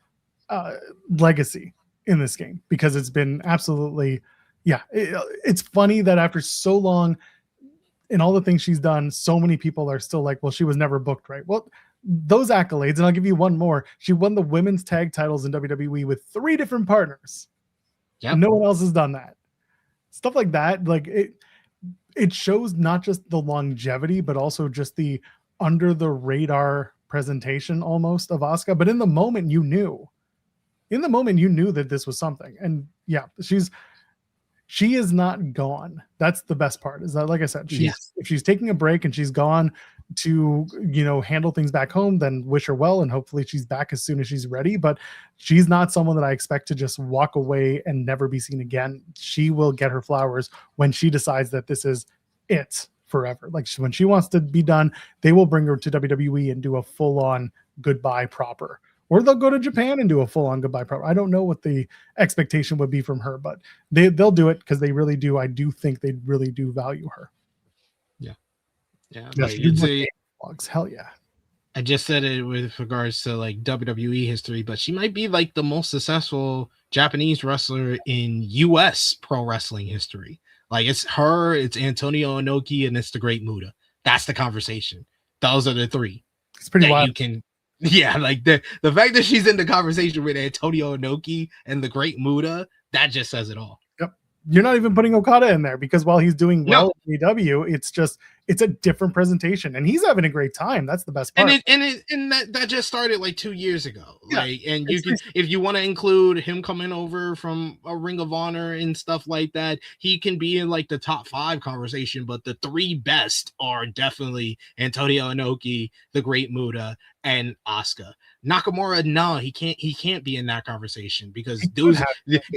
legacy in this game, because it's been absolutely, it's funny that after so long and all the things she's done, so many people are still like, well, she was never booked right. Well, those accolades, and I'll give you one more. She won the women's tag titles in WWE with 3 different partners. Yep. No one else has done that. Stuff like that, like it shows not just the longevity, but also just the under the radar presentation almost of Asuka. But in the moment, you knew that this was something. And yeah, she is not gone. That's the best part, is that, like I said, if she's taking a break and she's gone to handle things back home, then wish her well, and hopefully she's back as soon as she's ready. But she's not someone that I expect to just walk away and never be seen again. She will get her flowers when she decides that this is it forever. Like when she wants to be done, they will bring her to WWE and do a full-on goodbye proper. Or they'll go to Japan and do a full-on goodbye proper. I don't know what the expectation would be from her, but they'll do it, because they really do. I do think they really do value her. Yeah. Vlogs. Hell yeah. I just said it with regards to like WWE history, but she might be like the most successful Japanese wrestler in US pro wrestling history. Like it's her, it's Antonio Inoki, and it's the Great Muta. That's the conversation. Those are the 3. It's pretty wild. You can, like the fact that she's in the conversation with Antonio Inoki and the Great Muta, that just says it all. Yep. You're not even putting Okada in there, because while he's doing well in AEW, it's a different presentation, and he's having a great time. That's the best part. And that just started like 2 years ago. Yeah. Like, and you can, if you want to include him coming over from a Ring of Honor and stuff like that, he can be in like the top 5 conversation. But the 3 best are definitely Antonio Inoki, the Great Muta, and Asuka. Nakamura, no, he can't be in that conversation, because dudes,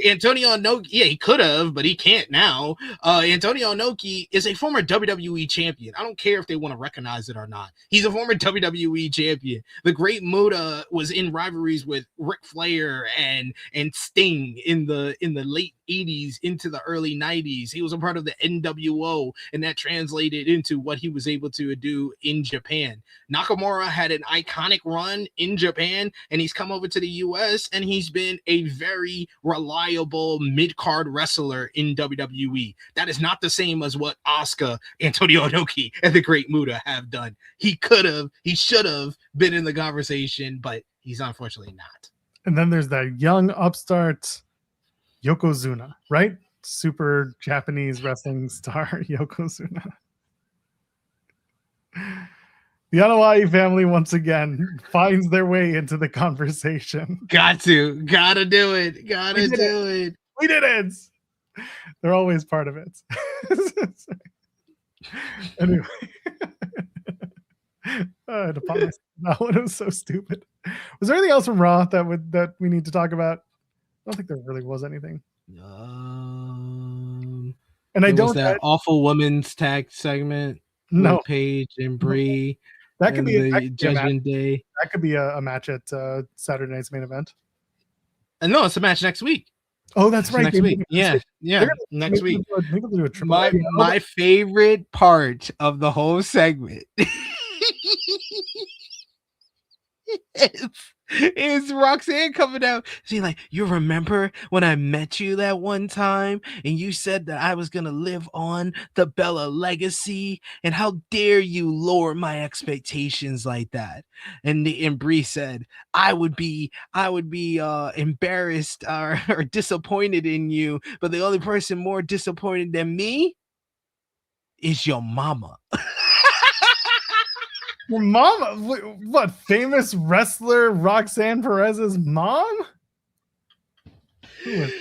Antonio Inoki, he could have, but he can't now. Antonio Inoki is a former WWE champion. I don't care if they want to recognize it or not. He's a former WWE champion. The Great Muta was in rivalries with Ric Flair and Sting in the late 80s into the early 90s. He was a part of the NWO, and that translated into what he was able to do in Japan. Nakamura had an iconic run in Japan, and he's come over to the US, and he's been a very reliable mid-card wrestler in WWE. That is not the same as what Asuka, Antonio Inoki, and the Great Muta have done. He should have been in the conversation, but he's unfortunately not. And then there's that young upstart Yokozuna, right? Super Japanese wrestling star Yokozuna. The Anoa'i family once again finds their way into the conversation. Gotta do it. Do it. We did it. They're always part of it. Anyway. I had to pause myself. That one was so stupid. Was there anything else from Raw that we need to talk about? I don't think there really was anything. And I don't. Was that awful women's tag segment with Paige and Brie. That could be the Judgment Day. That could be a match at Saturday night's main event. No, it's a match next week. Oh, that's right. Next week. Yeah. Next week. My favorite part of the whole segment is Roxanne coming out. She's like, you remember when I met you that one time and you said that I was gonna live on the Bella legacy, and how dare you lower my expectations like that? And Brie said, I would be embarrassed or disappointed in you, but the only person more disappointed than me is your mama. Your mom? What, famous wrestler Roxanne Perez's mom? I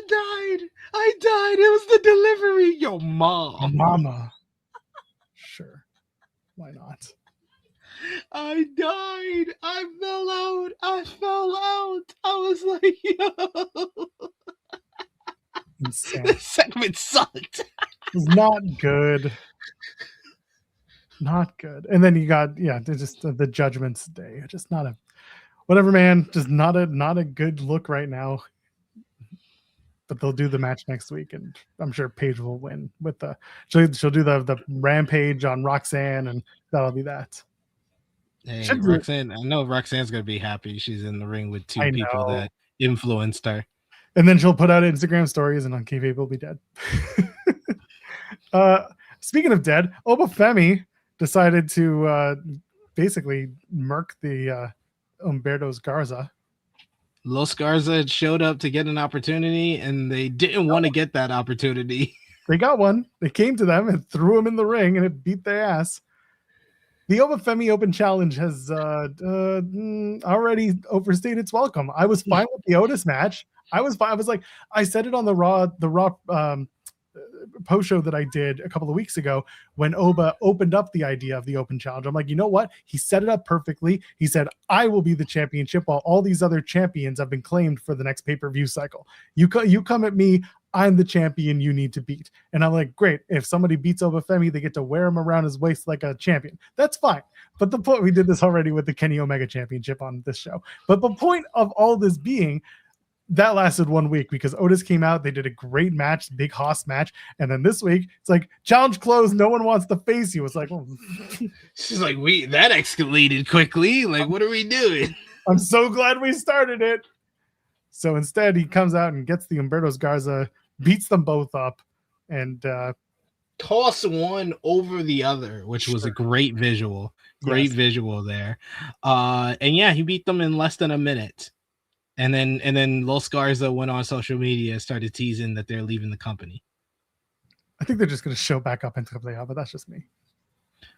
died. It was the delivery. Your mom. Mama. Sure. Why not? I died. I fell out. I was like, yo. Insane. This segment sucked. It was not good. Not good. And then you got just the Judgment's Day. Just not a whatever, man. Just not a good look right now. But they'll do the match next week, and I'm sure Paige will win with she'll do the rampage on Roxanne, and that'll be that. Hey, Roxanne, I know Roxanne's gonna be happy. She's in the ring with two people that influenced her. And then she'll put out Instagram stories, and on kayfabe will be dead. Speaking of dead, Obafemi decided to basically murk the Humberto's Garza. Los Garza showed up to get an opportunity, and they didn't want to get that opportunity. They got one. They came to them and threw him in the ring, and it beat their ass. The Obafemi Open Challenge has already overstayed its welcome. I was fine with the Otis match. I was fine. I was like, I said it on the Raw post show that I did a couple of weeks ago when Oba opened up the idea of the Open Challenge. I'm like, you know what? He set it up perfectly. He said, I will be the championship while all these other champions have been claimed for the next pay-per-view cycle. You come at me, I'm the champion you need to beat. And I'm like, great. If somebody beats Obafemi, they get to wear him around his waist like a champion. That's fine. But the point, we did this already with the Kenny Omega Championship on this show. But the point of all this being, that lasted 1 week because Otis came out. They did a great match, big Haas match. And then this week, it's like, challenge closed. No one wants to face you. It's like, oh. She's like, that escalated quickly. Like, what are we doing? I'm so glad we started it. So instead, he comes out and gets the Humberto's Garza, beats them both up, and toss one over the other, which was a great visual. Great visual there. And yeah, he beat them in less than a minute. And then Los Garza went on social media and started teasing that they're leaving the company. I think they're just going to show back up in AAA, but that's just me.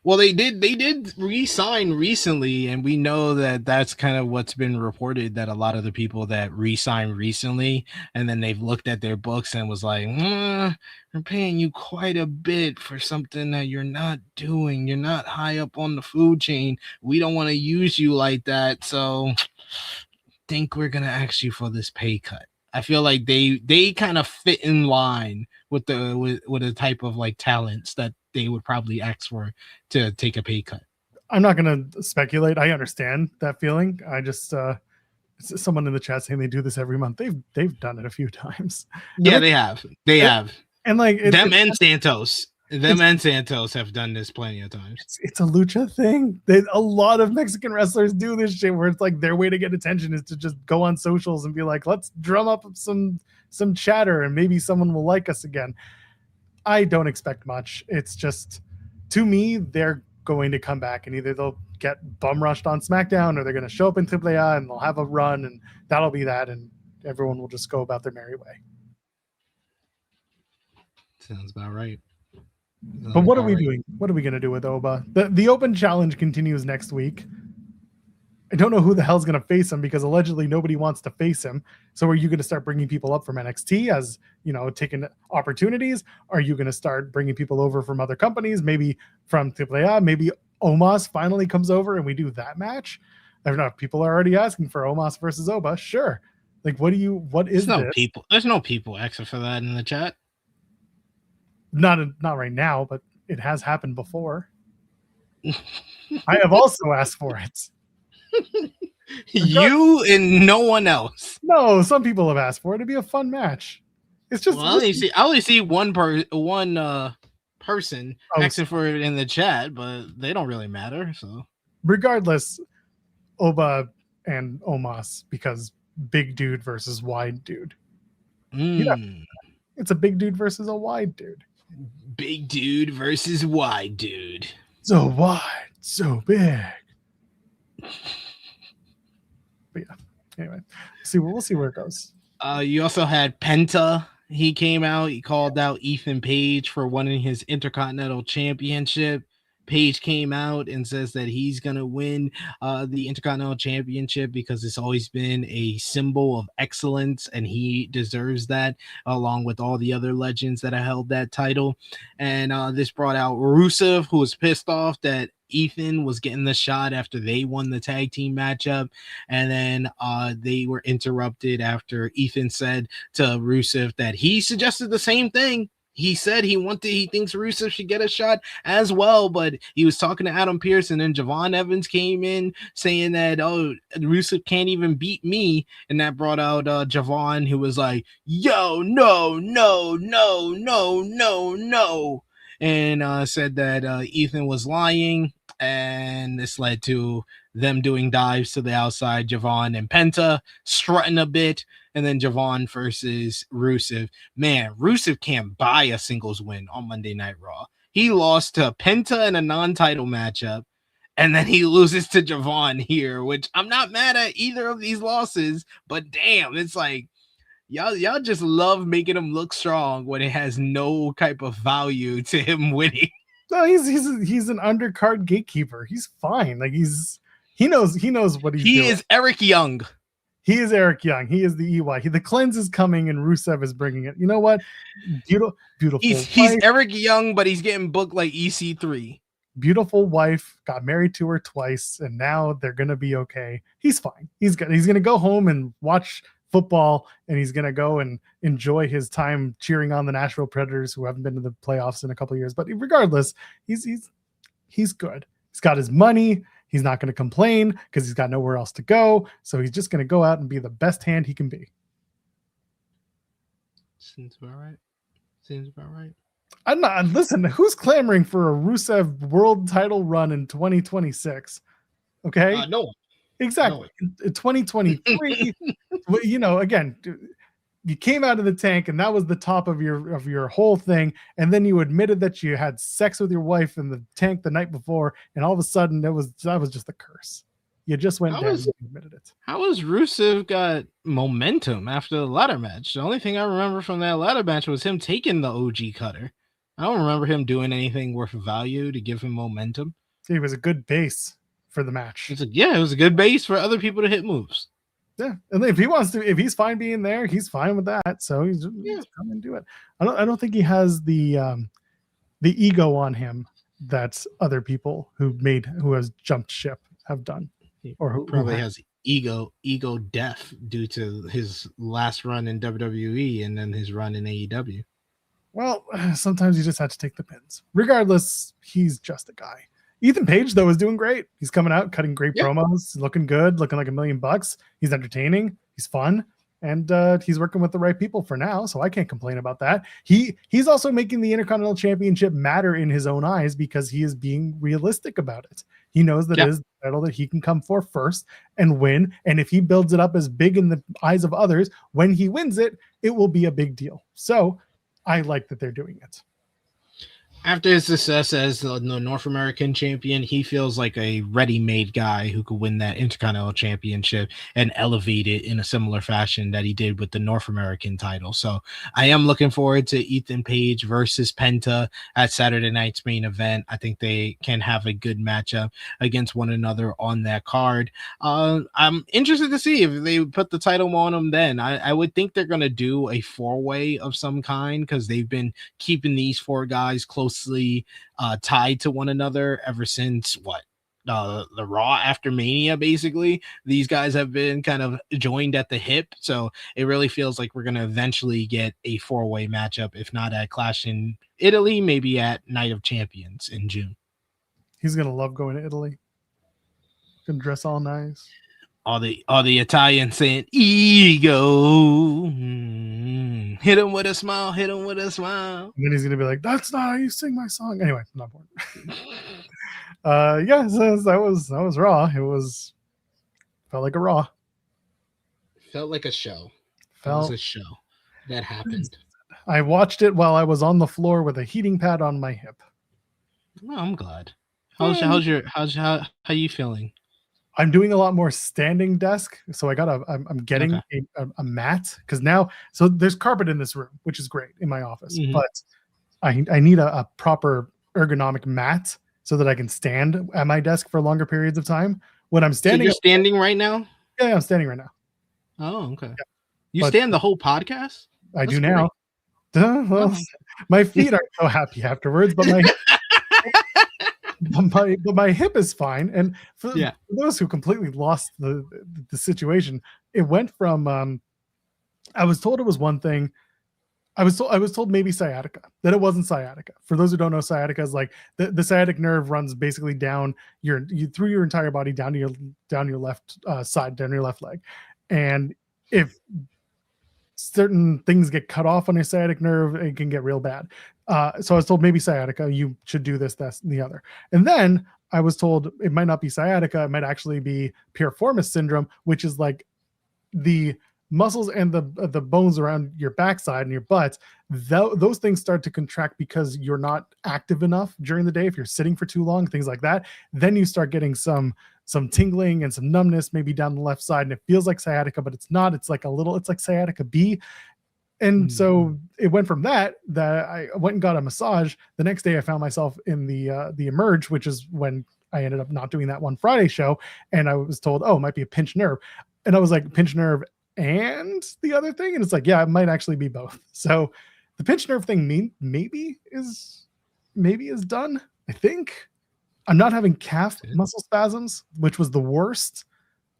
Well, they did re-sign recently, and we know that that's kind of what's been reported, that a lot of the people that re-signed recently, and then they've looked at their books and was like, I'm paying you quite a bit for something that you're not doing. You're not high up on the food chain. We don't want to use you like that, so think we're gonna ask you for this pay cut. I feel like they kind of fit in line with the type of like talents that they would probably ask for to take a pay cut. I'm not gonna speculate. I understand that feeling. I just someone in the chat saying they do this every month. They've done it a few times. Yeah, they have. They have. And like them and Santos. Them and Santos have done this plenty of times. It's a lucha thing. A lot of Mexican wrestlers do this shit where it's like their way to get attention is to just go on socials and be like, let's drum up some chatter and maybe someone will like us again. I don't expect much. It's just, to me, they're going to come back and either they'll get bum rushed on SmackDown or they're going to show up in AAA and they'll have a run and that'll be that and everyone will just go about their merry way. Sounds about right. But what are we doing? What are we going to do with Oba? The Open Challenge continues next week. I don't know who the hell's going to face him because allegedly nobody wants to face him. So are you going to start bringing people up from NXT as, taking opportunities? Are you going to start bringing people over from other companies, maybe from AAA, maybe Omos finally comes over and we do that match. I don't know. People are already asking for Omos versus Oba. Sure. Like, what is this? There's no people asking for that in the chat. Not right now, but it has happened before. I have also asked for it. You and no one else. No, some people have asked for it. It'd be a fun match. It's just I only see one person asking for it in the chat, but they don't really matter. So regardless, Oba and Omos, because big dude versus wide dude. Yeah, it's a big dude versus a wide dude. Big dude versus wide dude. So wide, so big. But yeah, anyway, we'll see where it goes. You also had Penta. He came out. He called out Ethan Page for winning his Intercontinental Championship. Page came out and says that he's going to win the Intercontinental Championship because it's always been a symbol of excellence, and he deserves that along with all the other legends that have held that title. And this brought out Rusev, who was pissed off that Ethan was getting the shot after they won the tag team matchup, and then they were interrupted after Ethan said to Rusev that he suggested the same thing. He said he thinks Rusev should get a shot as well, but he was talking to Adam Pearce, and then Javon Evans came in saying that, oh, Rusev can't even beat me, and that brought out Javon, who was like, yo, no, and said that Ethan was lying, and this led to them doing dives to the outside, Javon and Penta strutting a bit, and then Javon versus Rusev. Man, Rusev can't buy a singles win on Monday Night Raw. He lost to Penta in a non-title matchup, and then he loses to Javon here, which I'm not mad at either of these losses, but damn, it's like, y'all just love making him look strong when it has no type of value to him winning. No, he's an undercard gatekeeper. He's fine. Like he knows what he's doing. He is Eric Young. He is Eric Young. He is the EY. The cleanse is coming, and Rusev is bringing it. You know what? Beautiful. He's Eric Young, but he's getting booked like EC3. Beautiful wife, got married to her twice, and now they're gonna be okay. He's fine. He's gonna go home and watch football, and he's gonna go and enjoy his time cheering on the Nashville Predators, who haven't been to the playoffs in a couple of years. But regardless, he's good. He's got his money. He's not going to complain because he's got nowhere else to go. So he's just going to go out and be the best hand he can be. Seems about right. I'm not. Listen, who's clamoring for a Rusev world title run in 2026? Okay, no one. Exactly. No one. In 2023, again, you came out of the tank, and that was the top of your whole thing, and then you admitted that you had sex with your wife in the tank the night before, and all of a sudden that was just a curse. You just went down and admitted it. How has Rusev got momentum after the ladder match? The only thing I remember from that ladder match was him taking the OG cutter. I don't remember him doing anything worth value to give him momentum. It was a good base for the match. It was a good base for other people to hit moves. Yeah, and if he's fine being there, he's fine with that. So he's come and do it. I don't think he has the ego on him that other people who has jumped ship have done, or who probably has ego death due to his last run in WWE and then his run in AEW. Well, sometimes you just have to take the pins. Regardless, he's just a guy. Ethan Page, though, is doing great. He's coming out, cutting great promos, looking good, looking like $1 million. He's entertaining. He's fun. And he's working with the right people for now, so I can't complain about that. He's also making the Intercontinental Championship matter in his own eyes because he is being realistic about it. He knows that it is the title that he can come for first and win. And if he builds it up as big in the eyes of others, when he wins it, it will be a big deal. So I like that they're doing it. After his success as the North American champion, he feels like a ready-made guy who could win that Intercontinental Championship and elevate it in a similar fashion that he did with the North American title. So I am looking forward to Ethan Page versus Penta at Saturday night's main event. I think they can have a good matchup against one another on that card. I'm interested to see if they put the title on them then. I would think they're going to do a four-way of some kind because they've been keeping these four guys close closely tied to one another ever since the Raw after Mania. Basically, these guys have been kind of joined at the hip, so it really feels like we're going to eventually get a 4-way matchup, if not at Clash in Italy, maybe at Night of Champions in June. He's gonna love going to Italy. Gonna dress all nice. All the Italians saying ego. Hit him with a smile. Hit him with a smile. And then he's gonna be like, "That's not how you sing my song." Anyway, not bored. Yeah, so that was Raw. Felt like a Raw. Felt like a show. Felt was a show that happened. I watched it while I was on the floor with a heating pad on my hip. Well, I'm glad. How you feeling? I'm doing a lot more standing desk, so I'm getting a mat because now so there's carpet in this room, which is great in my office, but I need a proper ergonomic mat so that I can stand at my desk for longer periods of time. When I'm standing, so you're standing right now? Yeah, I'm standing right now. Oh, okay. Yeah. You stand the whole podcast? I do now. Well, my feet aren't so happy afterwards, but my hip is fine. And for those who completely lost the situation, it went from I was told it was one thing. I was told maybe sciatica, that it wasn't sciatica. For those who don't know, sciatica is like the sciatic nerve runs basically down through your entire body down your left side, down your left leg. And if certain things get cut off on your sciatic nerve, it can get real bad. So I was told maybe sciatica, you should do this, that, and the other. And then I was told it might not be sciatica, it might actually be piriformis syndrome, which is like the muscles and the bones around your backside and your butt, those things start to contract because you're not active enough during the day. If you're sitting for too long, things like that, then you start getting some tingling and some numbness, maybe down the left side, and it feels like sciatica, but it's not. It's like sciatica B. And so it went from that I went and got a massage. The next day I found myself in the Emerge, which is when I ended up not doing that one Friday show, and I was told, oh, it might be a pinched nerve. And I was like, pinched nerve and the other thing? And it's like, yeah, it might actually be both. So the pinched nerve thing maybe is done. I think I'm not having calf muscle spasms, which was the worst.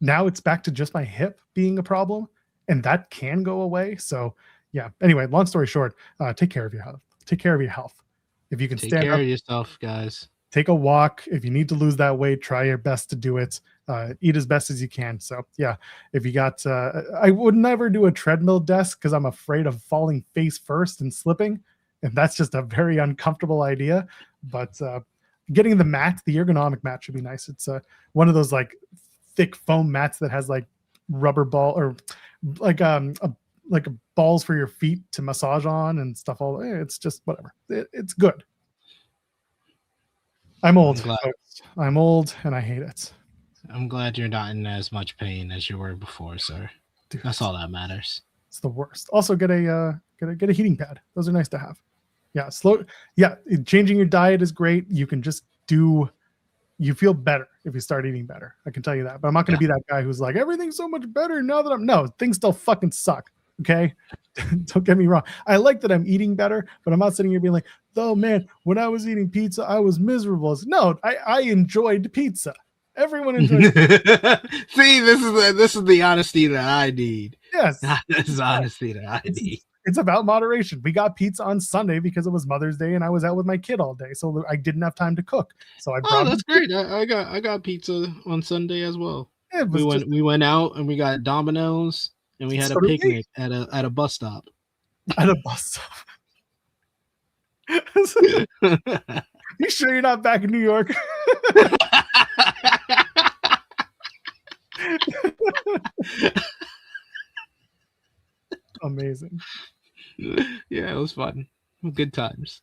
Now it's back to just my hip being a problem, and that can go away. So yeah. Anyway, long story short, take care of your health. Take care of your health. If you can stand up, take care of yourself, guys. Take a walk. If you need to lose that weight, try your best to do it. Eat as best as you can. So yeah, if you got, I would never do a treadmill desk because I'm afraid of falling face first and slipping. And that's just a very uncomfortable idea. But getting the mat, the ergonomic mat should be nice. It's one of those like thick foam mats that has like rubber ball or like balls for your feet to massage on and stuff. It's just whatever. It's good. I'm old. I'm old and I hate it. I'm glad you're not in as much pain as you were before, sir. Dude, that's all that matters. It's the worst. Also, get a heating pad. Those are nice to have. Yeah, changing your diet is great. You can just you feel better if you start eating better. I can tell you that. But I'm not going to be that guy who's like, everything's so much better now that no, things still fucking suck. Okay. Don't get me wrong. I like that I'm eating better, but I'm not sitting here being like, oh man, when I was eating pizza, I was miserable. No, I enjoyed pizza. Everyone enjoys pizza. See, this is the honesty that I need. Yes. This is honesty that I need. It's about moderation. We got pizza on Sunday because it was Mother's Day and I was out with my kid all day. So I didn't have time to cook. So I brought that's great. I got pizza on Sunday as well. We went out and we got Domino's. And we had a picnic at a bus stop. At a bus stop. You sure you're not back in New York? Amazing. Yeah, it was fun. Good times.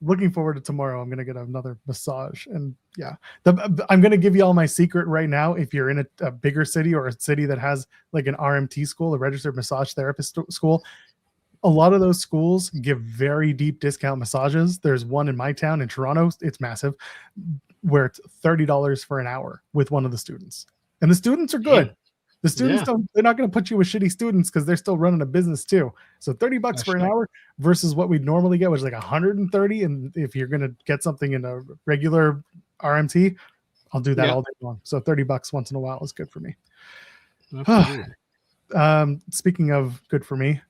Looking forward to tomorrow. I'm gonna get another massage, and yeah, I'm gonna give you all my secret right now. If you're in a bigger city or a city that has like an RMT school, a registered massage therapist school, a lot of those schools give very deep discount massages. There's one in my town in Toronto. It's massive, where it's $30 for an hour with one of the students, and the students are good. The students they're not going to put you with shitty students because they're still running a business too. So $30 for an hour versus what we'd normally get, which is like 130. And if you're going to get something in a regular RMT, I'll do that all day long. So $30 once in a while is good for me. Speaking of good for me,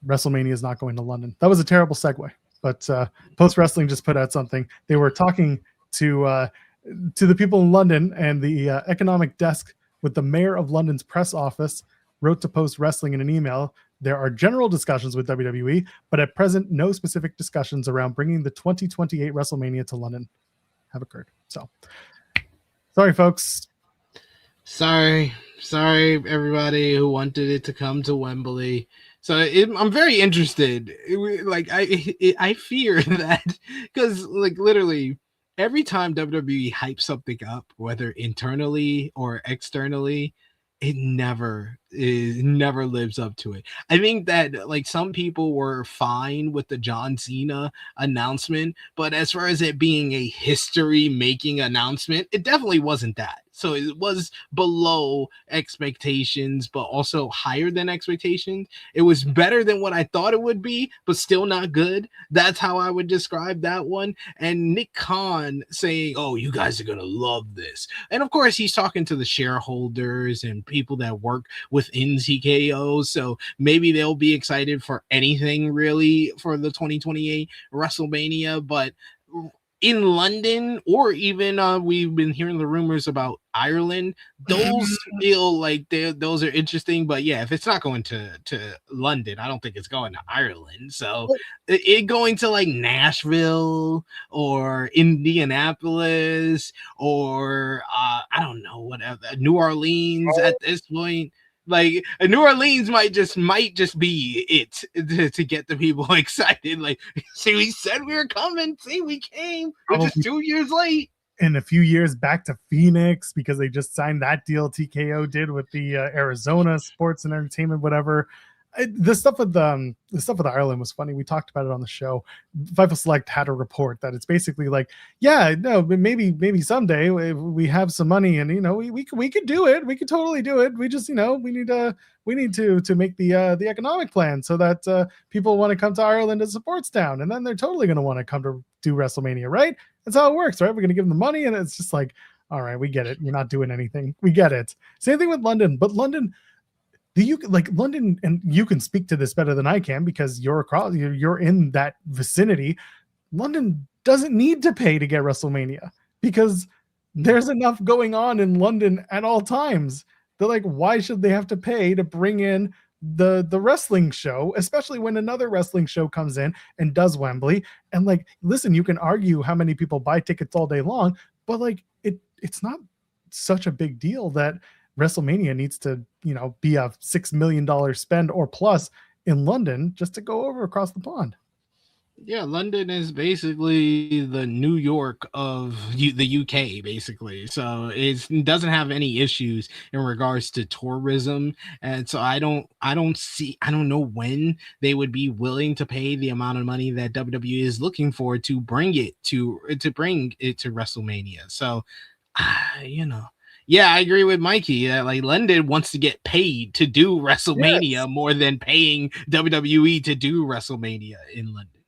WrestleMania is not going to London. That was a terrible segue, but Post Wrestling just put out something. They were talking to the people in London, and the economic desk with the mayor of London's press office wrote to Post Wrestling in an email. There are general discussions with WWE, but at present, no specific discussions around bringing the 2028 WrestleMania to London have occurred. So, sorry, folks. Sorry, everybody who wanted it to come to Wembley. So I'm very interested. I fear that because literally every time WWE hypes something up, whether internally or externally, it never lives up to it. I think that some people were fine with the John Cena announcement, but as far as it being a history making announcement, it definitely wasn't that. So it was below expectations, but also higher than expectations. It was better than what I thought it would be, but still not good. That's how I would describe that one. And Nick Khan saying, "Oh, you guys are going to love this." And of course, he's talking to the shareholders and people that work within TKO. So maybe they'll be excited for anything really for the 2028 WrestleMania. But in London, or even we've been hearing the rumors about Ireland, those feel like those are interesting. But yeah, if it's not going to London, I don't think it's going to Ireland. So it going to Nashville or Indianapolis or I don't know, whatever, New Orleans at this point. New Orleans might just be it to get the people excited. See, we said we were coming. See, we came. We're just 2 years late. In a few years back to Phoenix because they just signed that deal TKO did with the Arizona Sports and Entertainment, whatever. The stuff with Ireland was funny. We talked about it on the show. Fightful Select had a report that it's basically maybe someday we have some money and we could do it. We could totally do it. We just we need to make the economic plan so that people want to come to Ireland as a sports town, and then they're totally going to want to come to do WrestleMania, right? That's how it works, right? We're going to give them the money, and it's just all right, we get it. You're not doing anything. We get it. Same thing with London, but London. London, and you can speak to this better than I can because you're in that vicinity. London doesn't need to pay to get WrestleMania because there's enough going on in London at all times. They're why should they have to pay to bring in the wrestling show, especially when another wrestling show comes in and does Wembley? And listen, you can argue how many people buy tickets all day long, but it's not such a big deal that WrestleMania needs to, be a $6 million spend or plus in London just to go over across the pond. Yeah, London is basically the New York of the UK, basically. So it doesn't have any issues in regards to tourism, and so I don't know when they would be willing to pay the amount of money that WWE is looking for to bring it to WrestleMania. So, Yeah, I agree with Mikey. London wants to get paid to do WrestleMania more than paying WWE to do WrestleMania in London.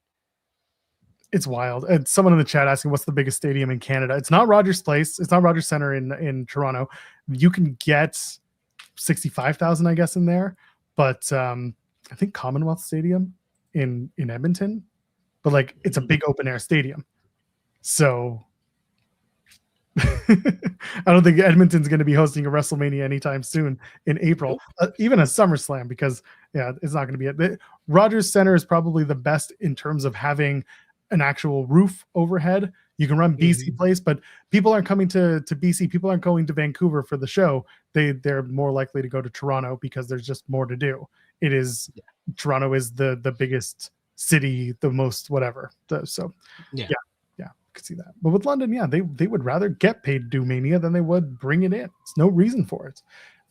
It's wild. And someone in the chat asking what's the biggest stadium in Canada. It's not Rogers Place. It's not Rogers Center in Toronto. You can get 65,000, I guess, in there. But I think Commonwealth Stadium in Edmonton. But it's a big open air stadium. So I don't think Edmonton's going to be hosting a WrestleMania anytime soon in April, even a SummerSlam, because it's not going to be it. Rogers Center is probably the best in terms of having an actual roof overhead. You can run BC Place, but people aren't coming to BC. People aren't going to Vancouver for the show. They're more likely to go to Toronto because there's just more to do. Toronto is the biggest city, the most whatever. Yeah. Could see that. But with London, they would rather get paid to do Mania than they would bring it in. It's no reason for it.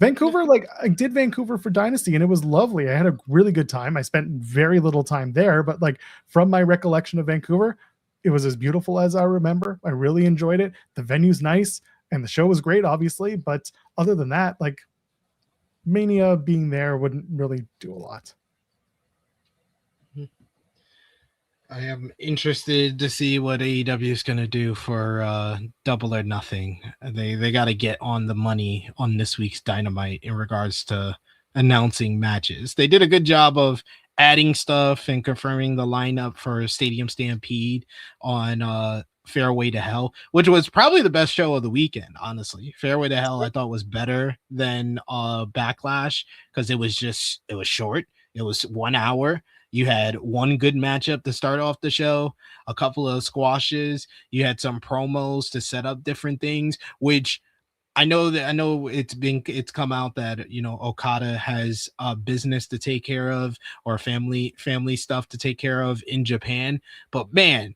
Vancouver, I did Vancouver for Dynasty and it was lovely. I had a really good time. I spent very little time there, but from my recollection of Vancouver, it was as beautiful as I remember. I really enjoyed it. The venue's nice and the show was great, obviously. But other than that, Mania being there wouldn't really do a lot. I am interested to see what AEW is going to do for Double or Nothing. They got to get on the money on this week's Dynamite in regards to announcing matches. They did a good job of adding stuff and confirming the lineup for Stadium Stampede on Fairway to Hell, which was probably the best show of the weekend, honestly. Fairway to Hell I thought was better than Backlash because it was short. It was 1 hour. You had one good matchup to start off the show, a couple of squashes. You had some promos to set up different things, which I know it's come out that Okada has business to take care of or family stuff to take care of in Japan. But man,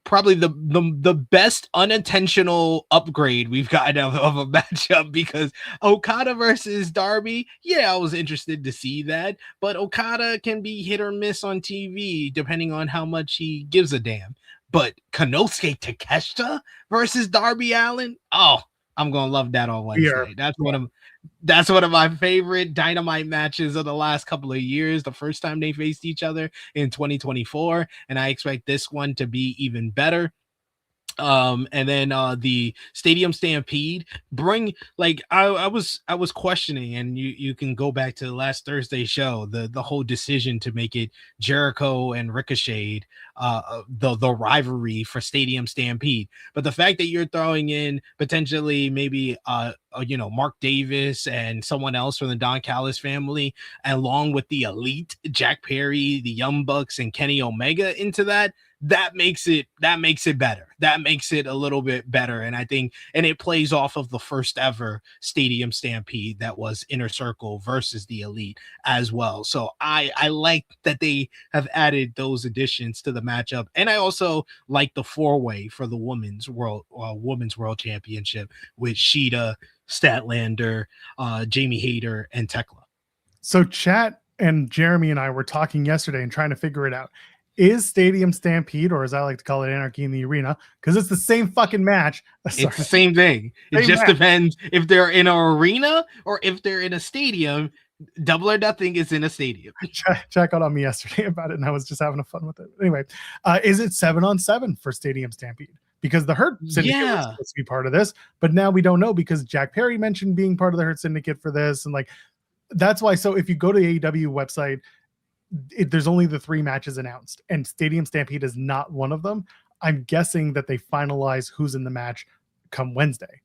probably the best unintentional upgrade we've gotten of a matchup, because Okada versus Darby, I was interested to see that, but Okada can be hit or miss on TV depending on how much he gives a damn. But Konosuke Takeshita versus Darby Allin, I'm gonna love that on Wednesday. That's one of my favorite Dynamite matches of the last couple of years. The first time they faced each other in 2024, and I expect this one to be even better. And then the Stadium Stampede I was questioning, and you can go back to the last Thursday show, the whole decision to make it Jericho and Ricochet, the rivalry for Stadium Stampede. But the fact that you're throwing in potentially maybe Mark Davis and someone else from the Don Callis family, along with the Elite, Jack Perry, the Young Bucks, and Kenny Omega into that makes it better. That makes it a little bit better. And I think, and it plays off of the first ever Stadium Stampede that was Inner Circle versus the Elite as well. So I like that they have added those additions to the matchup. And I also like the 4-way for the women's world championship with Sheeta, Statlander, Jamie Hayter, and Tekla. So chat and Jeremy and I were talking yesterday and trying to figure it out. Is Stadium Stampede, or as I like to call it, Anarchy in the Arena, because it's the same fucking match. It's the same thing. It just depends if they're in an arena or if they're in a stadium. Double or Nothing is in a stadium. Jack got on me yesterday about it, and I was just having fun with it. Anyway, is it 7-on-7 for Stadium Stampede? Because the Hurt Syndicate was supposed to be part of this, but now we don't know because Jack Perry mentioned being part of the Hurt Syndicate for this, and that's why. So if you go to the AEW website, there's only the 3 matches announced, and Stadium Stampede is not one of them. I'm guessing that they finalize who's in the match come Wednesday,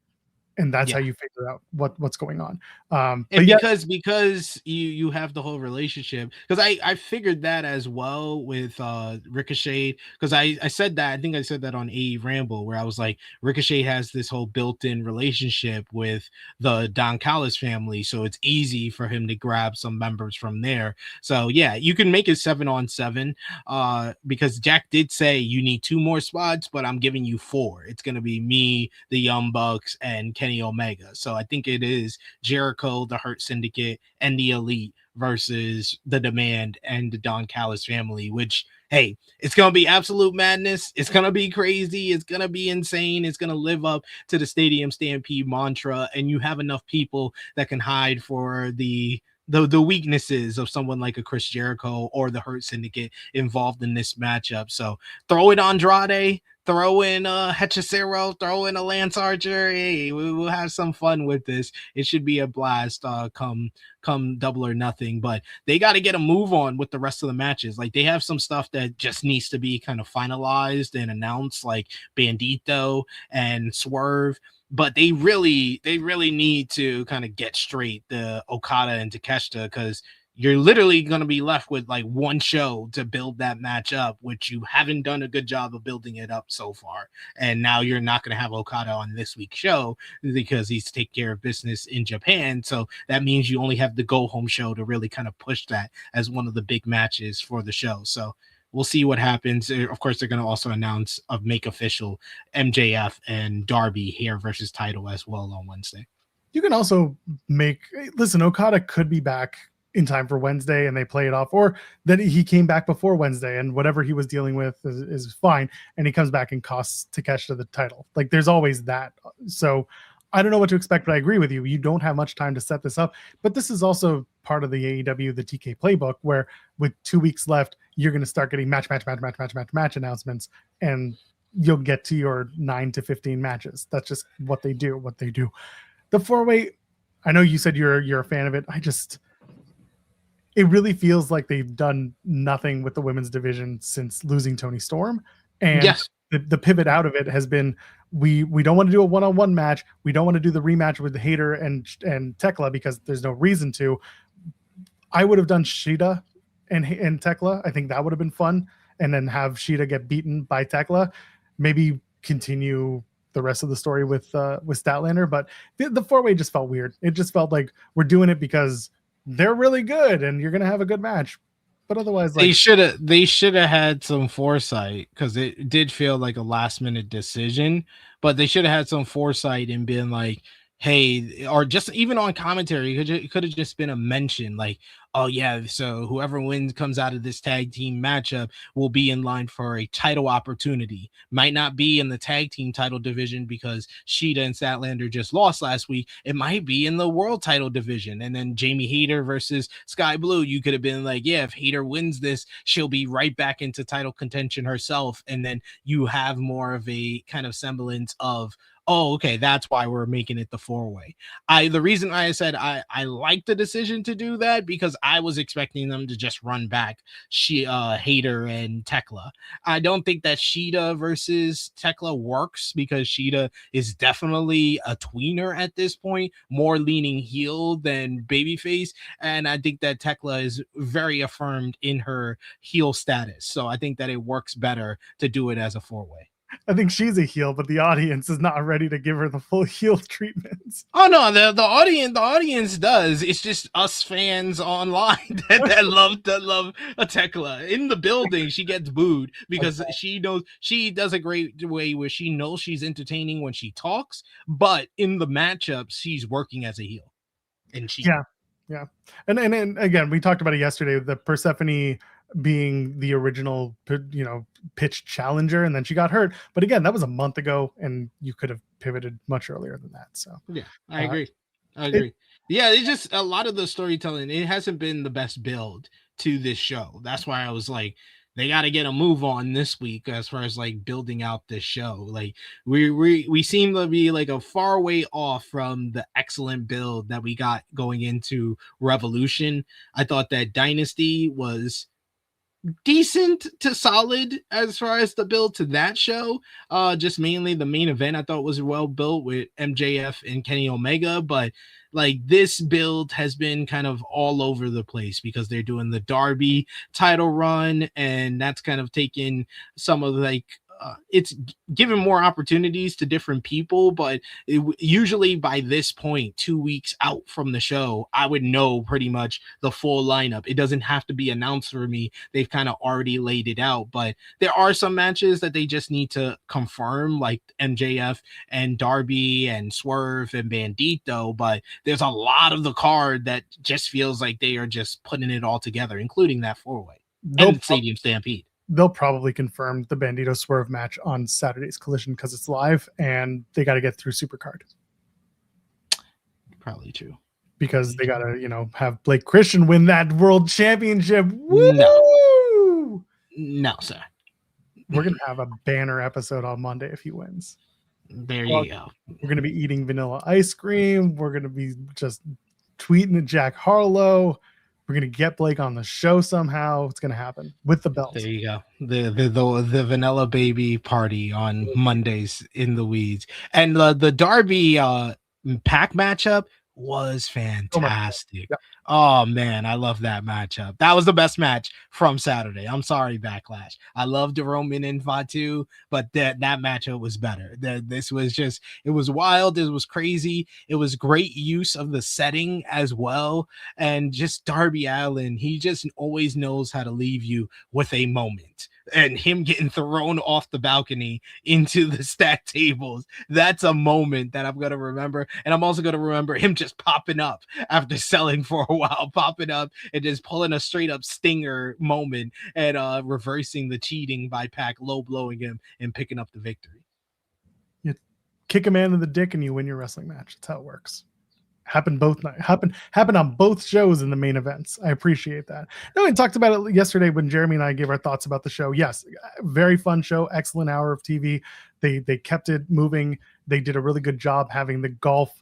and that's how you figure out what's going on. And because you have the whole relationship, because I figured that as well with Ricochet, because I said that, I think I said that on AE Ramble, where I was like, Ricochet has this whole built-in relationship with the Don Callis family, so it's easy for him to grab some members from there. So you can make it 7-on-7 because Jack did say you need 2 more spots, but I'm giving you 4. It's going to be me, the Young Bucks, and Kenny Omega. So I think it is Jericho, the Hurt Syndicate, and the Elite versus the Demand and the Don Callis family, which, hey, it's going to be absolute madness. It's going to be crazy. It's going to be insane. It's going to live up to the Stadium Stampede mantra, and you have enough people that can hide for the weaknesses of someone like a Chris Jericho or the Hurt Syndicate involved in this matchup. So throw in Andrade, throw in Hechicero, throw in a Lance Archer. Hey, we will have some fun with this. It should be a blast come Double or Nothing. But they got to get a move on with the rest of the matches. Like, they have some stuff that just needs to be kind of finalized and announced, like Bandito and Swerve. But they really need to kind of get straight the Okada and Takeshita, because you're literally going to be left with like one show to build that match up, which you haven't done a good job of building it up so far. And now you're not going to have Okada on this week's show because he's taking care of business in Japan. So that means you only have the go home show to really kind of push that as one of the big matches for the show. So we'll see what happens. Of course, they're going to also make official MJF and Darby hair versus title as well on Wednesday. You can also listen, Okada could be back in time for Wednesday and they play it off, or that he came back before Wednesday and whatever he was dealing with is fine, and he comes back and costs Takeshita the title. Like, there's always that. So I don't know what to expect, but I agree with you. You don't have much time to set this up. But this is also part of the AEW, the TK playbook, where with 2 weeks left, you're going to start getting match announcements, and you'll get to your 9 to 15 matches. That's just what they do. The 4-way, I know you said you're a fan of it. It really feels like they've done nothing with the women's division since losing Toni Storm. And Yes. the pivot out of it has been, we don't want to do a one-on-one match. We don't want to do the rematch with Hayter and Tekla because there's no reason to. I would have done Shida and Tekla. I think that would have been fun. And then have Shida get beaten by Tekla. Maybe continue the rest of the story with Statlander. But the 4-way just felt weird. It just felt like we're doing it because they're really good and you're gonna have a good match. But otherwise, like, they should have had some foresight, because it did feel like a last minute decision, but they should have had some foresight and been like, hey, or just even on commentary, it could have just been a mention like, oh yeah, so whoever wins comes out of this tag team matchup will be in line for a title opportunity. Might not be in the tag team title division because Shida and Statlander just lost last week. It might be in the world title division. And then Jamie Hayter versus Sky Blue, you could have been like, yeah, if Hayter wins this, she'll be right back into title contention herself. And then you have more of a kind of semblance of, oh, okay, that's why we're making it the 4-way. The reason I said I like the decision to do that, because I was expecting them to just run back Hayter and Tekla. I don't think that Shida versus Tekla works, because Shida is definitely a tweener at this point, more leaning heel than babyface, and I think that Tekla is very affirmed in her heel status. So I think that it works better to do it as a 4-way. I think she's a heel, but the audience is not ready to give her the full heel treatment. Oh no, the audience does. It's just us fans online that love a Tekla. In the building, she gets booed because she knows she does a great way where she knows she's entertaining when she talks, but in the matchups, she's working as a heel. And yeah. And again, we talked about it yesterday, the Persephone being the original, pitched challenger, and then she got hurt. But again, that was a month ago, and you could have pivoted much earlier than that. So yeah, I agree. It's just a lot of the storytelling. It hasn't been the best build to this show. That's why I was like, they got to get a move on this week as far as like building out this show. Like we seem to be like a far way off from the excellent build that we got going into Revolution. I thought that Dynasty was decent to solid as far as the build to that show. Just mainly the main event I thought was well built with MJF and Kenny Omega, but like this build has been kind of all over the place because they're doing the Darby title run, and that's kind of taken some of like it's given more opportunities to different people, but usually by this point, 2 weeks out from the show, I would know pretty much the full lineup. It doesn't have to be announced for me. They've kind of already laid it out, but there are some matches that they just need to confirm, like MJF and Darby and Swerve and Bandito, but there's a lot of the card that just feels like they are just putting it all together, including that 4-way and Stadium Stampede. They'll probably confirm the Bandito Swerve match on Saturday's Collision because it's live, and they got to get through Supercard. Probably true. Because they got to, have Blake Christian win that world championship. Woo! No, sir. We're going to have a banner episode on Monday if he wins. There you go. We're going to be eating vanilla ice cream. We're going to be just tweeting at Jack Harlow. We're going to get Blake on the show somehow. It's going to happen with the belt. There you go. The vanilla baby party on Mondays in the weeds. And the Darby Pac matchup was fantastic. Oh man, I love that matchup. That was the best match from Saturday. I'm sorry, Backlash. I loved Roman and Fatu, but that matchup was better. This was just, it was wild. It was crazy. It was great use of the setting as well. And just Darby Allin, he just always knows how to leave you with a moment. And him getting thrown off the balcony into the stack tables, that's a moment that I'm going to remember. And I'm also going to remember him just popping up after selling for a while, popping up and just pulling a straight up stinger moment and reversing the cheating by Pac, low blowing him and picking up the victory. kick a man in the dick and you win your wrestling match. That's how it works. Happened both night. Happened on both shows in the main events. I appreciate that. No, we talked about it yesterday when Jeremy and I gave our thoughts about the show. Yes, very fun show. Excellent hour of TV. They kept it moving. They did a really good job having the golf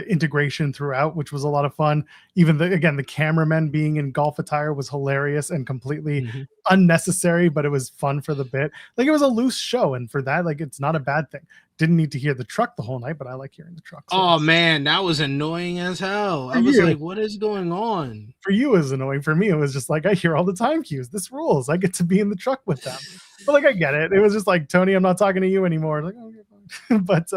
integration throughout, which was a lot of fun. Even the cameramen being in golf attire was hilarious and completely unnecessary, but it was fun for the bit. Like, it was a loose show, and for that, like, it's not a bad thing. Didn't need to hear the truck the whole night, but I like hearing the truck. So man, that was annoying as hell. I was like, what is going on? For you, it was annoying. For me, it was just like, I hear all the time cues. This rules. I get to be in the truck with them. But like, I get it. It was just like, Tony, I'm not talking to you anymore. Like, oh, you're fine. But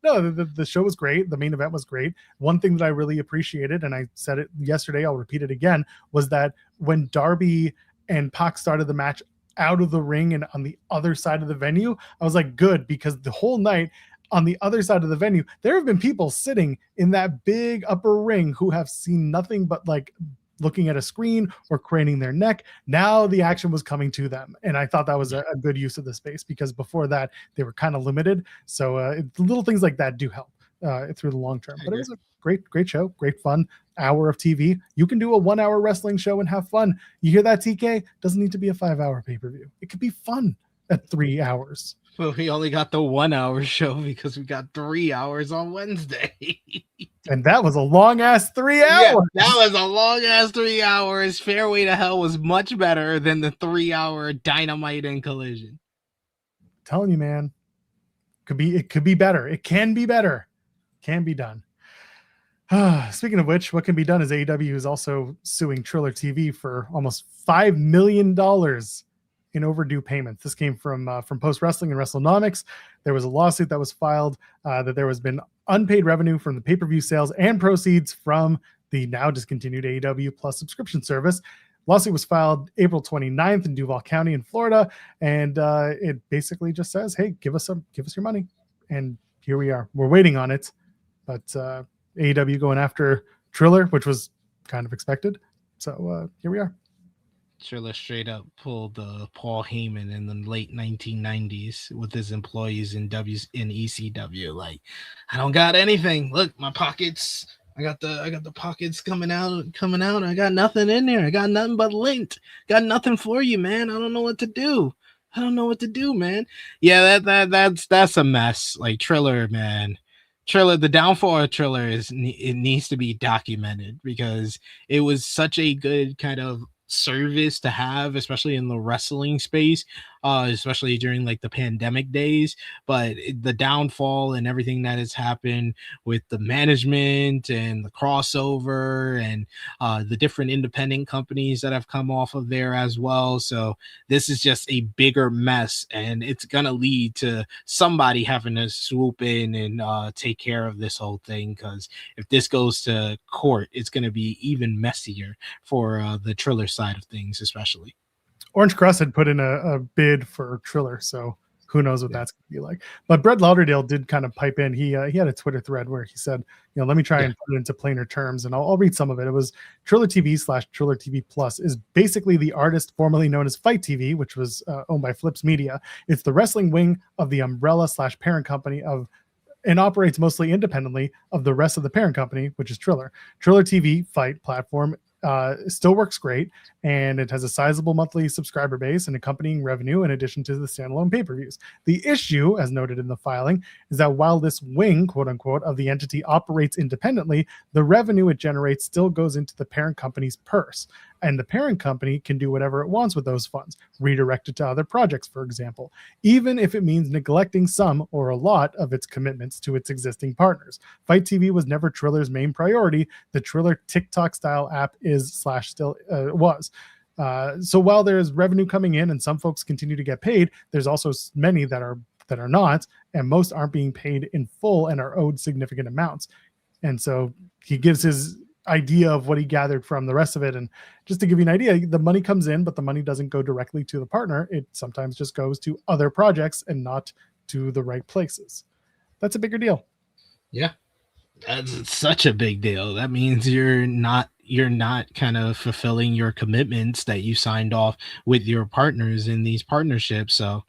no, the show was great. The main event was great. One thing that I really appreciated, and I said it yesterday, I'll repeat it again, was that when Darby and Pac started the match out of the ring and on the other side of the venue, I was like, good, because the whole night on the other side of the venue, there have been people sitting in that big upper ring who have seen nothing but like looking at a screen or craning their neck. Now the action was coming to them. And I thought that was a good use of the space, because before that they were kind of limited. So little things like that do help through the long term. But it was a great show, great fun hour of TV. You can do a 1 hour wrestling show and have fun. You hear that, TK? Doesn't need to be a 5 hour pay-per-view. It could be fun at 3 hours. Well, we only got the 1 hour show because we got 3 hours on Wednesday. And that was a long ass 3 hours. Yeah, that was a long ass 3 hours. Fairway to Hell was much better than the 3 hour Dynamite and Collision. I'm telling you, man, it could be better. It can be better. Can be done. Speaking of which, what can be done is AEW is also suing Triller TV for almost $5 million in overdue payments. This came from Post Wrestling and WrestleNomics. There was a lawsuit that was filed that there has been unpaid revenue from the pay-per-view sales and proceeds from the now discontinued AEW Plus subscription service. Lawsuit was filed April 29th in Duval County in Florida, and it basically just says, "Hey, give us your money." And here we are. We're waiting on it, but AEW going after Triller, which was kind of expected. So here we are. Triller straight up pulled Paul Heyman in the late 1990s with his employees in ECW. Like, I don't got anything. Look, my pockets. I got the pockets coming out. I got nothing in there. I got nothing but lint. Got nothing for you, man. I don't know what to do. Man. Yeah, that's a mess. Like, Triller, man. Triller, the downfall of Triller it needs to be documented, because it was such a good kind of service to have, especially in the wrestling space, especially during like the pandemic days. But the downfall and everything that has happened with the management and the crossover and the different independent companies that have come off of there as well. So this is just a bigger mess, and it's gonna lead to somebody having to swoop in and take care of this whole thing, because if this goes to court, it's gonna be even messier for the Triller side of things, especially. Orange Cross had put in a bid for Triller, so who knows what that's going to be like. But Brett Lauderdale did kind of pipe in. He had a Twitter thread where he said, let me try and put it into plainer terms, and I'll read some of it. It was Triller TV / Triller TV Plus is basically the artist formerly known as Fight TV, which was owned by Flips Media. It's the wrestling wing of the umbrella / parent company of, and operates mostly independently of the rest of the parent company, which is Triller. Triller TV Fight platform still works great, and it has a sizable monthly subscriber base and accompanying revenue in addition to the standalone pay-per-views. The issue, as noted in the filing, is that while this wing, quote unquote, of the entity operates independently, the revenue it generates still goes into the parent company's purse, and the parent company can do whatever it wants with those funds, redirect it to other projects, for example, even if it means neglecting some or a lot of its commitments to its existing partners. Fight TV was never Triller's main priority. The Triller TikTok-style app was. So while there's revenue coming in and some folks continue to get paid, there's also many that are not, and most aren't being paid in full and are owed significant amounts. And so he gives his idea of what he gathered from the rest of it. And just to give you an idea, the money comes in, but the money doesn't go directly to the partner. It sometimes just goes to other projects and not to the right places. That's a bigger deal. Yeah. That's such a big deal. That means you're not kind of fulfilling your commitments that you signed off with your partners in these partnerships. So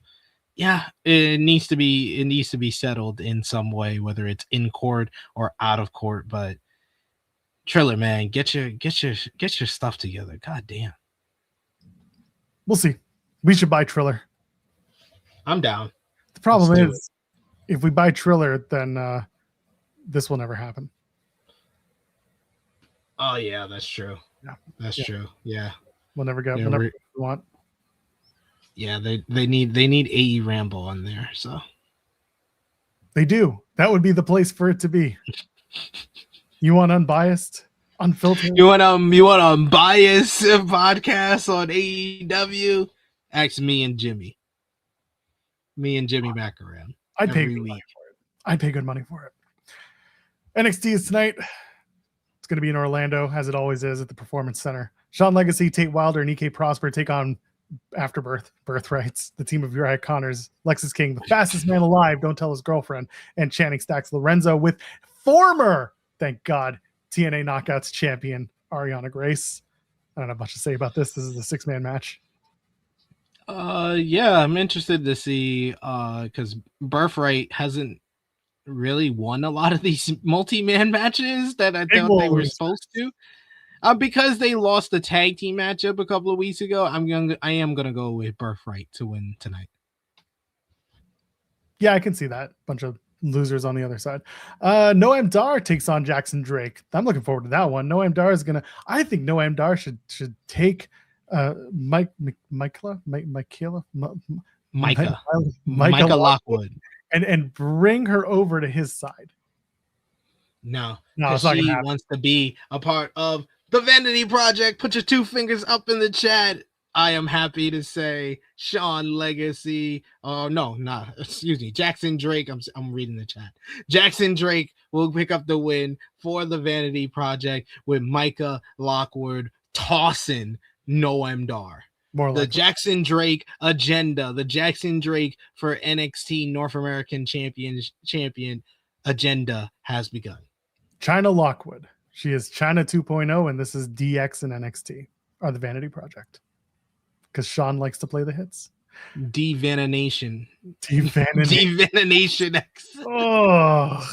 Yeah, it needs to be settled in some way, whether it's in court or out of court. But Triller, man, get your stuff together. God damn. We'll see. We should buy Triller. I'm down. The problem is, if we buy Triller, then this will never happen. Oh yeah, that's true. Yeah, that's true. Yeah, we'll never get what we want. Yeah, they need AE Rambo on there. So they do. That would be the place for it to be. You want unbiased, unfiltered? You want unbiased podcast on AEW? Ask me and Jimmy. Me and Jimmy Macaron. I'd pay good money for it. I'd pay good money for it. NXT is tonight. It's going to be in Orlando, as it always is, at the Performance Center. Sean Legacy, Tate Wilder, and EK Prosper take on Afterbirth, Birthrights, the team of Uriah Connors, Lexus King, the fastest man alive, don't tell his girlfriend, and Channing Stacks Lorenzo with former, thank God, TNA Knockouts champion Ariana Grace. I don't have much to say about this. This is a 6-man match. Yeah, I'm interested to see because Birthright hasn't really won a lot of these multi-man matches that I thought they were supposed to. Because they lost the tag team matchup a couple of weeks ago, I am gonna go with Birthright to win tonight. Yeah, I can see that. Bunch of losers on the other side. Noam Dar takes on Jackson Drake. I'm looking forward to that one. Noam Dar is gonna. I think Noam Dar should take Micah Lockwood and bring her over to his side. No, she wants to be a part of the Vanity Project. Put your 2 fingers up in the chat. I am happy to say Sean Legacy. Excuse me, Jackson Drake. I'm reading the chat. Jackson Drake will pick up the win for the Vanity Project with Micah Lockwood tossing Noam Dar. The Jackson Drake agenda, the Jackson Drake for NXT North American champion agenda has begun. China Lockwood. She is China 2.0, and this is DX and NXT, or the Vanity Project. Because Sean likes to play the hits. Devanation X. Oh,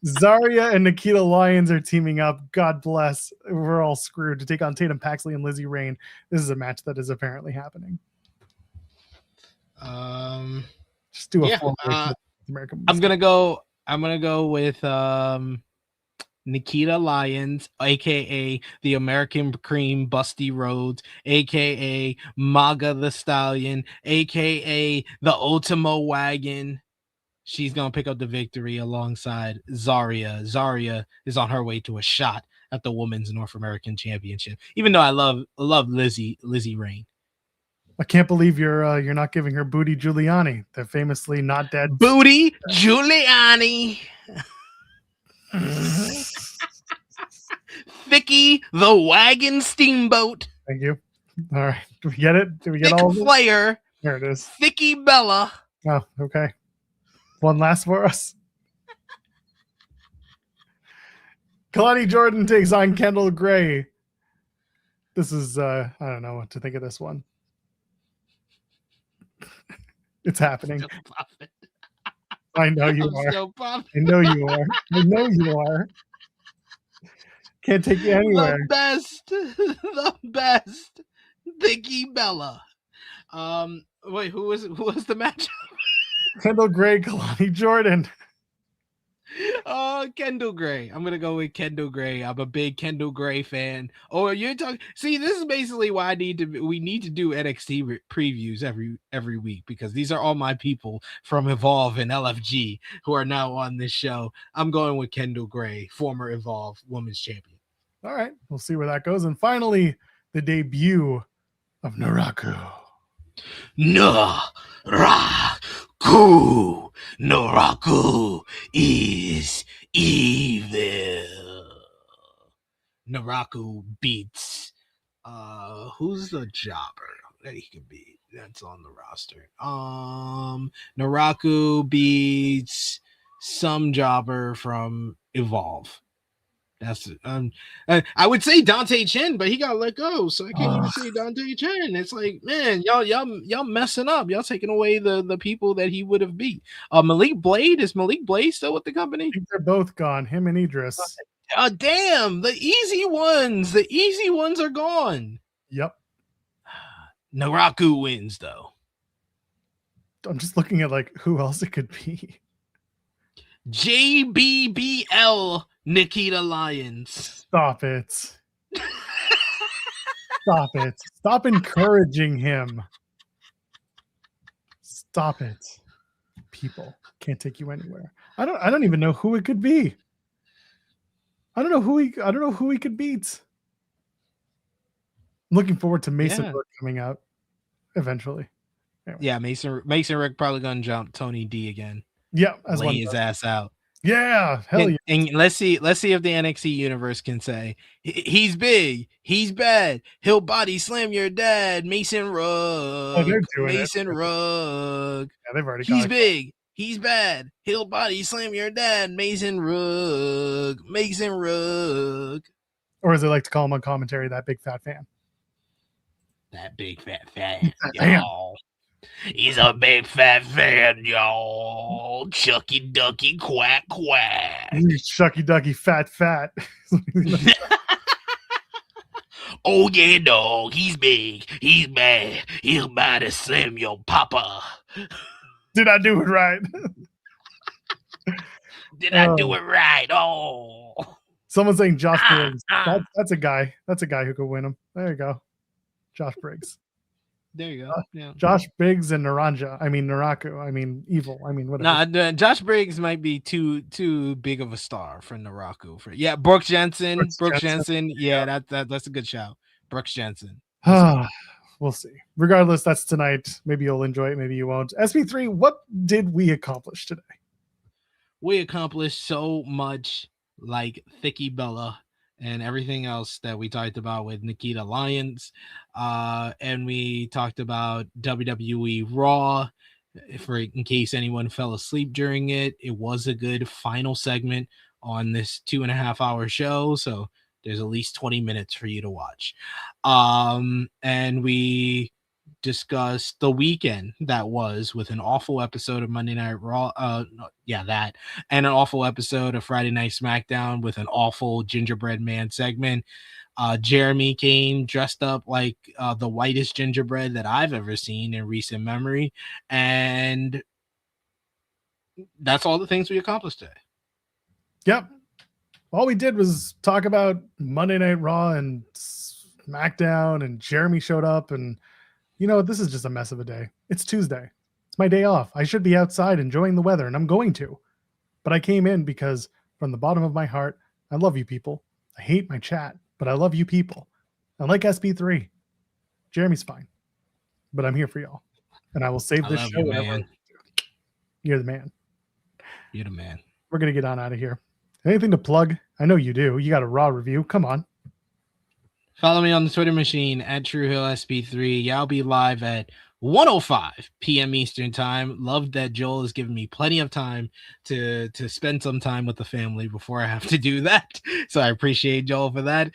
Zarya and Nikita Lyons are teaming up. God bless. We're all screwed to take on Tatum Paxley and Lizzie Rain. This is a match that is apparently happening. Just do a American. I'm gonna go with Nikita Lyons, aka the American Cream Busty Rhodes, aka Maga the Stallion, aka the Ultimo Wagon. She's gonna pick up the victory alongside Zarya. Zarya is on her way to a shot at the Women's North American Championship. Even though I love Lizzie Rain. I can't believe you're not giving her Booty Giuliani, the famously not dead Booty Giuliani. Thicky the Wagon Steamboat. Thank you. All right. Do we get it? Do we get all of it? Flair. There it is. Thicky Bella. Oh, okay. One last for us. Kalani Jordan takes on Kendall Gray. This is I don't know what to think of this one. It's happening. I know you are. I know you are. I know you are. Can't take you anywhere. The best. Thicky Bella. Wait, who was the matchup? Kendall Gray, Kalani Jordan. Kendall Gray. I'm gonna go with Kendall Gray. I'm a big Kendall Gray fan. Oh, you're talking. See, this is basically why we need to do NXT previews every week, because these are all my people from Evolve and LFG who are now on this show. I'm going with Kendall Gray, former Evolve Women's Champion. All right, we'll see where that goes. And finally, the debut of Naraku. Naraku is evil. Naraku beats who's the jobber that he can beat that's on the roster? Naraku beats some jobber from Evolve. That's I would say Dante Chen, but he got let go, so I can't even say Dante Chen. It's like, man, y'all messing up. Y'all taking away the people that he would have beat. Malik Blade, is Malik Blade still with the company? I think they're both gone. Him and Idris. Damn, the easy ones are gone. Yep. Naraku wins though. I'm just looking at like who else it could be. JBBL Nikita Lyons. Stop it. Stop it. Stop encouraging him. Stop it. People can't take you anywhere. I don't even know who it could be. I don't know who he could beat. I'm looking forward to Mason Rook coming out eventually. Anyway. Yeah, Mason Rook probably gonna jump Tony D again. Yeah, lay his ass out. Yeah, hell yeah. And let's see if the NXT universe can say he's big, he's bad, he'll body slam your dad, Mason Rook. Oh, they're doing Mason Rook. Yeah, they've already. He's big, he's bad, he'll body slam your dad, Mason Rook. Mason Rook. Or as they like to call him on commentary, that big fat fan. That big fat fan, y'all. He's a big fat fan, y'all. Chucky Ducky quack quack. Chucky Ducky fat. Oh yeah, dog. He's big. He's bad. He's about to slam your papa. Did I do it right? Did I do it right? Oh. Someone's saying Josh Briggs. That's a guy. That's a guy who could win him. There you go. Josh Briggs. There you go. Yeah. Josh Briggs and Naraku. Evil. Whatever. Nah, Josh Briggs might be too big of a star for Naraku. Brooks Jensen. Yeah, that's a good shout. Brooks Jensen. We'll see. Regardless, that's tonight. Maybe you'll enjoy it. Maybe you won't. SP3, what did we accomplish today? We accomplished so much, like Thicky Bella and everything else that we talked about with Nikita Lyons. And we talked about WWE Raw. In case anyone fell asleep during it, it was a good final segment on this 2.5-hour show. So there's at least 20 minutes for you to watch. And we discussed the weekend that was, with an awful episode of Monday Night Raw. And an awful episode of Friday Night SmackDown with an awful gingerbread man segment. Jeremy came dressed up like the whitest gingerbread that I've ever seen in recent memory. And that's all the things we accomplished today. Yep. All we did was talk about Monday Night Raw and SmackDown, and Jeremy showed up, and this is just a mess of a day. It's Tuesday. It's my day off. I should be outside enjoying the weather, and I'm going to. But I came in because from the bottom of my heart, I love you people. I hate my chat, but I love you people. I like SP3. Jeremy's fine, but I'm here for y'all, and I will save this show. You're the man. You're the man. We're going to get on out of here. Anything to plug? I know you do. You got a Raw review. Come on. Follow me on the Twitter machine at TrueHillSP3. Yeah, I'll be live at 1:05 p.m. Eastern time. Love that Joel has given me plenty of time to spend some time with the family before I have to do that. So I appreciate Joel for that.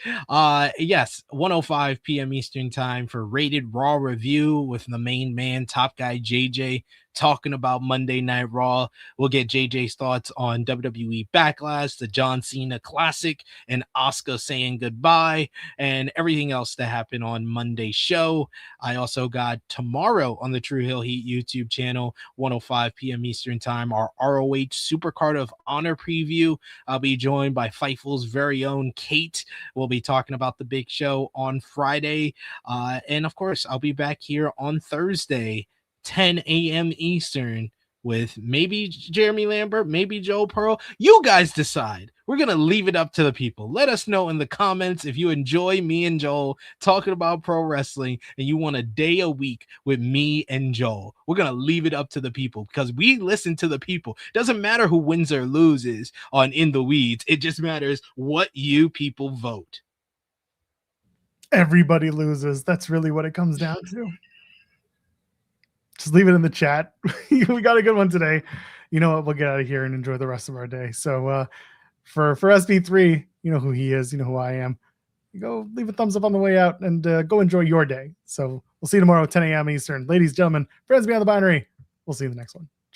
Yes, 1:05 p.m. Eastern time for Rated Raw Review with the main man, Top Guy JJ, talking about Monday Night Raw. We'll get JJ's thoughts on WWE Backlash, the John Cena Classic, and Asuka saying goodbye, and everything else that happened on Monday's show. I also got tomorrow on the True Hill Heat YouTube channel, 1:05 p.m. Eastern time, our ROH Supercard of Honor preview. I'll be joined by Fightful's very own Kate. We'll be talking about the big show on Friday. And of course, I'll be back here on Thursday, 10 a.m. Eastern, with maybe Jeremy Lambert, maybe Joe Pearl. You guys decide. We're going to leave it up to the people. Let us know in the comments if you enjoy me and Joel talking about pro wrestling and you want a day a week with me and Joel. We're going to leave it up to the people because we listen to the people. Doesn't matter who wins or loses on In the Weeds. It just matters what you people vote. Everybody loses. That's really what it comes down to. Just leave it in the chat. We got a good one today. You know what? We'll get out of here and enjoy the rest of our day. So For SB3, you know who he is, you know who I am. Go leave a thumbs up on the way out and go enjoy your day. So we'll see you tomorrow at 10 a.m. Eastern. Ladies, gentlemen, friends beyond the binary, we'll see you in the next one.